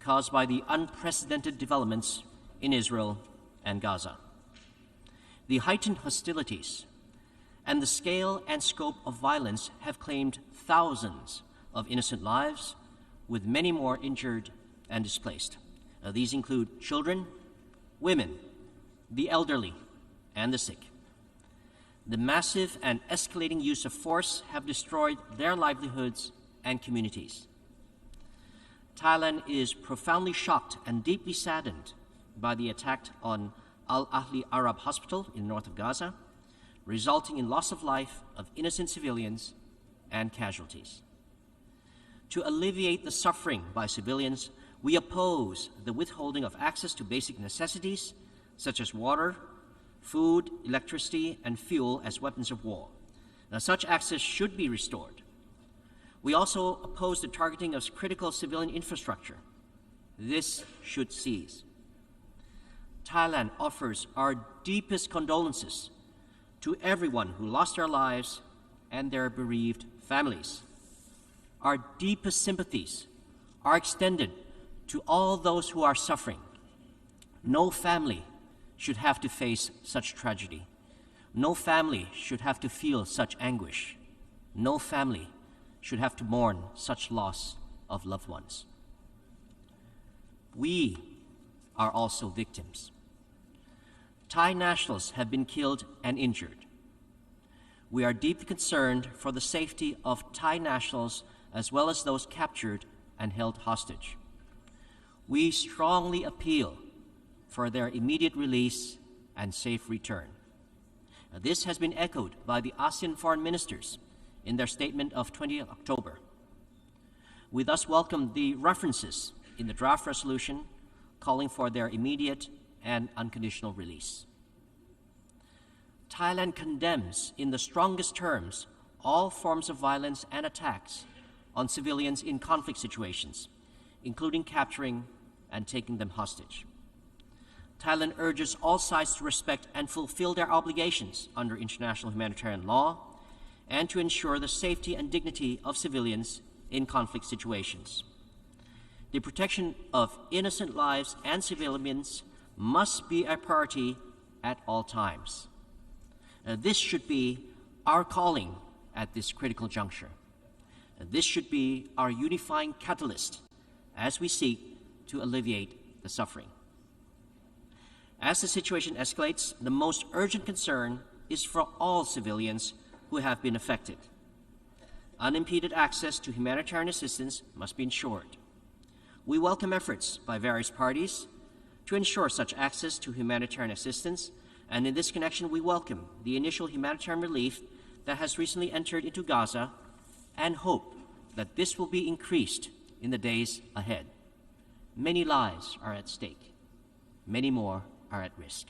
S21: caused by the unprecedented developments in Israel and Gaza. The heightened hostilities and the scale and scope of violence have claimed thousands of innocent lives, with many more injured and displaced. These include children, women, the elderly, and the sick. The massive and escalating use of force have destroyed their livelihoods and communities. Thailand is profoundly shocked and deeply saddened by the attack on Al-Ahli Arab Hospital in the north of Gaza, resulting in loss of life of innocent civilians and casualties. To alleviate the suffering by civilians, we oppose the withholding of access to basic necessities such as water, food, electricity, and fuel as weapons of war. Now, such access should be restored. We also oppose the targeting of critical civilian infrastructure. This should cease. Thailand offers our deepest condolences to everyone who lost their lives and their bereaved families. Our deepest sympathies are extended to all those who are suffering. No family should have to face such tragedy. No family should have to feel such anguish. No family should have to mourn such loss of loved ones. We are also victims. Thai nationals have been killed and injured. We are deeply concerned for the safety of Thai nationals as well as those captured and held hostage. We strongly appeal for their immediate release and safe return. This has been echoed by the ASEAN foreign ministers in their statement of 20th October. We thus welcome the references in the draft resolution calling for their immediate and unconditional release. Thailand condemns in the strongest terms all forms of violence and attacks on civilians in conflict situations, including capturing and taking them hostage. Thailand urges all sides to respect and fulfill their obligations under international humanitarian law and to ensure the safety and dignity of civilians in conflict situations. The protection of innocent lives and civilians must be a priority at all times. This should be our calling at this critical juncture. This should be our unifying catalyst as we seek to alleviate the suffering. As the situation escalates, the most urgent concern is for all civilians who have been affected. Unimpeded access to humanitarian assistance must be ensured. We welcome efforts by various parties to ensure such access to humanitarian assistance, and in this connection we welcome the initial humanitarian relief that has recently entered into Gaza and hope that this will be increased in the days ahead. Many lives are at stake. Many more are at risk.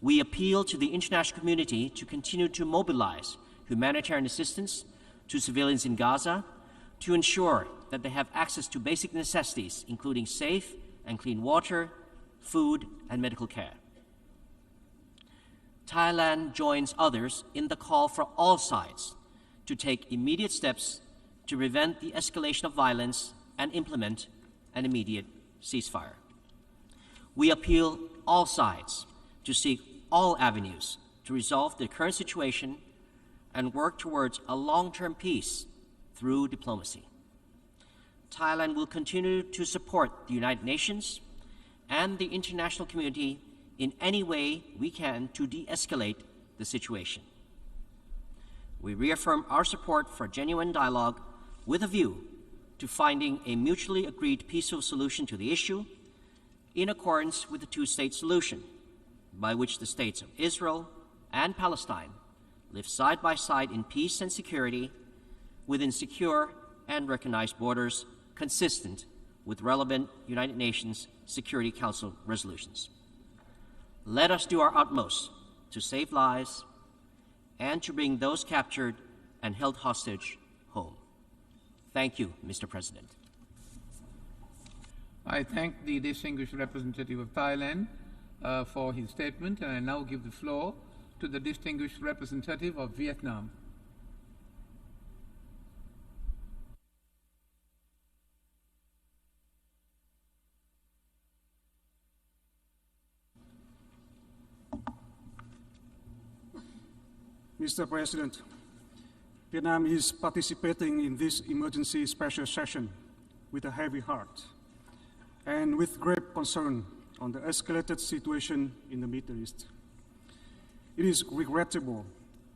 S21: We appeal to the international community to continue to mobilize humanitarian assistance to civilians in Gaza to ensure that they have access to basic necessities, including safe and clean water, food, and medical care. Thailand joins others in the call for all sides to take immediate steps to prevent the escalation of violence and implement an immediate ceasefire. We appeal all sides to seek all avenues to resolve the current situation and work towards a long-term peace through diplomacy. Thailand will continue to support the United Nations and the international community in any way we can to de-escalate the situation. We reaffirm our support for genuine dialogue with a view to finding a mutually agreed peaceful solution to the issue in accordance with the two-state solution, by which the states of Israel and Palestine live side by side in peace and security within secure and recognized borders consistent with relevant United Nations Security Council resolutions. Let us do our utmost to save lives and to bring those captured and held hostage home. Thank you, Mr. President.
S14: I thank the distinguished representative of Thailand for his statement, and I now give the floor to the distinguished representative of Vietnam.
S1: Mr. President, Vietnam is participating in this emergency special session with a heavy heart and with great concern on the escalated situation in the Middle East. It is regrettable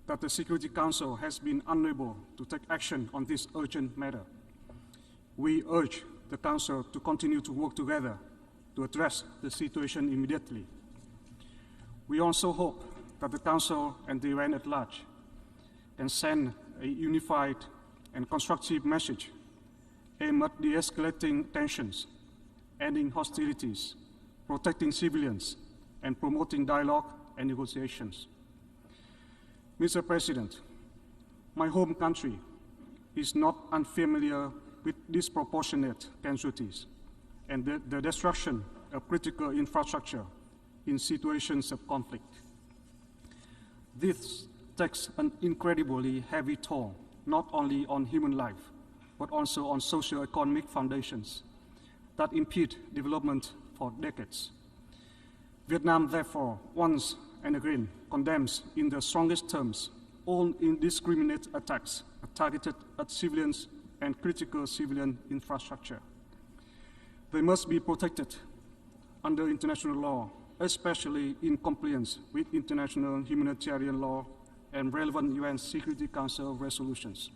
S1: that the Security Council has been unable to take action on this urgent matter. We urge the Council to continue to work together to address the situation immediately. We also hope that the Council and the UN at large can send a unified and constructive message aimed at de-escalating tensions, ending hostilities, protecting civilians, and promoting dialogue and negotiations. Mr. President, my home country is not unfamiliar with disproportionate casualties and the destruction of critical infrastructure in situations of conflict. This takes an incredibly heavy toll, not only on human life, but also on socio-economic foundations that impede development for decades. Vietnam, therefore, once and again condemns in the strongest terms all indiscriminate attacks targeted at civilians and critical civilian infrastructure. They must be protected under international law, especially in compliance with international humanitarian law and relevant UN Security Council resolutions.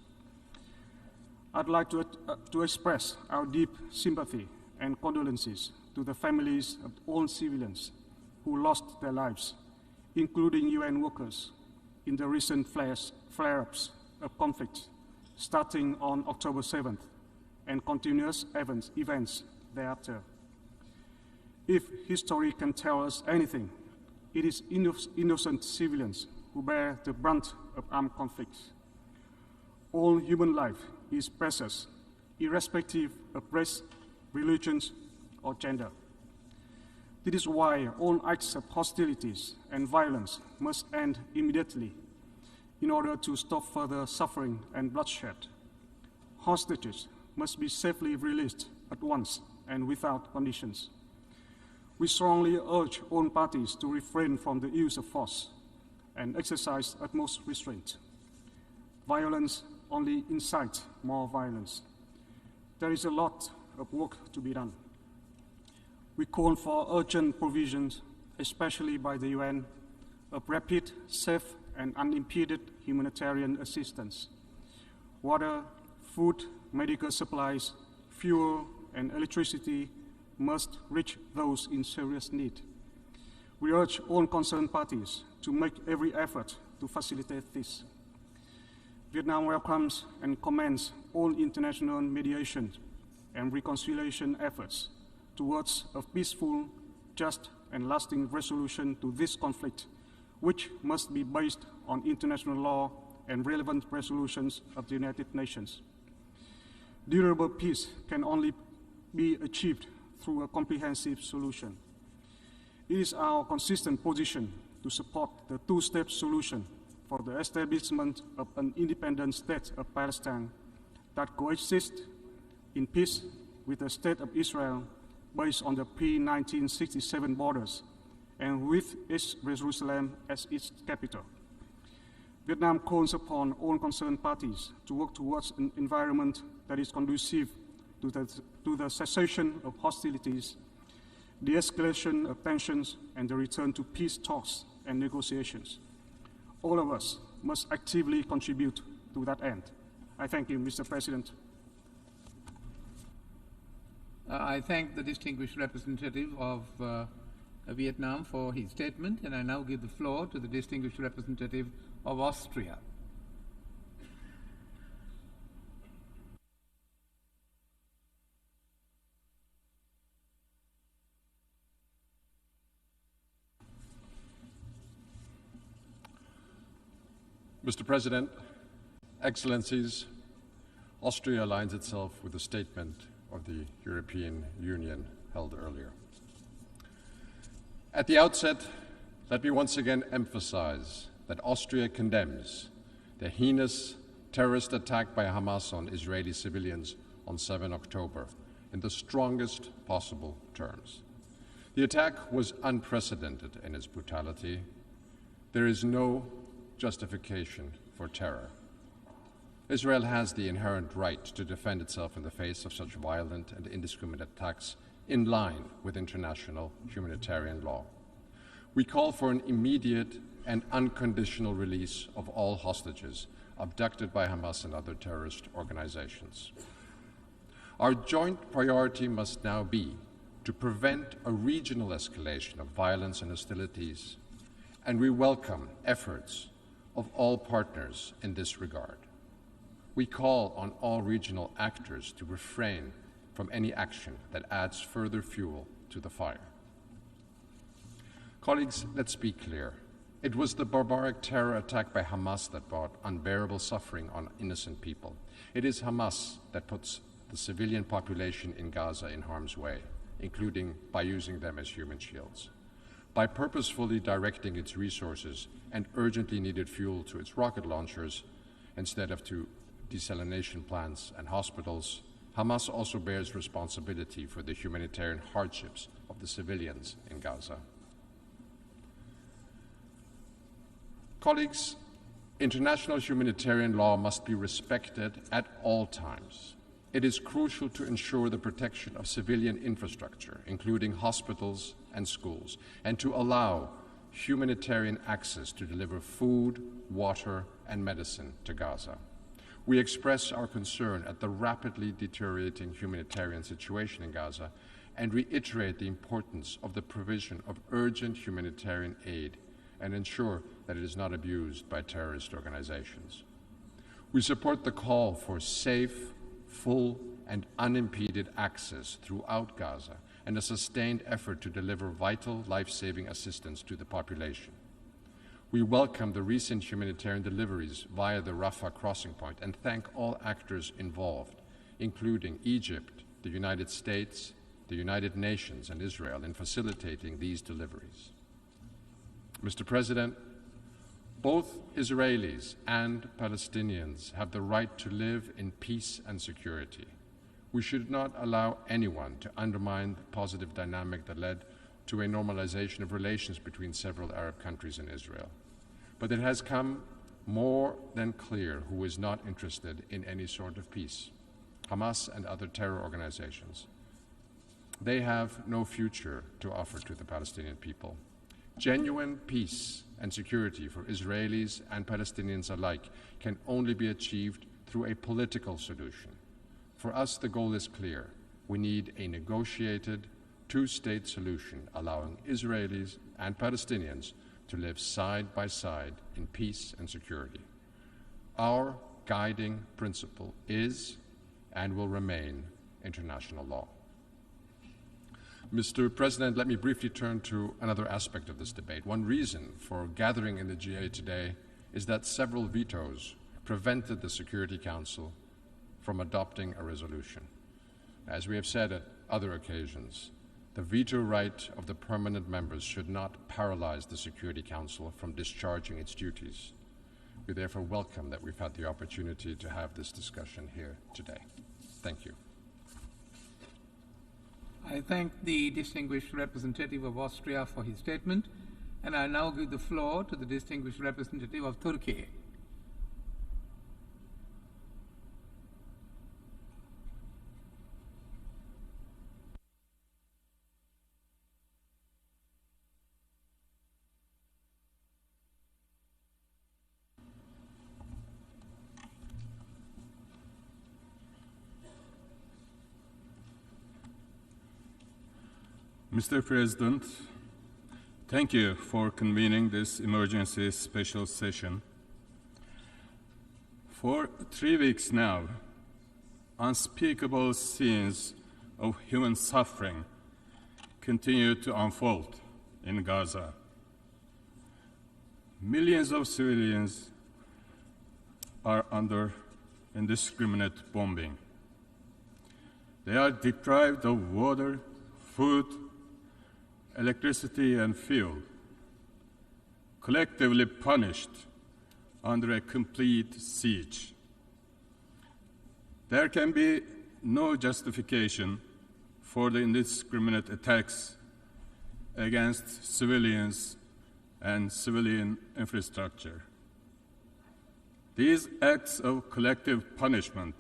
S1: I'd like to express our deep sympathy and condolences to the families of all civilians who lost their lives, including UN workers, in the recent flare-ups of conflict starting on October 7th and continuous events thereafter. If history can tell us anything, it is innocent civilians who bear the brunt of armed conflicts. All human life is precious, irrespective of race, religions, or gender. This is why all acts of hostilities and violence must end immediately in order to stop further suffering and bloodshed. Hostages must be safely released at once and without conditions. We strongly urge all parties to refrain from the use of force and exercise utmost restraint. Violence only incites more violence. There is a lot of work to be done. We call for urgent provisions, especially by the UN, of rapid, safe, and unimpeded humanitarian assistance. Water, food, medical supplies, fuel, and electricity must reach those in serious need. We urge all concerned parties to make every effort to facilitate this. Vietnam welcomes and commends all international mediation and reconciliation efforts towards a peaceful, just, and lasting resolution to this conflict, which must be based on international law and relevant resolutions of the United Nations. Durable peace can only be achieved through a comprehensive solution. It is our consistent position to support the two-step solution for the establishment of an independent state of Palestine that coexists in peace with the state of Israel based on the pre-1967 borders and with East Jerusalem as its capital. Vietnam calls upon all concerned parties to work towards an environment that is conducive to the cessation of hostilities, the escalation of tensions, and the return to peace talks and negotiations. All of us must actively contribute to that end. I thank you, Mr. President.
S14: I thank the distinguished representative of Vietnam for his statement, and I now give the floor to the distinguished representative of Austria.
S17: Mr. President, Excellencies, Austria aligns itself with the statement of the European Union held earlier. At the outset, let me once again emphasize that Austria condemns the heinous terrorist attack by Hamas on Israeli civilians on 7 October in the strongest possible terms. The attack was unprecedented in its brutality. There is no justification for terror. Israel has the inherent right to defend itself in the face of such violent and indiscriminate attacks in line with international humanitarian law. We call for an immediate and unconditional release of all hostages abducted by Hamas and other terrorist organizations. Our joint priority must now be to prevent a regional escalation of violence and hostilities, and we welcome efforts of all partners in this regard. We call on all regional actors to refrain from any action that adds further fuel to the fire. Colleagues, let's be clear. It was the barbaric terror attack by Hamas that brought unbearable suffering on innocent people. It is Hamas that puts the civilian population in Gaza in harm's way, including by using them as human shields. By purposefully directing its resources and urgently needed fuel to its rocket launchers instead of to desalination plants and hospitals, Hamas also bears responsibility for the humanitarian hardships of the civilians in Gaza. Colleagues, international humanitarian law must be respected at all times. It is crucial to ensure the protection of civilian infrastructure, including hospitals and schools, and to allow humanitarian access to deliver food, water, and medicine to Gaza. We express our concern at the rapidly deteriorating humanitarian situation in Gaza and reiterate the importance of the provision of urgent humanitarian aid and ensure that it is not abused by terrorist organizations. We support the call for safe, full, and unimpeded access throughout Gaza and a sustained effort to deliver vital life-saving assistance to the population. We welcome the recent humanitarian deliveries via the Rafah crossing point and thank all actors involved, including Egypt, the United States, the United Nations, and Israel in facilitating these deliveries. Mr. President, both Israelis and Palestinians have the right to live in peace and security. We should not allow anyone to undermine the positive dynamic that led to a normalization of relations between several Arab countries and Israel. But it has come more than clear who is not interested in any sort of peace: Hamas and other terror organizations. They have no future to offer to the Palestinian people. Genuine peace and security for Israelis and Palestinians alike can only be achieved through a political solution. For us, the goal is clear. We need a negotiated two-state solution allowing Israelis and Palestinians to live side by side in peace and security. Our guiding principle is and will remain international law. Mr. President, let me briefly turn to another aspect of this debate. One reason for gathering in the GA today is that several vetoes prevented the Security Council from adopting a resolution. As we have said at other occasions, the veto right of the permanent members should not paralyze the Security Council from discharging its duties.
S2: We therefore welcome that we've had the opportunity to have this discussion here today. Thank you.
S14: I thank the distinguished representative of Austria for his statement, and I now give the floor to the distinguished representative of Turkey.
S22: Mr. President, thank you for convening this emergency special session. For 3 weeks now, unspeakable scenes of human suffering continue to unfold in Gaza. Millions of civilians are under indiscriminate bombing. They are deprived of water, food, electricity, and fuel, collectively punished under a complete siege. There can be no justification for the indiscriminate attacks against civilians and civilian infrastructure. These acts of collective punishment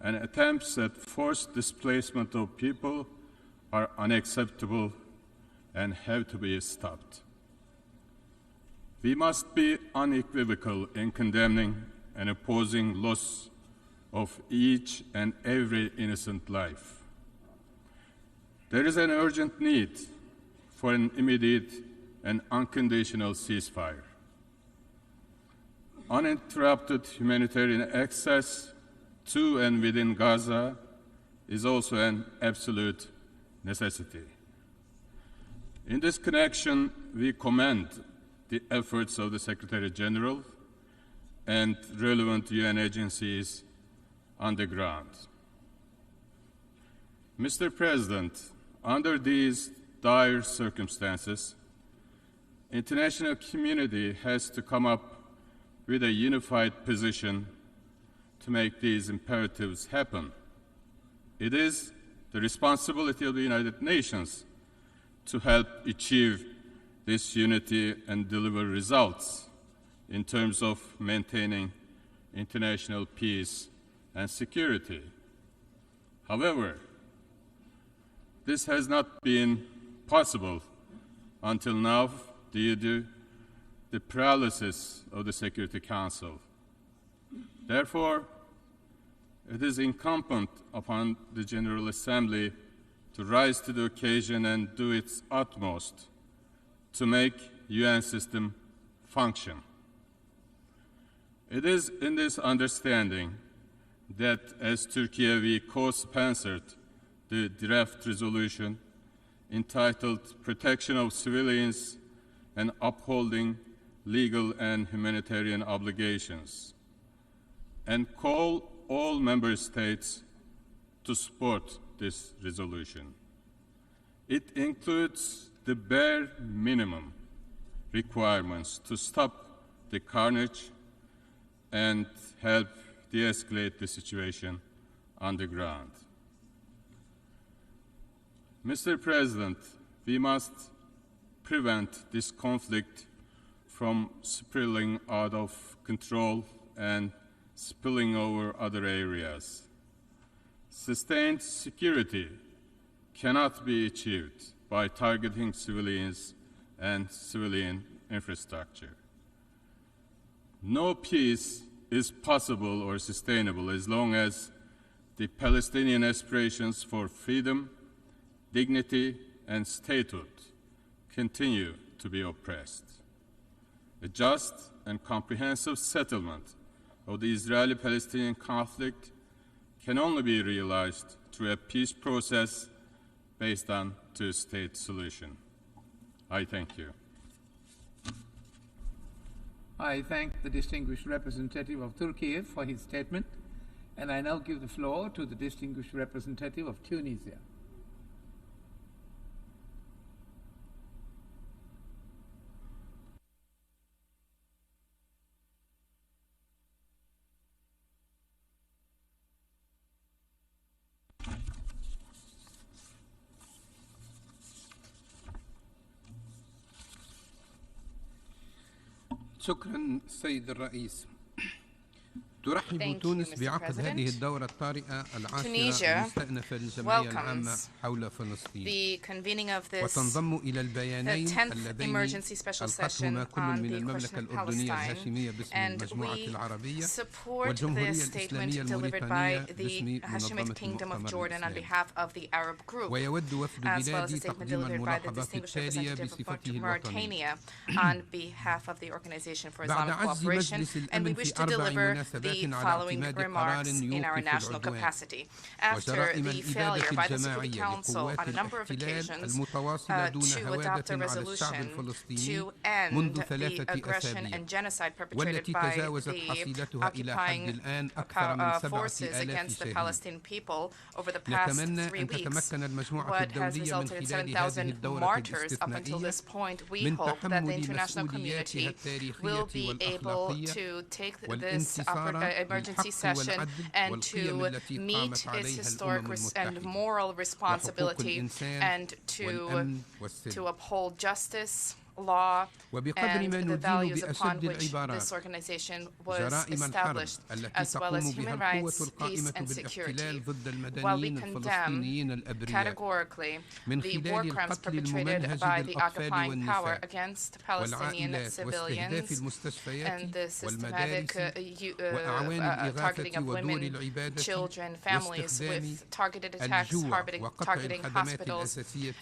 S22: and attempts at forced displacement of people are unacceptable and have to be stopped. We must be unequivocal in condemning and opposing loss of each and every innocent life. There is an urgent need for an immediate and unconditional ceasefire. Uninterrupted humanitarian access to and within Gaza is also an absolute necessity. In this connection, we commend the efforts of the Secretary General and relevant UN agencies on the ground. Mr. President, under these dire circumstances, international community has to come up with a unified position to make these imperatives happen. It is the responsibility of the United Nations to help achieve this unity and deliver results in terms of maintaining international peace and security. However, this has not been possible until now due to the paralysis of the Security Council. Therefore, it is incumbent upon the General Assembly to rise to the occasion and do its utmost to make UN system function. It is in this understanding that as Turkey we co-sponsored the draft resolution entitled Protection of Civilians and Upholding Legal and Humanitarian Obligations, and call all member states to support this resolution. It includes the bare minimum requirements to stop the carnage and help de-escalate the situation on the ground. Mr. President, we must prevent this conflict from spilling out of control and spilling over other areas. Sustained security cannot be achieved by targeting civilians and civilian infrastructure. No peace is possible or sustainable as long as the Palestinian aspirations for freedom, dignity, and statehood continue to be oppressed. A just and comprehensive settlement of the Israeli-Palestinian conflict can only be realized through a peace process based on two-state solution. I thank you.
S14: I thank the distinguished representative of Turkey for his statement, and I now give the floor to the distinguished representative of Tunisia.
S4: شكرا السيد الرئيس. ترحب تونس بعقد هذه الدورة الطارئة العاشرة المستأنفة للجمعية العامة حول فلسطين وتنضم إلى البيانين اللذين ألقتهما كل من المملكة الأردنية الهاشمية باسم المجموعة العربية والجمهورية الإسلامية الموريتانية باسم منظمة المؤتمر. ويود وفد بلادي تقديم الملاحظات التالية بصفته الوطنية. بعد عجز مجلس الأمن في 4 مناسبات
S5: following remarks in our national capacity. After the failure by the Security Council on a number of occasions to adopt a resolution to end the aggression and genocide perpetrated by the occupying forces against the Palestinian people over the past 3 weeks, what has resulted in 7,000 martyrs up until this point, we hope that the international community will be able to take this emergency session and to meet its historic and moral responsibility and to uphold justice, law, and the values upon which this organization was established, as well as human rights, peace, and security. While we condemn categorically the war crimes perpetrated by the occupying power against Palestinian civilians and the systematic targeting of women, children, families with targeted attacks targeting hospitals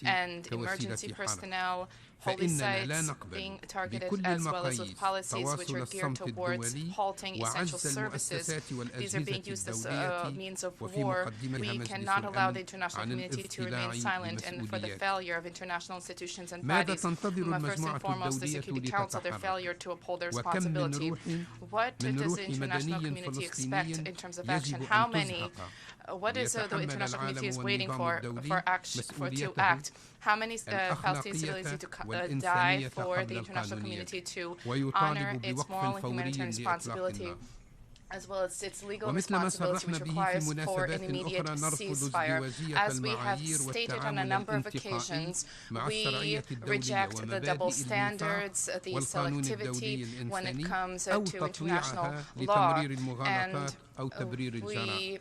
S5: and emergency personnel, holy sites being targeted, as well as with policies which are geared towards halting essential services. These are being used as means of war. We cannot allow the international community to remain silent and for the failure of international institutions and bodies. First and foremost, the Security Council, their failure to uphold their responsibility. What does the international community expect in terms of action? How many? What is the international community is waiting for action to act? How many Palestinian civilians need to die for the international community to honor its moral and humanitarian responsibility, as well as its legal responsibility, which requires for an immediate ceasefire? As we have stated on a number of occasions, we reject the double standards, the selectivity when it comes to international law, and we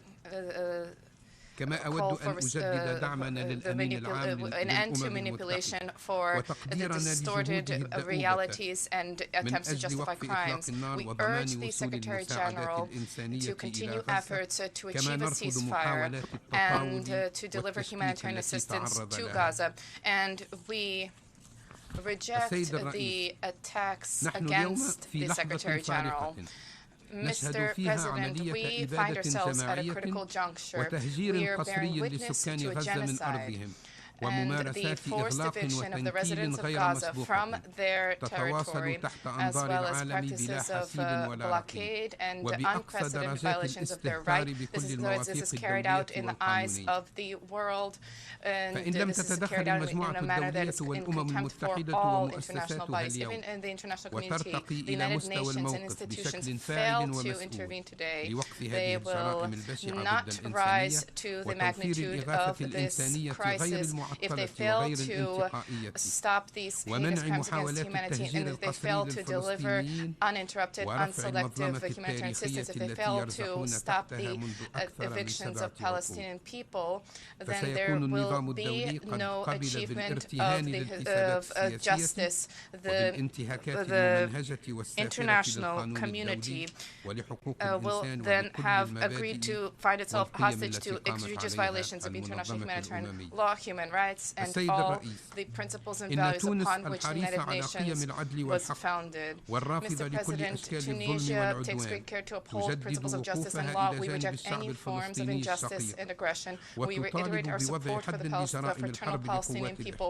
S4: كما أود أن أجدد دعمنا للأمين العام للأمم المتحدة وتقديرنا لجهود
S5: realities and attempts to justify crimes. We urge the Secretary General to continue efforts to achieve a ceasefire and to deliver humanitarian assistance to Gaza. And we reject the attacks against the Secretary General. Mr. President, we find ourselves at a critical juncture. We are bearing witness to a genocide and the forced eviction of the residents of Gaza from their territory, as well as practices of blockade and unprecedented violations of their rights. This is carried out in the eyes of the world, and this is carried out in a manner that is in contempt for all international bodies. Even in the international community, the United Nations and institutions fail to intervene today. They will not rise to the magnitude of this crisis if they fail to stop these heinous crimes against humanity, and if they fail to deliver uninterrupted, unselective humanitarian assistance, if they fail to stop the evictions of Palestinian people, then there will be no achievement of justice. The international community will then have agreed to find itself hostage to egregious violations of international humanitarian law, human rights, and all the principles and values upon which the United Nations was founded. Mr. President, Tunisia takes great care to uphold principles of justice and law. We reject any forms of injustice and aggression. We reiterate our support for the fraternal Palestinian people,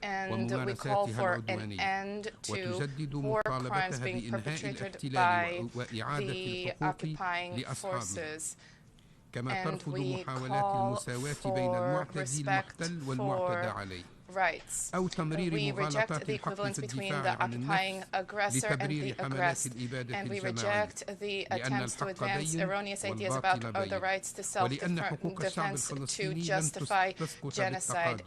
S5: and we call for an end to war crimes being perpetrated by the occupying forces. And we call for respect for rights. We reject the equivalence between the occupying aggressor and the aggressed, and we reject the attempts to advance erroneous ideas about the rights to self-defense to justify genocide.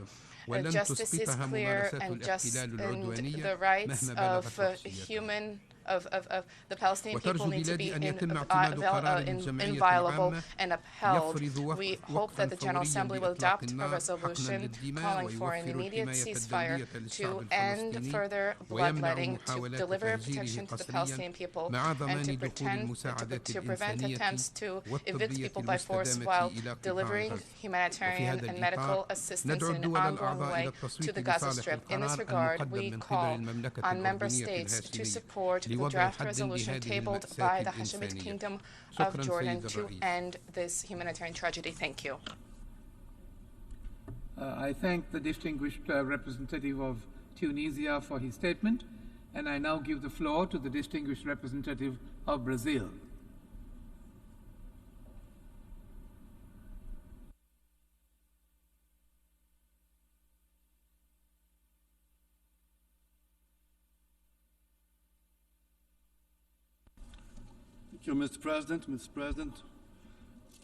S5: Justice is clear, and the rights of the Palestinian people need to be inviolable and upheld. We hope that the General Assembly will adopt a resolution calling for an immediate ceasefire to end further bloodletting, to deliver protection to the Palestinian people, and to prevent attempts to evict people by force while delivering humanitarian and medical assistance in an ongoing way to the Gaza Strip. In this regard, we call on member states to support the draft resolution tabled by the Hashemite Kingdom of Jordan to end this humanitarian tragedy. Thank you.
S14: I thank the distinguished representative of Tunisia for his statement, and I now give the floor to the distinguished representative of Brazil.
S7: Thank you, Mr. President. Mr. President,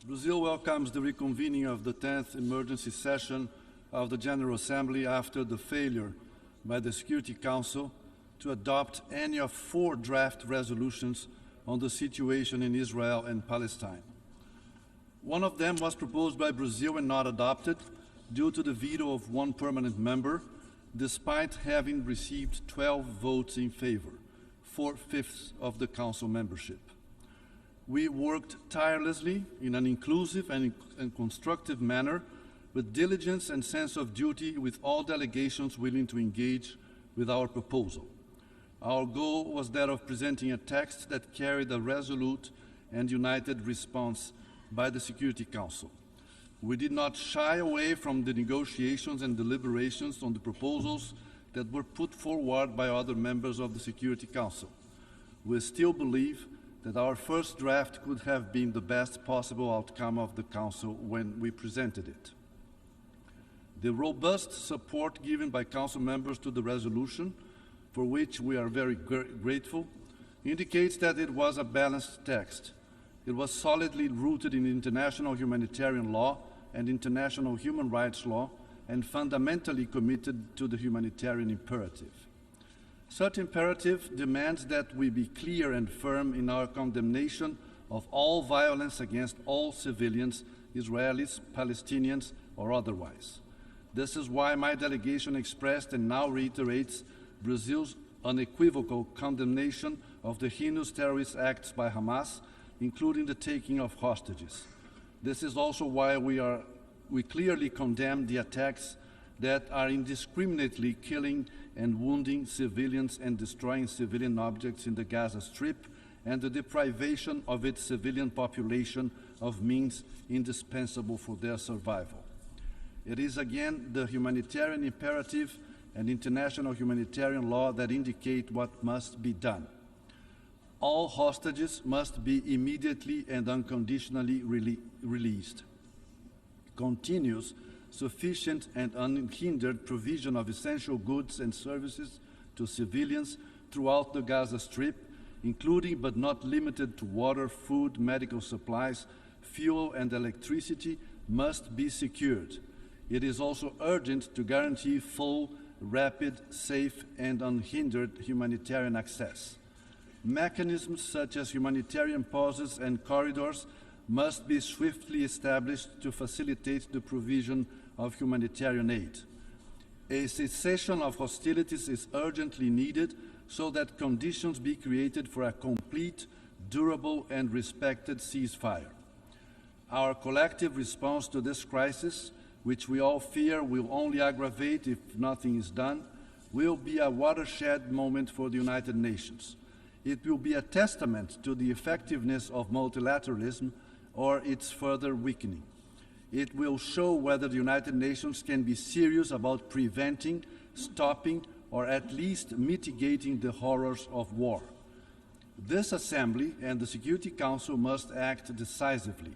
S7: Brazil welcomes the reconvening of the 10th emergency session of the General Assembly after the failure by the Security Council to adopt any of 4 draft resolutions on the situation in Israel and Palestine. One of them was proposed by Brazil and not adopted due to the veto of 1 permanent member, despite having received 12 votes in favor, 4/5 of the Council membership. We worked tirelessly in an inclusive and constructive manner with diligence and sense of duty with all delegations willing to engage with our proposal. Our goal was that of presenting a text that carried a resolute and united response by the Security Council. We did not shy away from the negotiations and deliberations on the proposals that were put forward by other members of the Security Council. We still believe that our first draft could have been the best possible outcome of the Council when we presented it. The robust support given by Council members to the resolution, for which we are very grateful, indicates that it was a balanced text. It was solidly rooted in international humanitarian law and international human rights law, and fundamentally committed to the humanitarian imperative. Such imperative demands that we be clear and firm in our condemnation of all violence against all civilians, Israelis, Palestinians, or otherwise. This is why my delegation expressed and now reiterates Brazil's unequivocal condemnation of the heinous terrorist acts by Hamas, including the taking of hostages. This is also why we clearly condemn the attacks that are indiscriminately killing and wounding civilians and destroying civilian objects in the Gaza Strip, and the deprivation of its civilian population of means indispensable for their survival. It is again the humanitarian imperative and international humanitarian law that indicate what must be done. All hostages must be immediately and unconditionally released. Continuous, sufficient and unhindered provision of essential goods and services to civilians throughout the Gaza Strip, including but not limited to water, food, medical supplies, fuel and electricity, must be secured. It is also urgent to guarantee full, rapid, safe and unhindered humanitarian access. Mechanisms such as humanitarian pauses and corridors must be swiftly established to facilitate the provision of humanitarian aid. A cessation of hostilities is urgently needed so that conditions be created for a complete, durable, and respected ceasefire. Our collective response to this crisis, which we all fear will only aggravate if nothing is done, will be a watershed moment for the United Nations. It will be a testament to the effectiveness of multilateralism or its further weakening. It will show whether the United Nations can be serious about preventing, stopping, or at least mitigating the horrors of war. This Assembly and the Security Council must act decisively.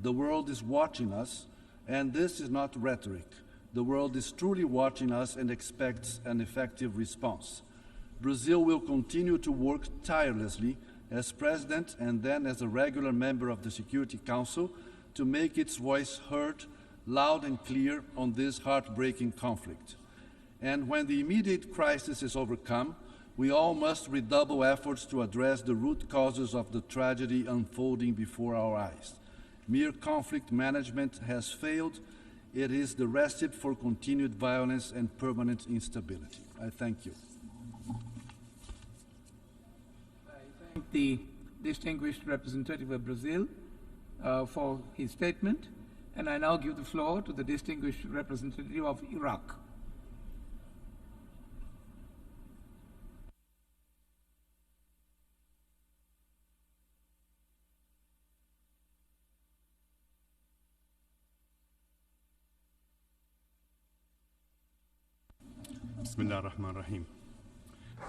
S7: The world is watching us, and this is not rhetoric. The world is truly watching us and expects an effective response. Brazil will continue to work tirelessly as President and then as a regular member of the Security Council to make its voice heard loud and clear on this heartbreaking conflict. And when the immediate crisis is overcome, We all must redouble efforts to address the root causes of the tragedy unfolding before our eyes. Mere conflict management has failed. It is the recipe for continued violence and permanent instability. I thank you.
S14: I thank the distinguished representative of Brazil for his statement, and I now give the floor to the distinguished representative of Iraq.
S6: بسم الله الرحمن الرحيم.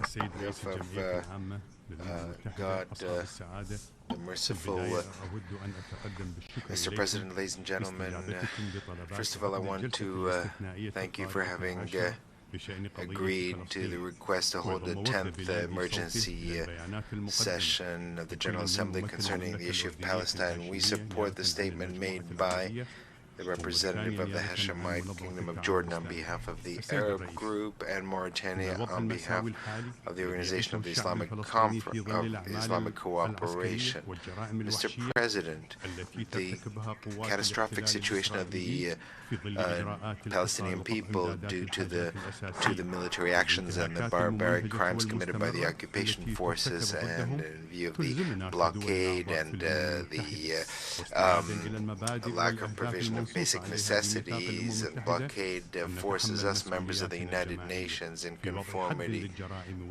S6: السيد رئيس الجمعية العامة للأمم المتحدة أصحاب السعادة.
S9: Mr. President, ladies and gentlemen, first of all, I want to thank you for having agreed to the request to hold the 10th emergency session of the General Assembly concerning the issue of Palestine. We support the statement made by the representative of the Hashemite Kingdom of Jordan on behalf of the Arab Group and Mauritania on behalf of the Organization of the Islamic Cooperation. Mr. President, the catastrophic situation of the Palestinian people due to the military actions and the barbaric crimes committed by the occupation forces, and in view of the blockade and the lack of provision of basic necessities, and blockade forces us, members of the United Nations, in conformity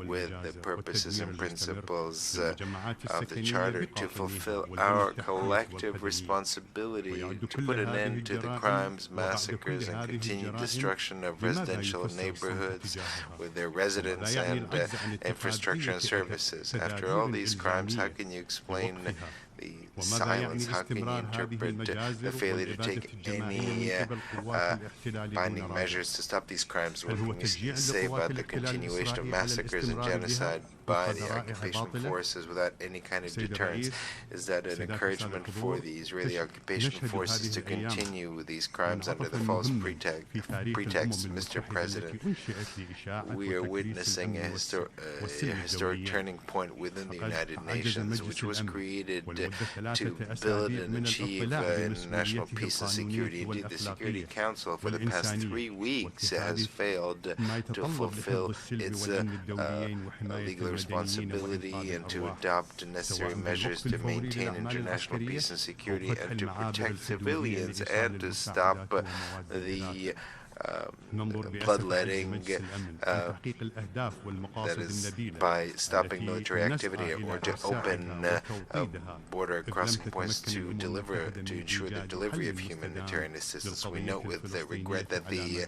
S9: with the purposes and principles of the Charter, to fulfill our collective responsibility to put an end to the crimes, massacres, and continued destruction of residential neighborhoods with their residents and infrastructure and services. After all these crimes, how can you explain the silence? How can you interpret the failure to take any binding measures to stop these crimes? What can we say about the continuation of massacres and genocide by the occupation forces without any kind of deterrence? Is that an encouragement for the Israeli occupation forces to continue these crimes under the false pretext? Mr. President, we are witnessing a historic turning point within the United Nations, which was created to build and achieve international peace and security. Indeed, the Security Council for the past 3 weeks has failed to fulfill its legal responsibility and to adopt necessary measures to maintain international peace and security and to protect civilians and to stop the bloodletting, that is, by stopping military activity, or to open border crossing points to ensure the delivery of humanitarian assistance. We note with regret that the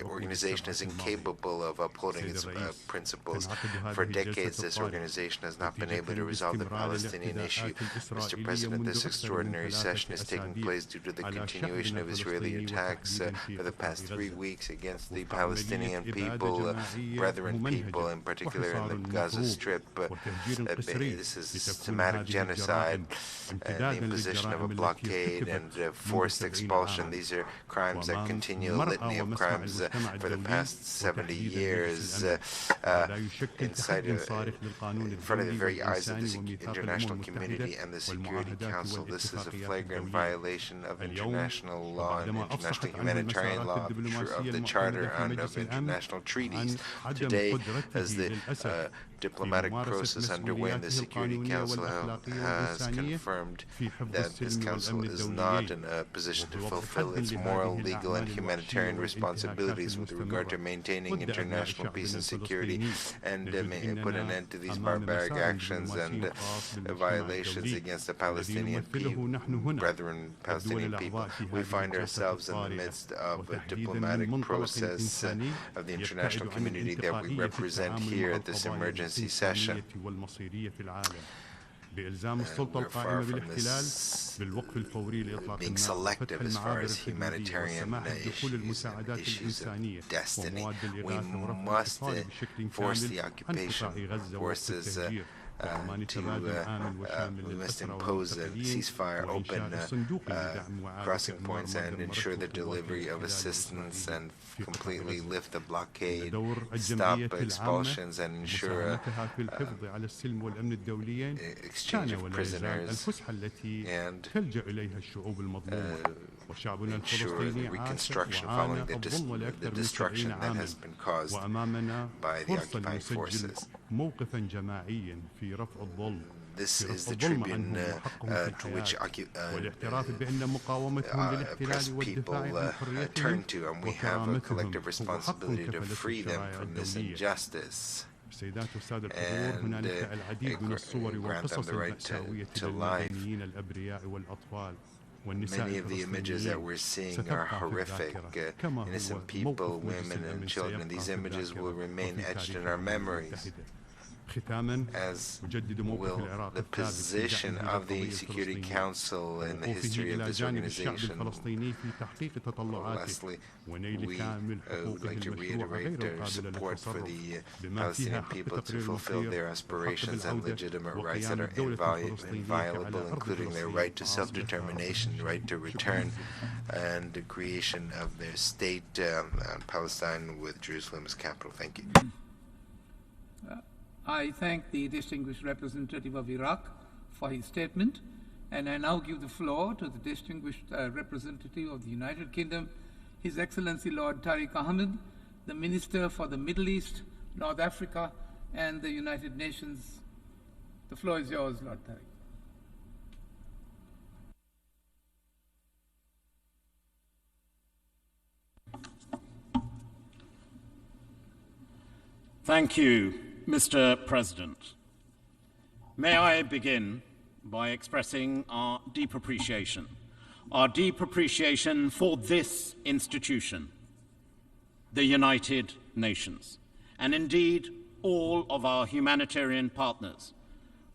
S9: organization is incapable of upholding its principles. For decades, this organization has not been able to resolve the Palestinian issue. Mr. President, this extraordinary session is taking place due to the continuation of Israeli attacks for the past 3 weeks against the Palestinian people, brethren people, in particular in the Gaza Strip. This is systematic genocide and the imposition of a blockade and forced expulsion. These are crimes that continue, a litany of crimes for the past 70 years in front of the very eyes of the international community and the Security Council. This is a flagrant violation of international law and international humanitarian law, of the Charter and of international treaties. Today, as the diplomatic process underway in the Security Council has confirmed that this council is not in a position to fulfill its moral, legal, and humanitarian responsibilities with regard to maintaining international peace and security, and put an end to these barbaric actions and violations against the Palestinian people, brethren Palestinian people. We find ourselves in the midst of a diplomatic process of the international community that we represent here at this emergency session. We're far from this being selective as far as humanitarian issues of destiny. We must force the occupation forces we must impose a ceasefire, open crossing points, and ensure the delivery of assistance, and completely lift the blockade, stop expulsions, and ensure exchange of prisoners, and ensure the reconstruction following the destruction that has been caused by the occupying forces. This is the tribune to which oppressed people turn to, and we have a collective responsibility to free them from this injustice and grant them the right to life. Many of the images that we're seeing are horrific. Innocent people, women, and children. These images will remain etched in our memories, as will the position of the Security Council in the history of this organization. Lastly, we would like to reiterate our support for the Palestinian people to fulfill their aspirations and legitimate rights that are inviolable, including their right to self-determination, right to return, and the creation of their state, Palestine, with Jerusalem as capital. Thank you.
S14: I thank the distinguished representative of Iraq for his statement, and I now give the floor to the distinguished representative of the United Kingdom, His Excellency Lord Tariq Ahmed, the Minister for the Middle East, North Africa, and the United Nations. The floor is yours, Lord Tariq.
S10: Thank you, Mr. President. May I begin by expressing our deep appreciation for this institution, the United Nations, and indeed all of our humanitarian partners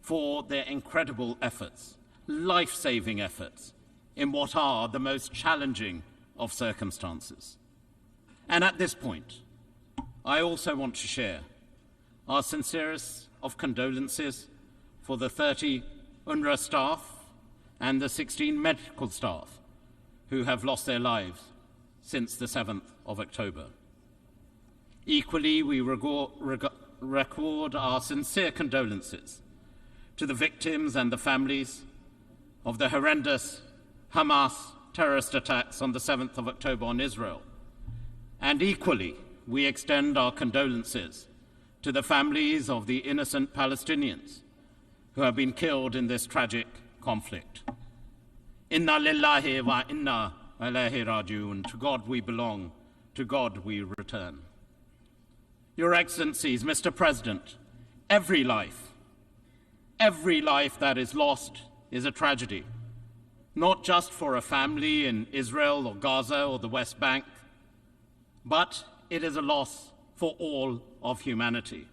S10: for their incredible efforts, life-saving efforts, in what are the most challenging of circumstances. And at this point, I also want to share our sincerest of condolences for the 30 UNRWA staff and the 16 medical staff who have lost their lives since the 7th of October. Equally, we record our sincere condolences to the victims and the families of the horrendous Hamas terrorist attacks on the 7th of October on Israel. And equally, we extend our condolences to the families of the innocent Palestinians who have been killed in this tragic conflict. Inna lillahi wa inna ilayhi raji'un. To God we belong, to God we return. Your Excellencies, Mr. President, every life that is lost is a tragedy, not just for a family in Israel or Gaza or the West Bank, but it is a loss for all of humanity.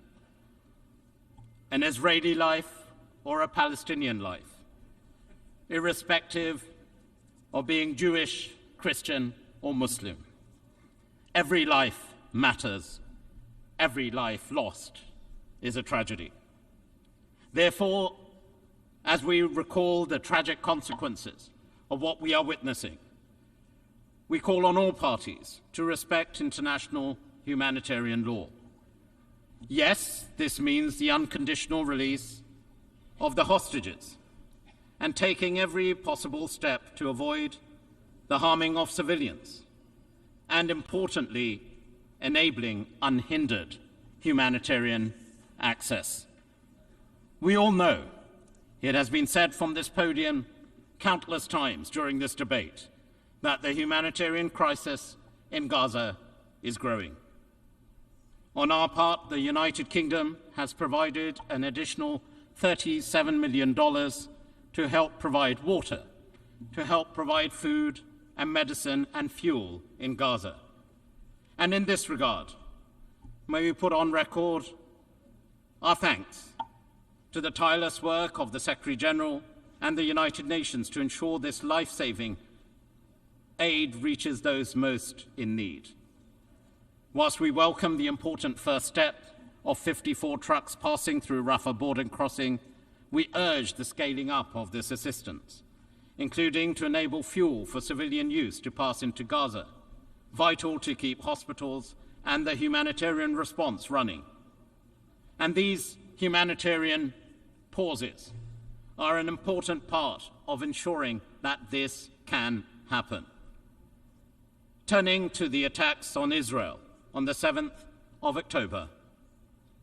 S10: An Israeli life or a Palestinian life, irrespective of being Jewish, Christian, or Muslim. Every life matters. Every life lost is a tragedy. Therefore, as we recall the tragic consequences of what we are witnessing, we call on all parties to respect international humanitarian law. Yes, this means the unconditional release of the hostages and taking every possible step to avoid the harming of civilians, and importantly, enabling unhindered humanitarian access. We all know, it has been said from this podium countless times during this debate, that the humanitarian crisis in Gaza is growing. On our part, the United Kingdom has provided an additional $37 million to help provide water, to help provide food and medicine and fuel in Gaza. And in this regard, may we put on record our thanks to the tireless work of the Secretary General and the United Nations to ensure this life-saving aid reaches those most in need. Whilst we welcome the important first step of 54 trucks passing through Rafah border crossing, we urged the scaling up of this assistance, including to enable fuel for civilian use to pass into Gaza, vital to keep hospitals and the humanitarian response running. And these humanitarian pauses are an important part of ensuring that this can happen. Turning to the attacks on Israel on the 7th of October,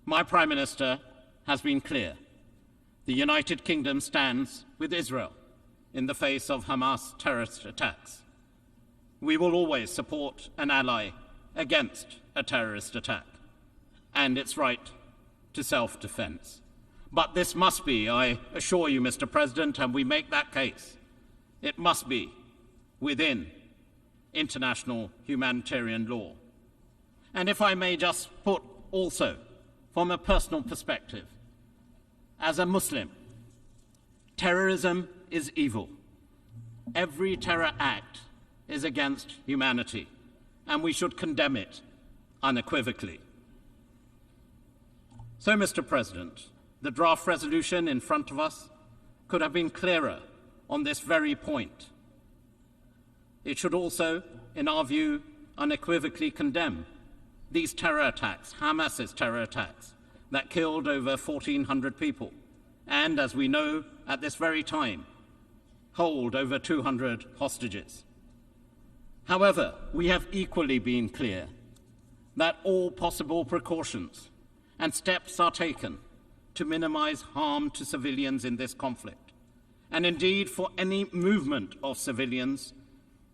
S10: my Prime Minister has been clear. The United Kingdom stands with Israel in the face of Hamas terrorist attacks. We will always support an ally against a terrorist attack and its right to self-defense. But this must be, I assure you, Mr. President, and we make that case, it must be within international humanitarian law. And if I may just put also, from a personal perspective, as a Muslim, terrorism is evil. Every terror act is against humanity, and we should condemn it unequivocally. So, Mr. President, the draft resolution in front of us could have been clearer on this very point. It should also, in our view, unequivocally condemn these terror attacks, Hamas's terror attacks, that killed over 1,400 people, and, as we know, at this very time, hold over 200 hostages. However, we have equally been clear that all possible precautions and steps are taken to minimize harm to civilians in this conflict, and indeed for any movement of civilians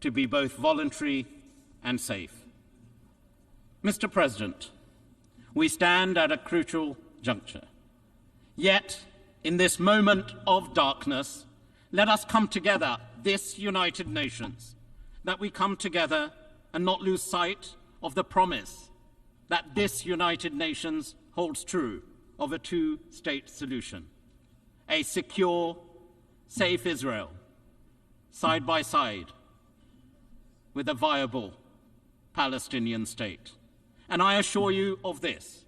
S10: to be both voluntary and safe. Mr. President, we stand at a crucial juncture. Yet, in this moment of darkness, let us come together, this United Nations, that we come together and not lose sight of the promise that this United Nations holds true of a two-state solution, a secure, safe Israel, side by side with a viable Palestinian state. And I assure you of this,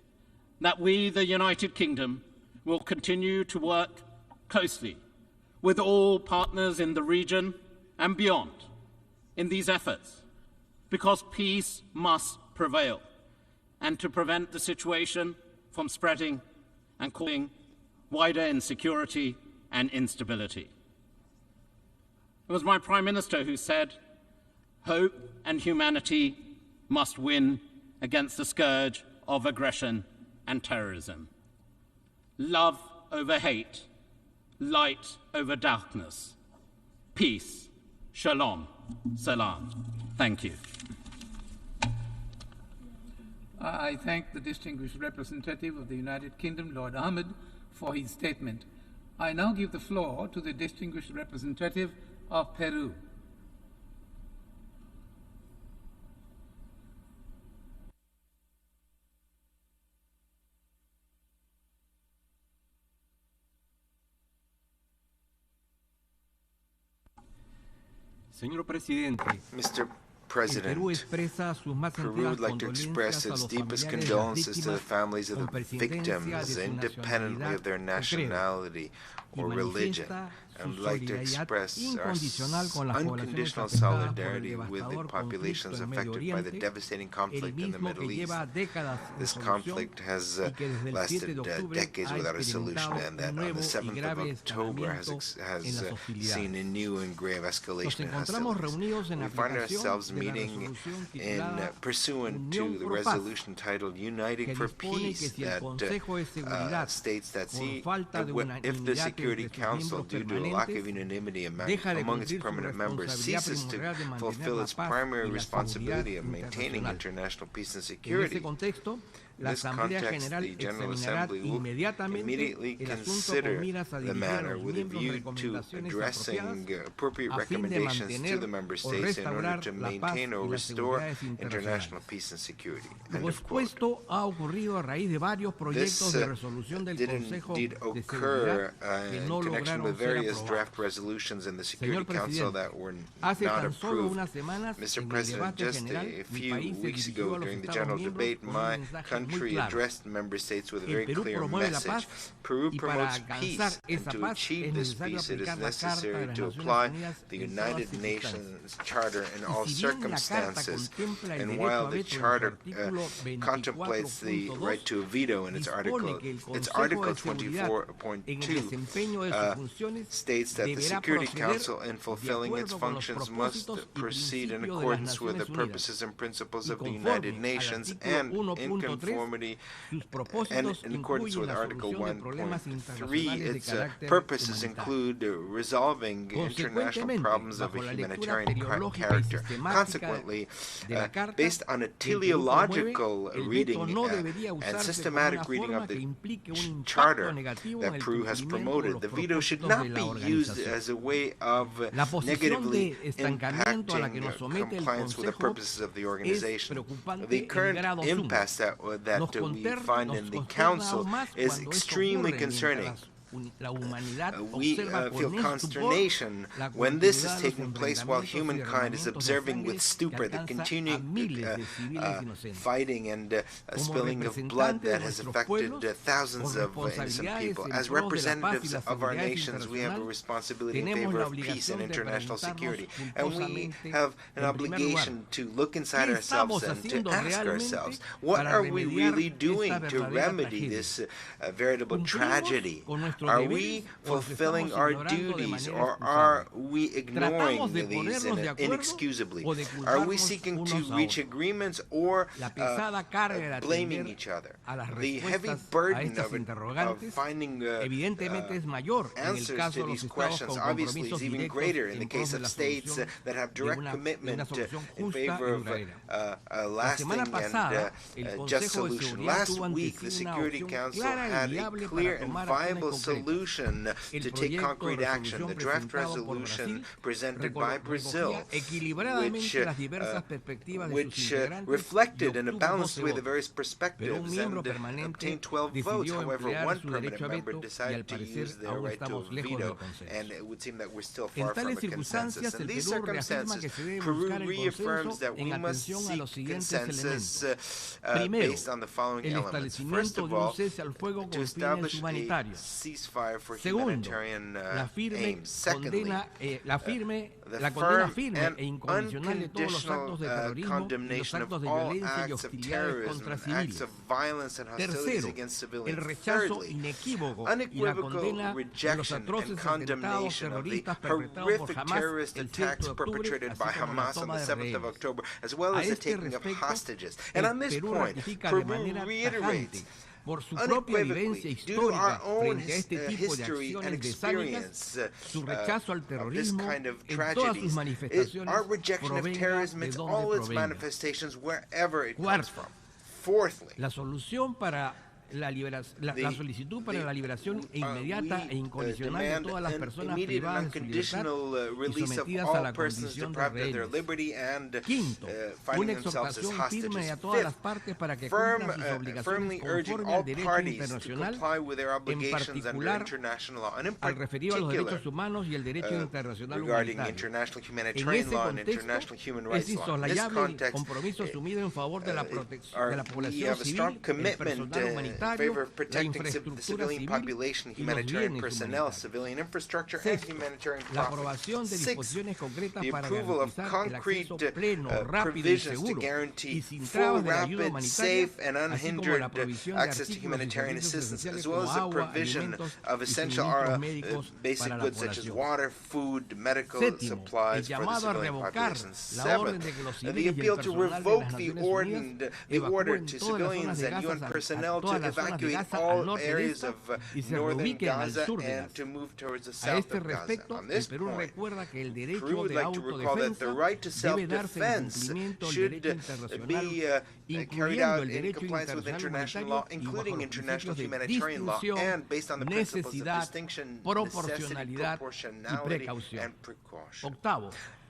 S10: that we, the United Kingdom, will continue to work closely with all partners in the region and beyond in these efforts, because peace must prevail, and to prevent the situation from spreading and causing wider insecurity and instability. It was my Prime Minister who said, "Hope and humanity must win against the scourge of aggression and terrorism. Love over hate, light over darkness, peace, shalom, salam." Thank you.
S14: I thank the distinguished representative of the United Kingdom, Lord Ahmed, for his statement. I now give the floor to the distinguished representative of Peru.
S9: Mr. President, Peru would like to express its deepest condolences to the families of the victims, independently of their nationality or religion, and would like to express our unconditional solidarity with the populations affected by the devastating conflict in the Middle East. This conflict has lasted decades without a solution, and that on the 7th of October has seen a new and grave escalation in hostilities. We find ourselves meeting in pursuant to the resolution titled Uniting for Peace that states that if the Security Council, due to a lack of unanimity among its permanent members, ceases to fulfill its primary responsibility of maintaining international peace and security, in this context, the General Assembly will immediately consider the matter with a view to addressing appropriate recommendations to the member states in order to maintain or restore international peace and security. End of quote. This did indeed occur in connection with various draft resolutions in the Security Council that were not approved. Mr. President, just a few weeks ago during the general debate, my country country addressed member states with a very clear message. Peru promotes peace, and to achieve this peace, it is necessary to apply the United Nations Charter in all circumstances. And while the Charter contemplates the right to a veto in its Article 24.2 states that the Security Council, in fulfilling its functions, must proceed in accordance with the purposes and principles of the United Nations and in conformity and in accordance with Article 1.3. Its purposes include resolving international problems of a humanitarian character. Consequently, based on a teleological reading and systematic reading of the Charter that Peru has promoted, the veto should not be used as a way of negatively impacting compliance with the purposes of the organization. The current impasse that we find in the Council is extremely concerning. We feel consternation when this is taking place while humankind is observing with stupor the continuing fighting and spilling of blood that has affected thousands of innocent people. As representatives of our nations, we have a responsibility in favor of peace and international security, and we have an obligation to look inside ourselves and to ask ourselves, what are we really doing to remedy this veritable tragedy? Are we fulfilling our duties, or are we ignoring these inexcusably? Are we seeking to reach agreements or blaming each other? The heavy burden of finding answers to these questions obviously is even greater in the case of states that have direct commitment in favor of a lasting and just solution. Last week, the Security Council had a clear and viable solution to take concrete action, the draft resolution presented by Brazil, which reflected in a balanced way the various perspectives and obtained 12 votes. However, one permanent member decided to use their right to veto, and it would seem that we're still far from a consensus. In these circumstances, Peru reaffirms that we must seek consensus based on the following elements. First of all, to establish a ceasefire for humanitarian aims. Secondly, the firm and unconditional condemnation of all acts of terrorism, acts of violence and hostilities against civilians. Thirdly, unequivocal rejection and condemnation of the horrific terrorist attacks perpetrated by Hamas on the 7th of October, as well as the taking of hostages. And on this point, Peru reiterates unequivocally, due to our own history and experience of this kind of tragedies, our rejection of terrorism in all its manifestations, wherever it comes from. Fourthly,
S3: la solicitud para la liberación inmediata e incondicional de todas las personas privadas de su libertad y sometidas a la condición de rehenes. Quinto, una exhortación firme a todas las partes para que cumplan sus obligaciones conforme al derecho internacional, en particular al referido a los derechos humanos y el derecho internacional humanitario. En ese contexto, es insoslayable el compromiso asumido en favor de la población civil, el personal humanitario,
S9: in favor of protecting the civilian population, humanitarian personnel, civilian infrastructure, and humanitarian profit. Sixth, the approval of concrete provisions to guarantee full, rapid, safe, and unhindered access to humanitarian assistance, as well as the provision of essential basic goods such as water, food, medical supplies for the civilian population. Seventh, the appeal to revoke the order to civilians and UN personnel to evacuate all areas of northern Gaza and to move towards the south of Gaza. On this point, Peru would like to recall that the right to self-defense should be carried out in compliance with international law, including international humanitarian law, and based on the principles of distinction, necessity, proportionality, and precaution.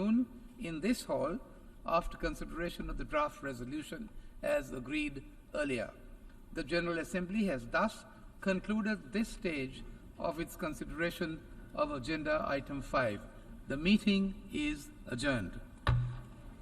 S14: afternoon in this hall after consideration of the draft resolution as agreed earlier. The General Assembly has thus concluded this stage of its consideration of Agenda Item 5. The meeting is adjourned.